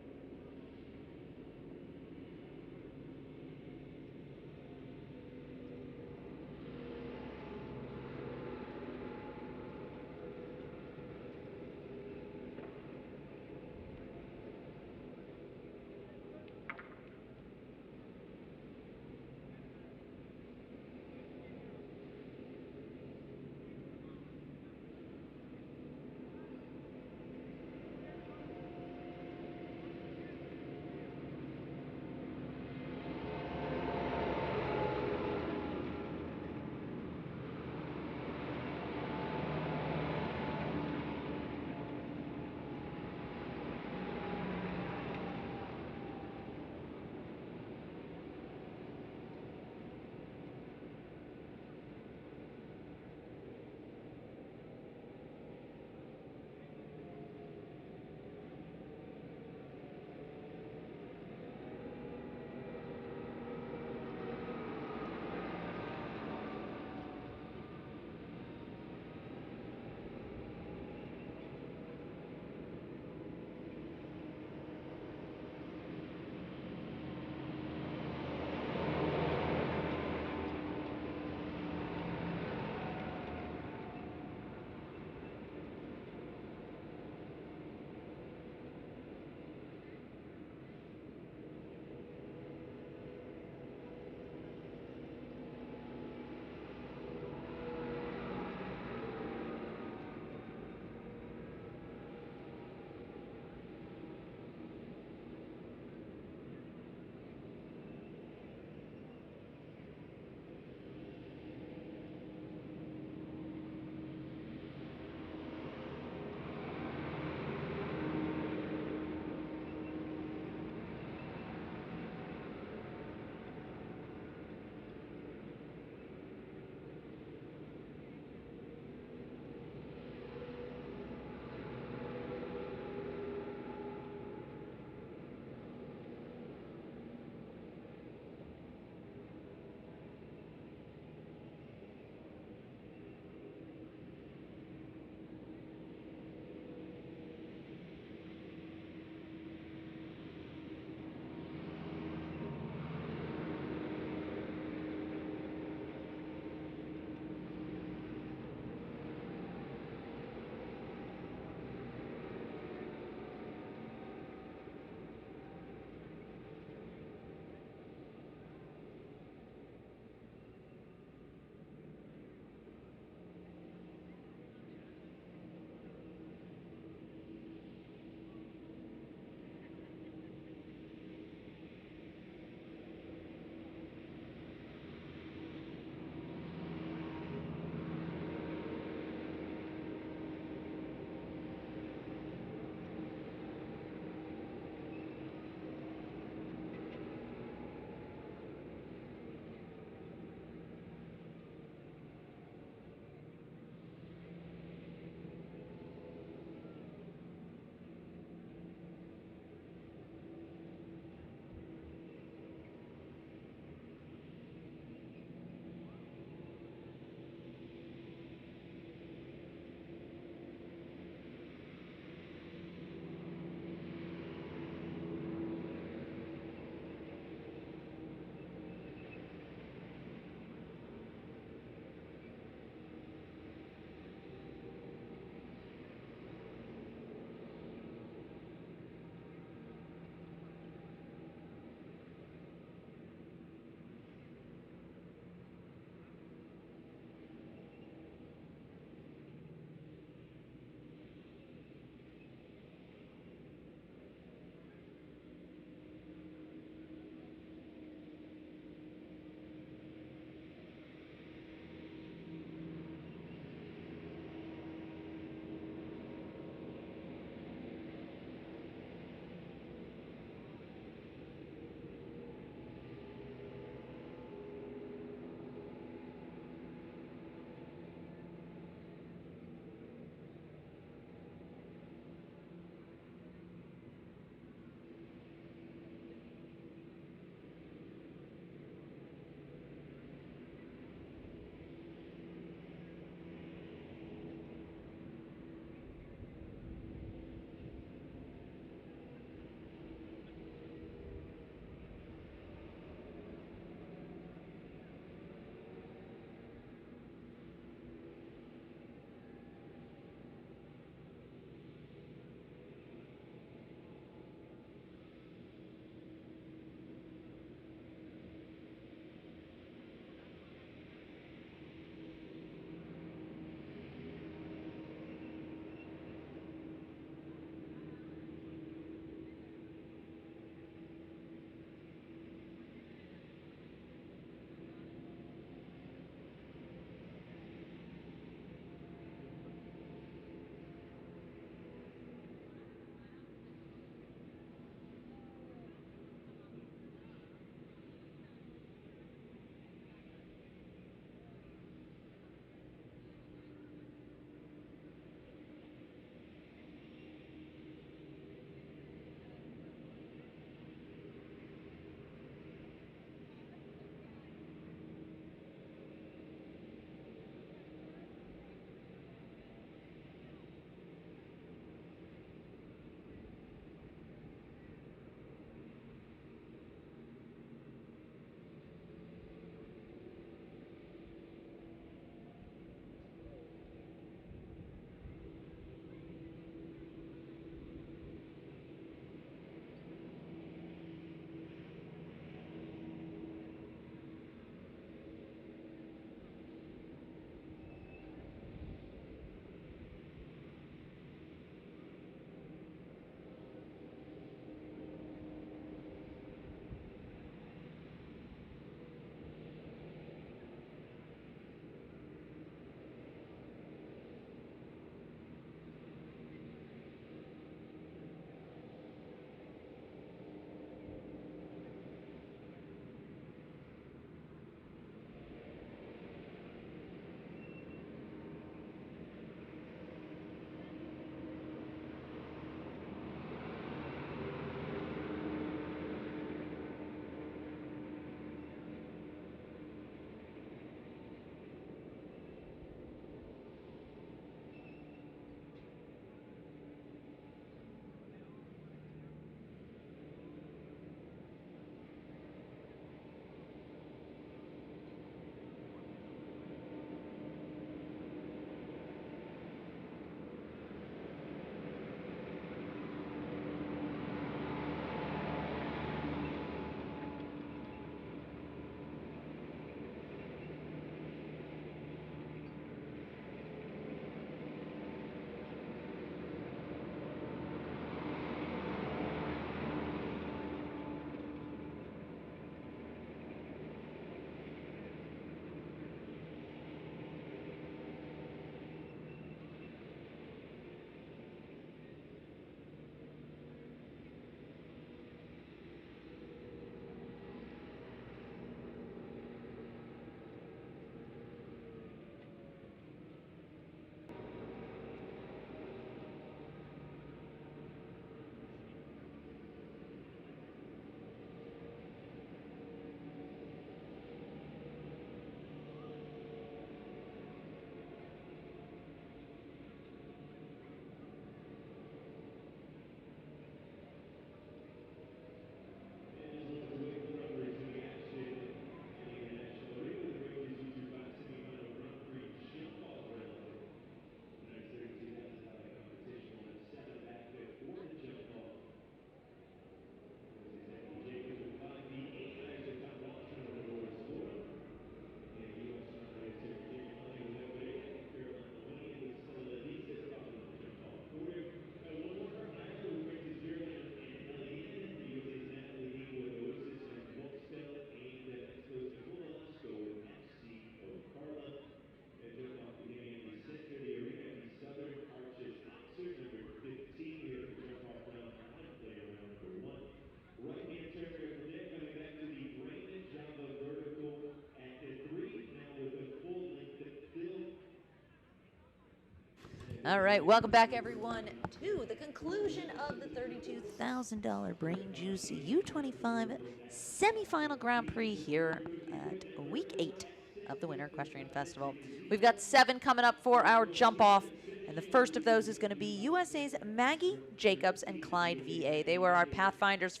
All right, welcome back, everyone, to the conclusion of the $32,000 BrainJuice U25 semifinal Grand Prix here at week 8 of the Winter Equestrian Festival. We've got 7 coming up for our jump off, and the first of those is going to be USA's Maggie Jacobs and Clyde VA. They were our pathfinders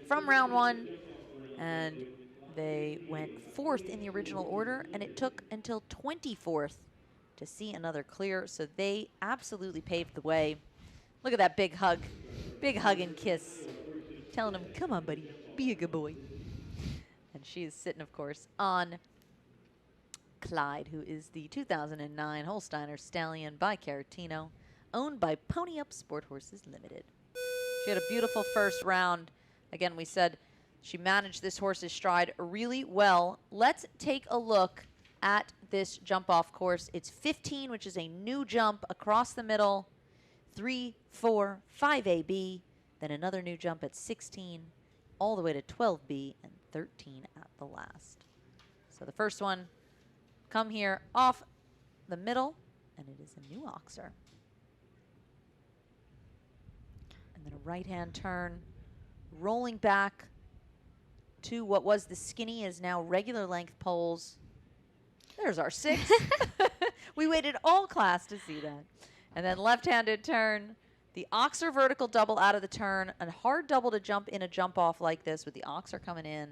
from round 1, and they went 4th in the original order, and it took until 24th to see another clear, so they absolutely paved the way. Look at that big hug and kiss, telling him, come on, buddy, be a good boy. And she is sitting, of course, on Clyde, who is the 2009 Holsteiner Stallion by Caratino, owned by Pony Up Sport Horses Limited. She had a beautiful first round. Again, we said she managed this horse's stride really well. Let's take a look at this jump off course. It's 15, which is a new jump across the middle, 3, 4, 5AB, then another new jump at 16, all the way to 12B and 13 at the last. So the first one, come here off the middle, and it is a new oxer. And then a right-hand turn, rolling back to what was the skinny is now regular length poles. There's our 6. We waited all class to see that. And then left-handed turn, the oxer vertical double out of the turn, a hard double to jump in a jump off like this with the oxer coming in.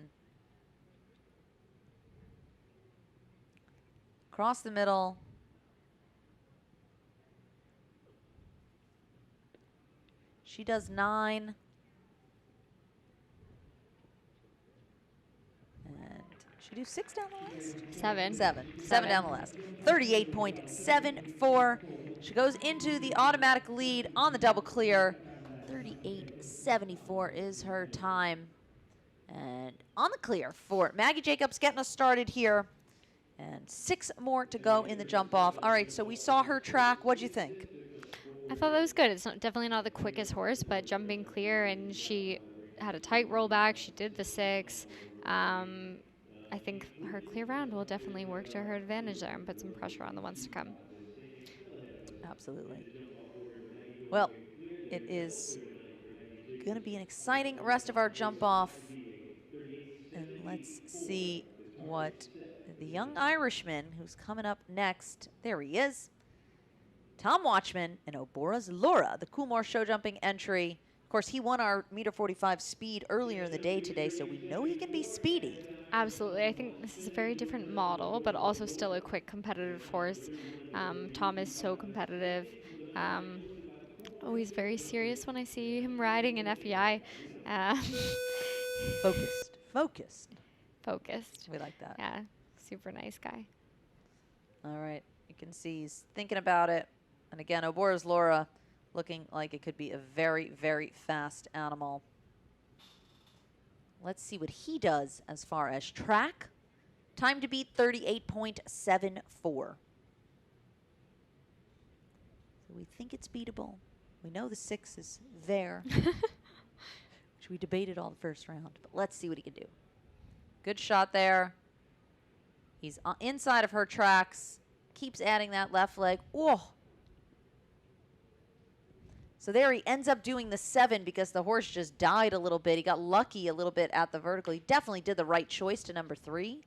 Across the middle. She does 9. Should we do 6 down the last? 7. 7 down the last. 38.74. She goes into the automatic lead on the double clear. 38.74 is her time. And on the clear for Maggie Jacobs, getting us started here. And 6 more to go in the jump off. All right, so we saw her track. What'd you think? I thought that was good. It's definitely not the quickest horse, but jumping clear, and she had a tight rollback. She did the 6. I think her clear round will definitely work to her advantage there and put some pressure on the ones to come. Absolutely. Well, it is going to be an exciting rest of our jump off. And let's see what the young Irishman who's coming up next. There he is. Tom Watchman and Obora's Laura, the Coolmore show jumping entry. Of course, he won our meter 45 speed earlier in the day today, so we know he can be speedy. Absolutely. I think this is a very different model, but also still a quick competitive horse. Tom is so competitive. Always very serious when I see him riding in FEI. Focused. Focused. We like that. Yeah, super nice guy. All right, you can see he's thinking about it. And again, Obora's Laura looking like it could be a very, very fast animal. Let's see what he does as far as track. Time to beat 38.74. So we think it's beatable. We know the 6 is there, which we debated all the first round. But let's see what he can do. Good shot there. He's inside of her tracks. Keeps adding that left leg. Oh! So there he ends up doing the 7 because the horse just died a little bit. He got lucky a little bit at the vertical. He definitely did the right choice to number 3.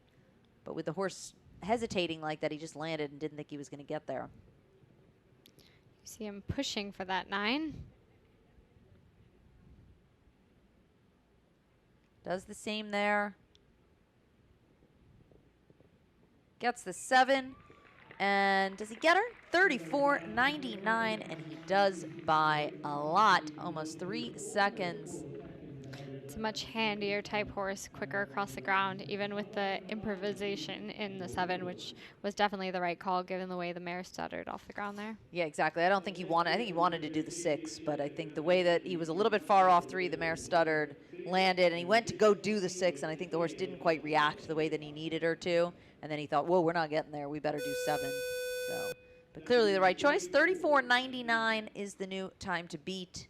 But with the horse hesitating like that, he just landed and didn't think he was going to get there. You see him pushing for that 9. Does the same there. Gets the 7. And does he get her? 34.99, and he does by a lot, almost 3 seconds. It's a much handier type horse, quicker across the ground, even with the improvisation in the 7, which was definitely the right call given the way the mare stuttered off the ground there. Yeah, exactly. I don't think he wanted, I think he wanted to do the 6, but I think the way that he was a little bit far off 3, the mare stuttered, landed, and he went to go do the 6, and I think the horse didn't quite react the way that he needed her to, and then he thought, whoa, we're not getting there, we better do 7. So, but clearly the right choice. 34.99 is the new time to beat.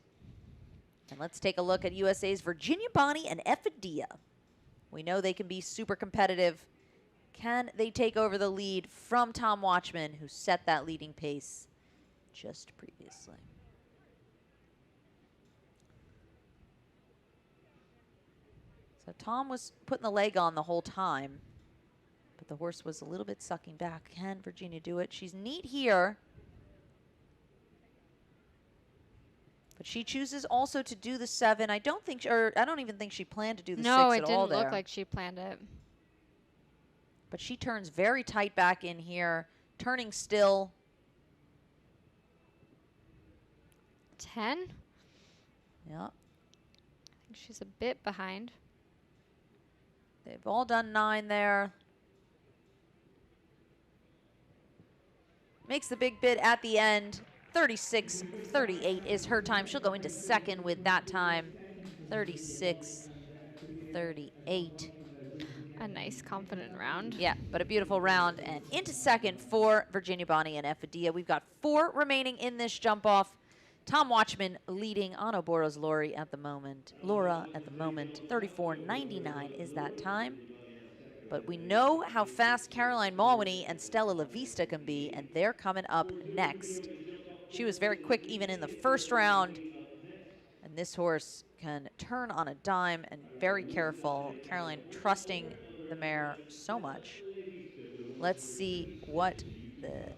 And let's take a look at USA's Virginia Bonnie and Effidia. We know they can be super competitive. Can they take over the lead from Tom Watchman, who set that leading pace just previously. So Tom was putting the leg on the whole time, but the horse was a little bit sucking back. Can Virginia do it? She's neat here. But she chooses also to do the 7. I don't think, or I don't even think she planned to do the 6 at all there. No, it didn't look like she planned it. But she turns very tight back in here, turning still. 10? Yeah. I think she's a bit behind. They've all done 9 there. Makes the big bid at the end. 36:38 is her time. She'll go into second with that time. 36:38. A nice, confident round. Yeah, but a beautiful round. And into second for Virginia Bonnie and Effadia. We've got 4 remaining in this jump off. Tom Watchman leading on Oboro's Laura at the moment. 34:99 is that time. But we know how fast Caroline Mulwany and Stella LaVista can be, and they're coming up next. She was very quick even in the first round, and this horse can turn on a dime and very careful. Caroline trusting the mare so much. Let's see what the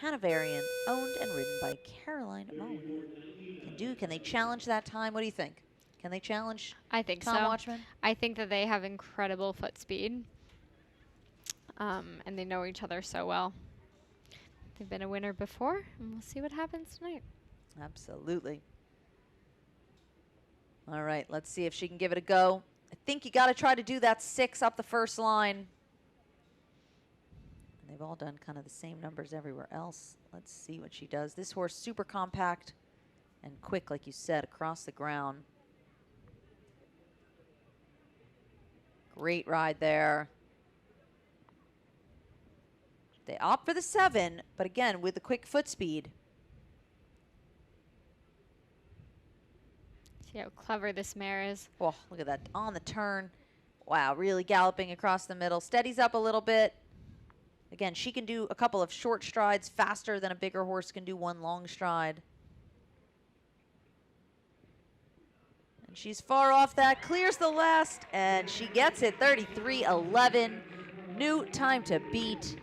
Hanoverian, owned and ridden by Caroline Mulwany, can do. Can they challenge that time? What do you think? Can they challenge I think Tom so. Watchman? I think that they have incredible foot speed. And they know each other so well. They've been a winner before, and we'll see what happens tonight. Absolutely. All right, let's see if she can give it a go. I think you got to try to do that 6 up the first line. And they've all done kind of the same numbers everywhere else. Let's see what she does. This horse super compact and quick, like you said, across the ground. Great ride there. They opt for the 7, but again, with the quick foot speed. See how clever this mare is. Oh, look at that on the turn. Wow, really galloping across the middle. Steadies up a little bit. Again, she can do a couple of short strides faster than a bigger horse can do one long stride. And she's far off that, clears the last, and she gets it, 33:11. New time to beat.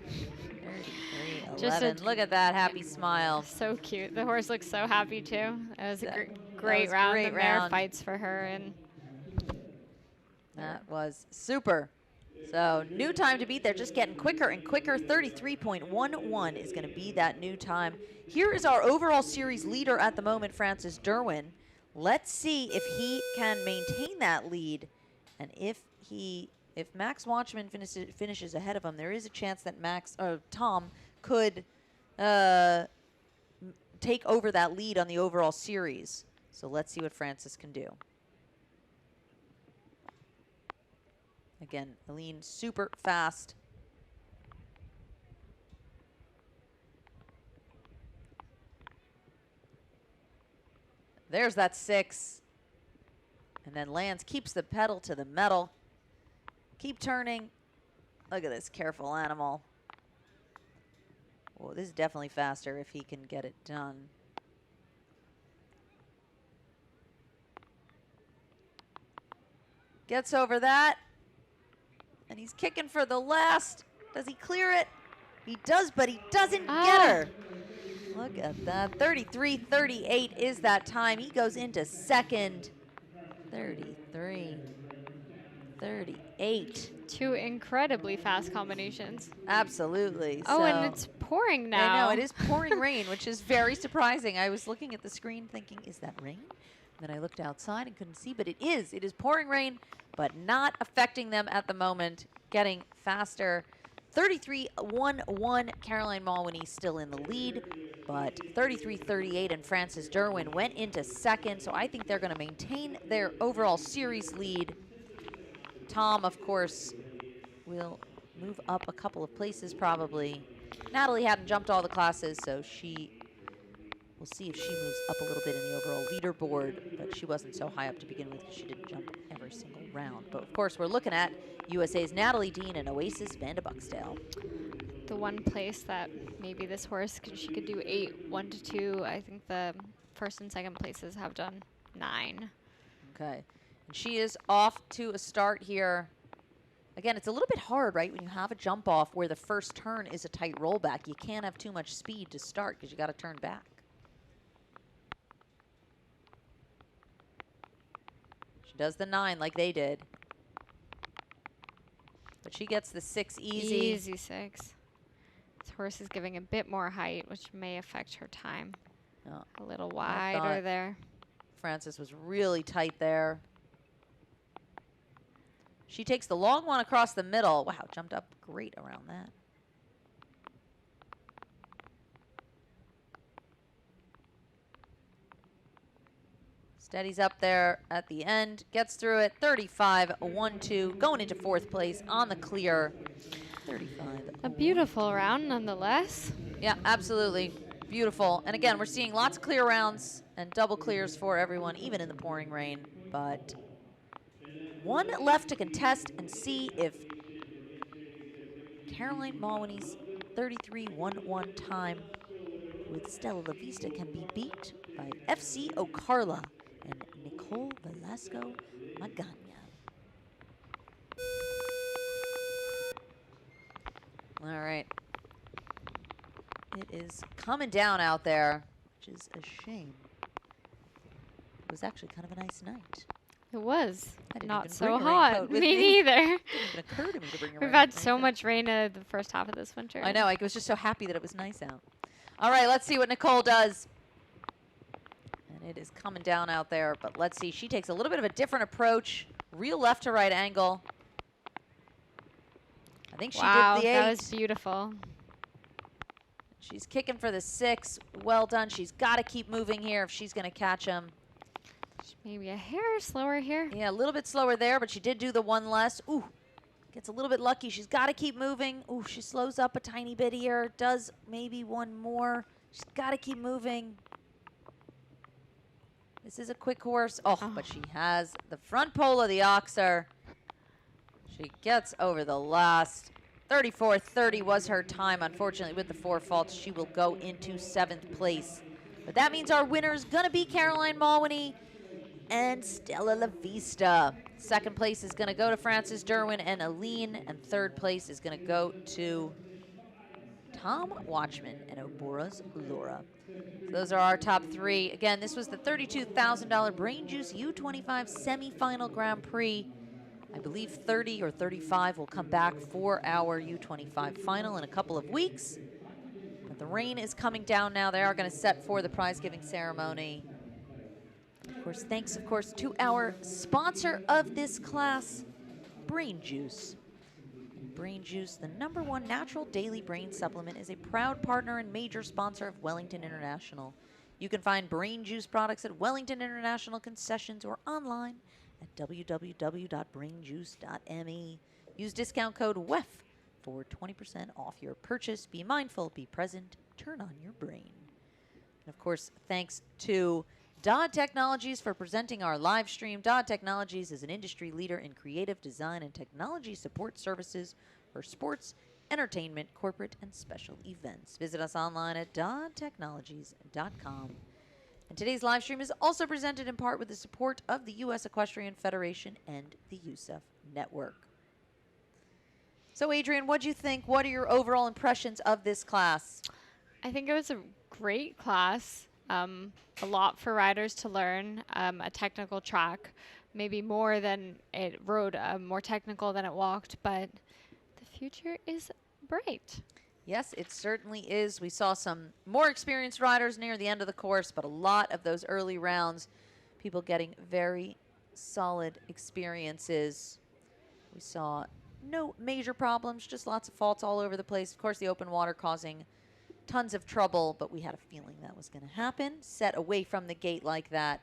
33:11. Look at that happy smile. So cute. The horse looks so happy too. It was a great was round. great The mare round. fights for her, and that was super. So new time to beat. They're just getting quicker and quicker. 33.11 is going to be that new time. Here is our overall series leader at the moment, Francis Derwin. Let's see if he can maintain that lead, and if Max Watchman finishes ahead of him, there is a chance that Tom could take over that lead on the overall series. So let's see what Francis can do. Again, Aline super fast. There's that 6. And then Lance keeps the pedal to the metal. Keep turning. Look at this careful animal. Well, this is definitely faster if he can get it done. Gets over that. And he's kicking for the last. Does he clear it? He does, but he doesn't get her. Look at that. 33:38 is that time. He goes into second. 33:38. 2 incredibly fast combinations. Absolutely. Oh, so and it's pouring now. I know, it is pouring rain, which is very surprising. I was looking at the screen thinking, is that rain? Then I looked outside and couldn't see, but it is. It is pouring rain, but not affecting them at the moment. Getting faster. 33:11, Caroline Mulwany still in the lead, but 33:38 and Francis Derwin went into second, so I think they're going to maintain their overall series lead. Tom, of course, will move up a couple of places probably. Natalie hadn't jumped all the classes, so we'll see if she moves up a little bit in the overall leaderboard, but she wasn't so high up to begin with because she didn't jump every single round. But of course, we're looking at USA's Natalie Dean and Oasis Van de Buxdale. the one place that maybe this horse she could do 8, 1 to 2. I think the first and second places have done 9. Okay. And she is off to a start here. Again, it's a little bit hard, right, when you have a jump off where the first turn is a tight rollback. You can't have too much speed to start because you got to turn back. She does the 9 like they did. But she gets the 6 easy. Easy 6. This horse is giving a bit more height, which may affect her time. Oh, A little wider there. Frances was really tight there. She takes the long one across the middle. Wow, jumped up great around that. Steadies up there at the end, gets through it. 35-1-2, going into 4th place on the clear. 35. A beautiful round nonetheless. Yeah, absolutely. Beautiful. And again, we're seeing lots of clear rounds and double clears for everyone, even in the pouring rain. But one left to contest and see if Caroline Mawhinney's 33-1-1 time with Stella La Vista can be beat by FC Ocarla and Nicole Velasco Magana. All right. It is coming down out there, which is a shame. It was actually kind of a nice night. It was not even so bring a hot. raincoat with Me me. neither. It didn't even occur to me to bring a We've had so raincoat. much rain the first half of this winter. I know. I was just so happy that it was nice out. All right, let's see what Nicole does. And it is coming down out there, but let's see. She takes a little bit of a different approach. Real left to right angle. I think she Wow, did the 8. that was beautiful. She's kicking for the 6. Well done. She's got to keep moving here if she's going to catch him. Maybe a hair slower here. Yeah, a little bit slower there, but she did do the 1 less. Ooh, gets a little bit lucky. She's got to keep moving. Ooh, she slows up a tiny bit here. Does maybe 1 more. She's got to keep moving. This is a quick horse. Oh, but she has the front pole of the oxer. She gets over the last. 34:30 was her time. Unfortunately, with the 4 faults, she will go into 7th place. But that means our winner is going to be Caroline Mawhinney and Stella La Vista. 2nd place is going to go to Frances Derwin and Aline, and 3rd place is going to go to Tom Watchman and Obora's Laura. So those are our top 3. Again, this was the $32,000 BrainJuice U25 semifinal Grand Prix. I believe 30 or 35 will come back for our U25 final in a couple of weeks. But the rain is coming down now. They are going to set for the prize-giving ceremony. Of course, thanks, of course, to our sponsor of this class, BrainJuice. BrainJuice, the #1 natural daily brain supplement, is a proud partner and major sponsor of Wellington International. You can find BrainJuice products at Wellington International concessions or online at www.brainjuice.me. Use discount code WEF for 20% off your purchase. Be mindful, be present, turn on your brain. And of course, thanks to Dodd Technologies for presenting our live stream. Dodd Technologies is an industry leader in creative design and technology support services for sports, entertainment, corporate, and special events. Visit us online at doddtechnologies.com. And today's live stream is also presented in part with the support of the U.S. Equestrian Federation and the USEF Network. So, Adrian, what do you think? What are your overall impressions of this class? I think it was a great class. A lot for riders to learn. A technical track, maybe more than it rode, more technical than it walked, but the future is bright. Yes, it certainly is. We saw some more experienced riders near the end of the course, but a lot of those early rounds, people getting very solid experiences. We saw no major problems, just lots of faults all over the place. Of course, the open water causing tons of trouble, but we had a feeling that was going to happen. Set away from the gate like that,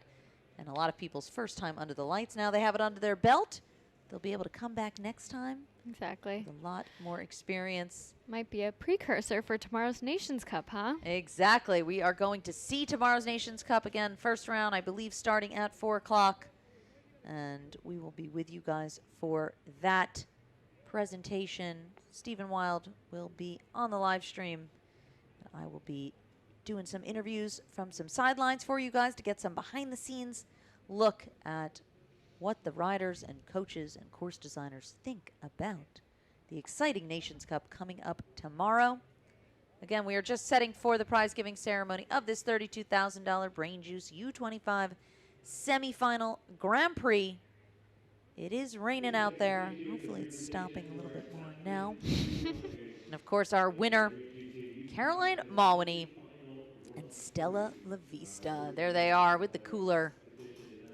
and a lot of people's first time under the lights. Now they have it under their belt. They'll be able to come back next time. Exactly. With a lot more experience. Might be a precursor for tomorrow's Nations Cup, huh? Exactly. We are going to see tomorrow's Nations Cup again. First round, I believe, starting at 4 o'clock. And we will be with you guys for that presentation. Stephen Wild will be on the live stream. I will be doing some interviews from some sidelines for you guys to get some behind the scenes look at what the riders and coaches and course designers think about the exciting Nations Cup coming up tomorrow. Again, we are just setting for the prize giving ceremony of this $32,000 BrainJuice U25 semifinal Grand Prix. It is raining out there. Hopefully it's stopping a little bit more now. And of course our winner, Caroline Malwany and Stella LaVista. There they are with the cooler.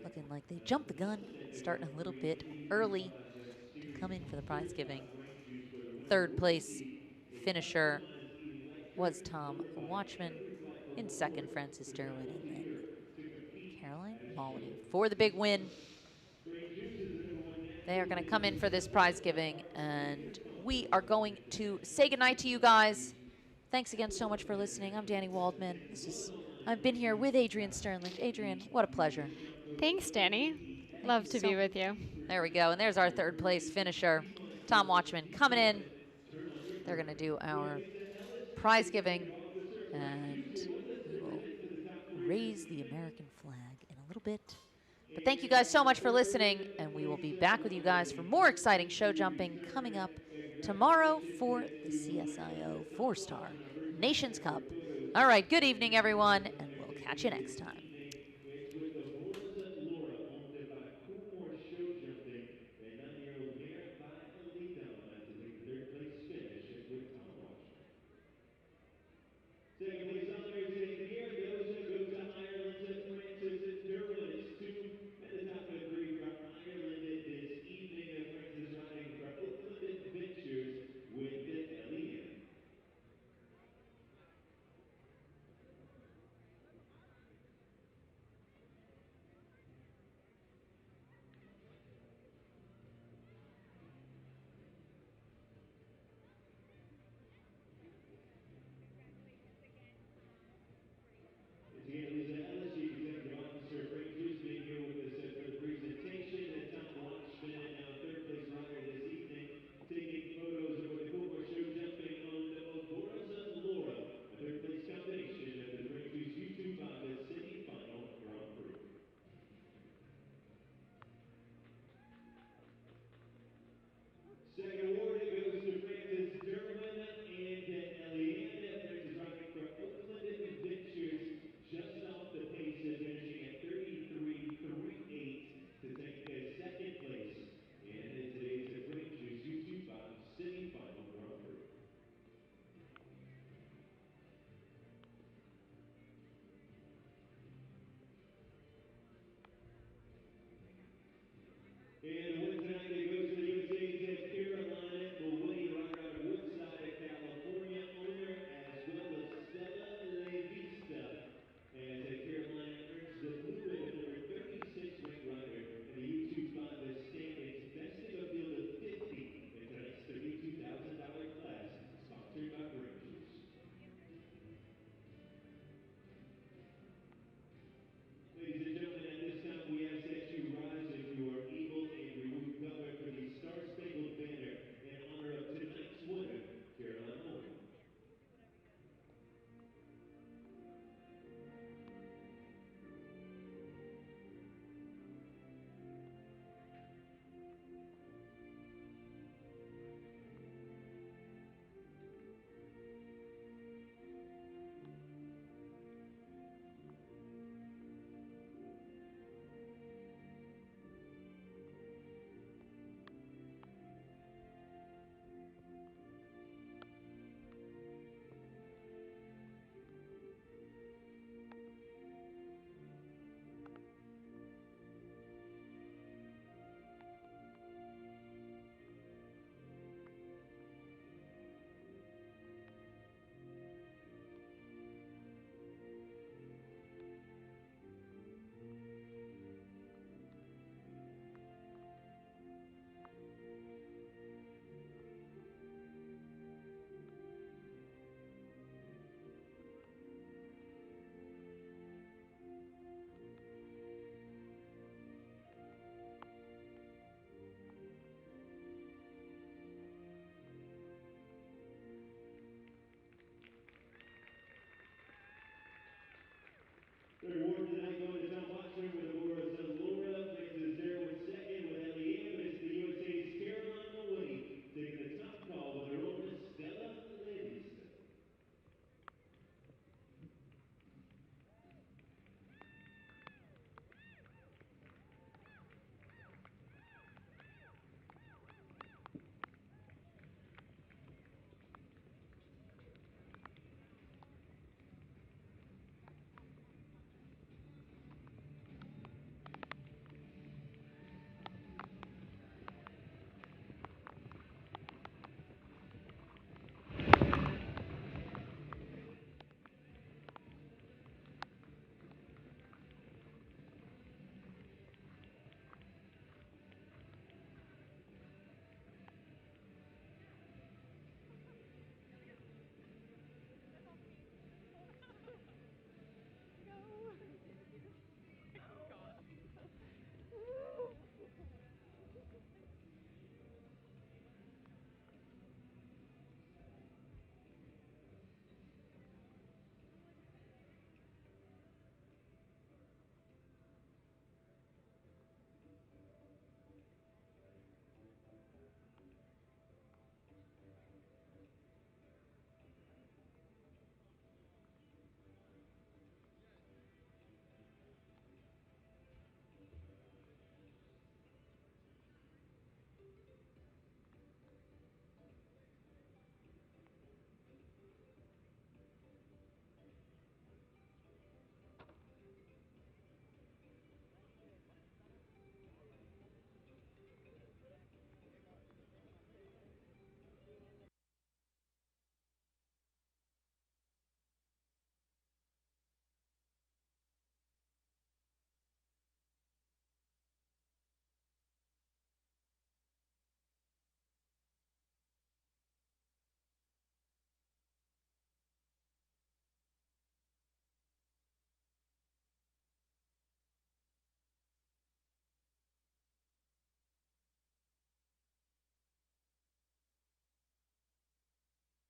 Looking like they jumped the gun, starting a little bit early to come in for the prize giving. Third place finisher was Tom Watchman. In second, Francis Derwin, and then Caroline Malwany for the big win. They are going to come in for this prize giving, and we are going to say goodnight to you guys. Thanks again so much for listening. I'm Danny Waldman. I've been here with Adrian Sternlicht. Adrian, what a pleasure. Thanks, Danny. Love to be with you. There we go. And there's our third place finisher, Tom Watchman, coming in. They're going to do our prize giving, and we will raise the American flag in a little bit. But thank you guys so much for listening, and we will be back with you guys for more exciting show jumping coming up tomorrow for the CSIO 4-Star Nations Cup. All right, good evening, everyone, and we'll catch you next time. Second place honors in here goes to Ireland's Francis Derwin. It's two at the top of three from Ireland this evening. Francis riding from Oakland Adventures with Elian. Very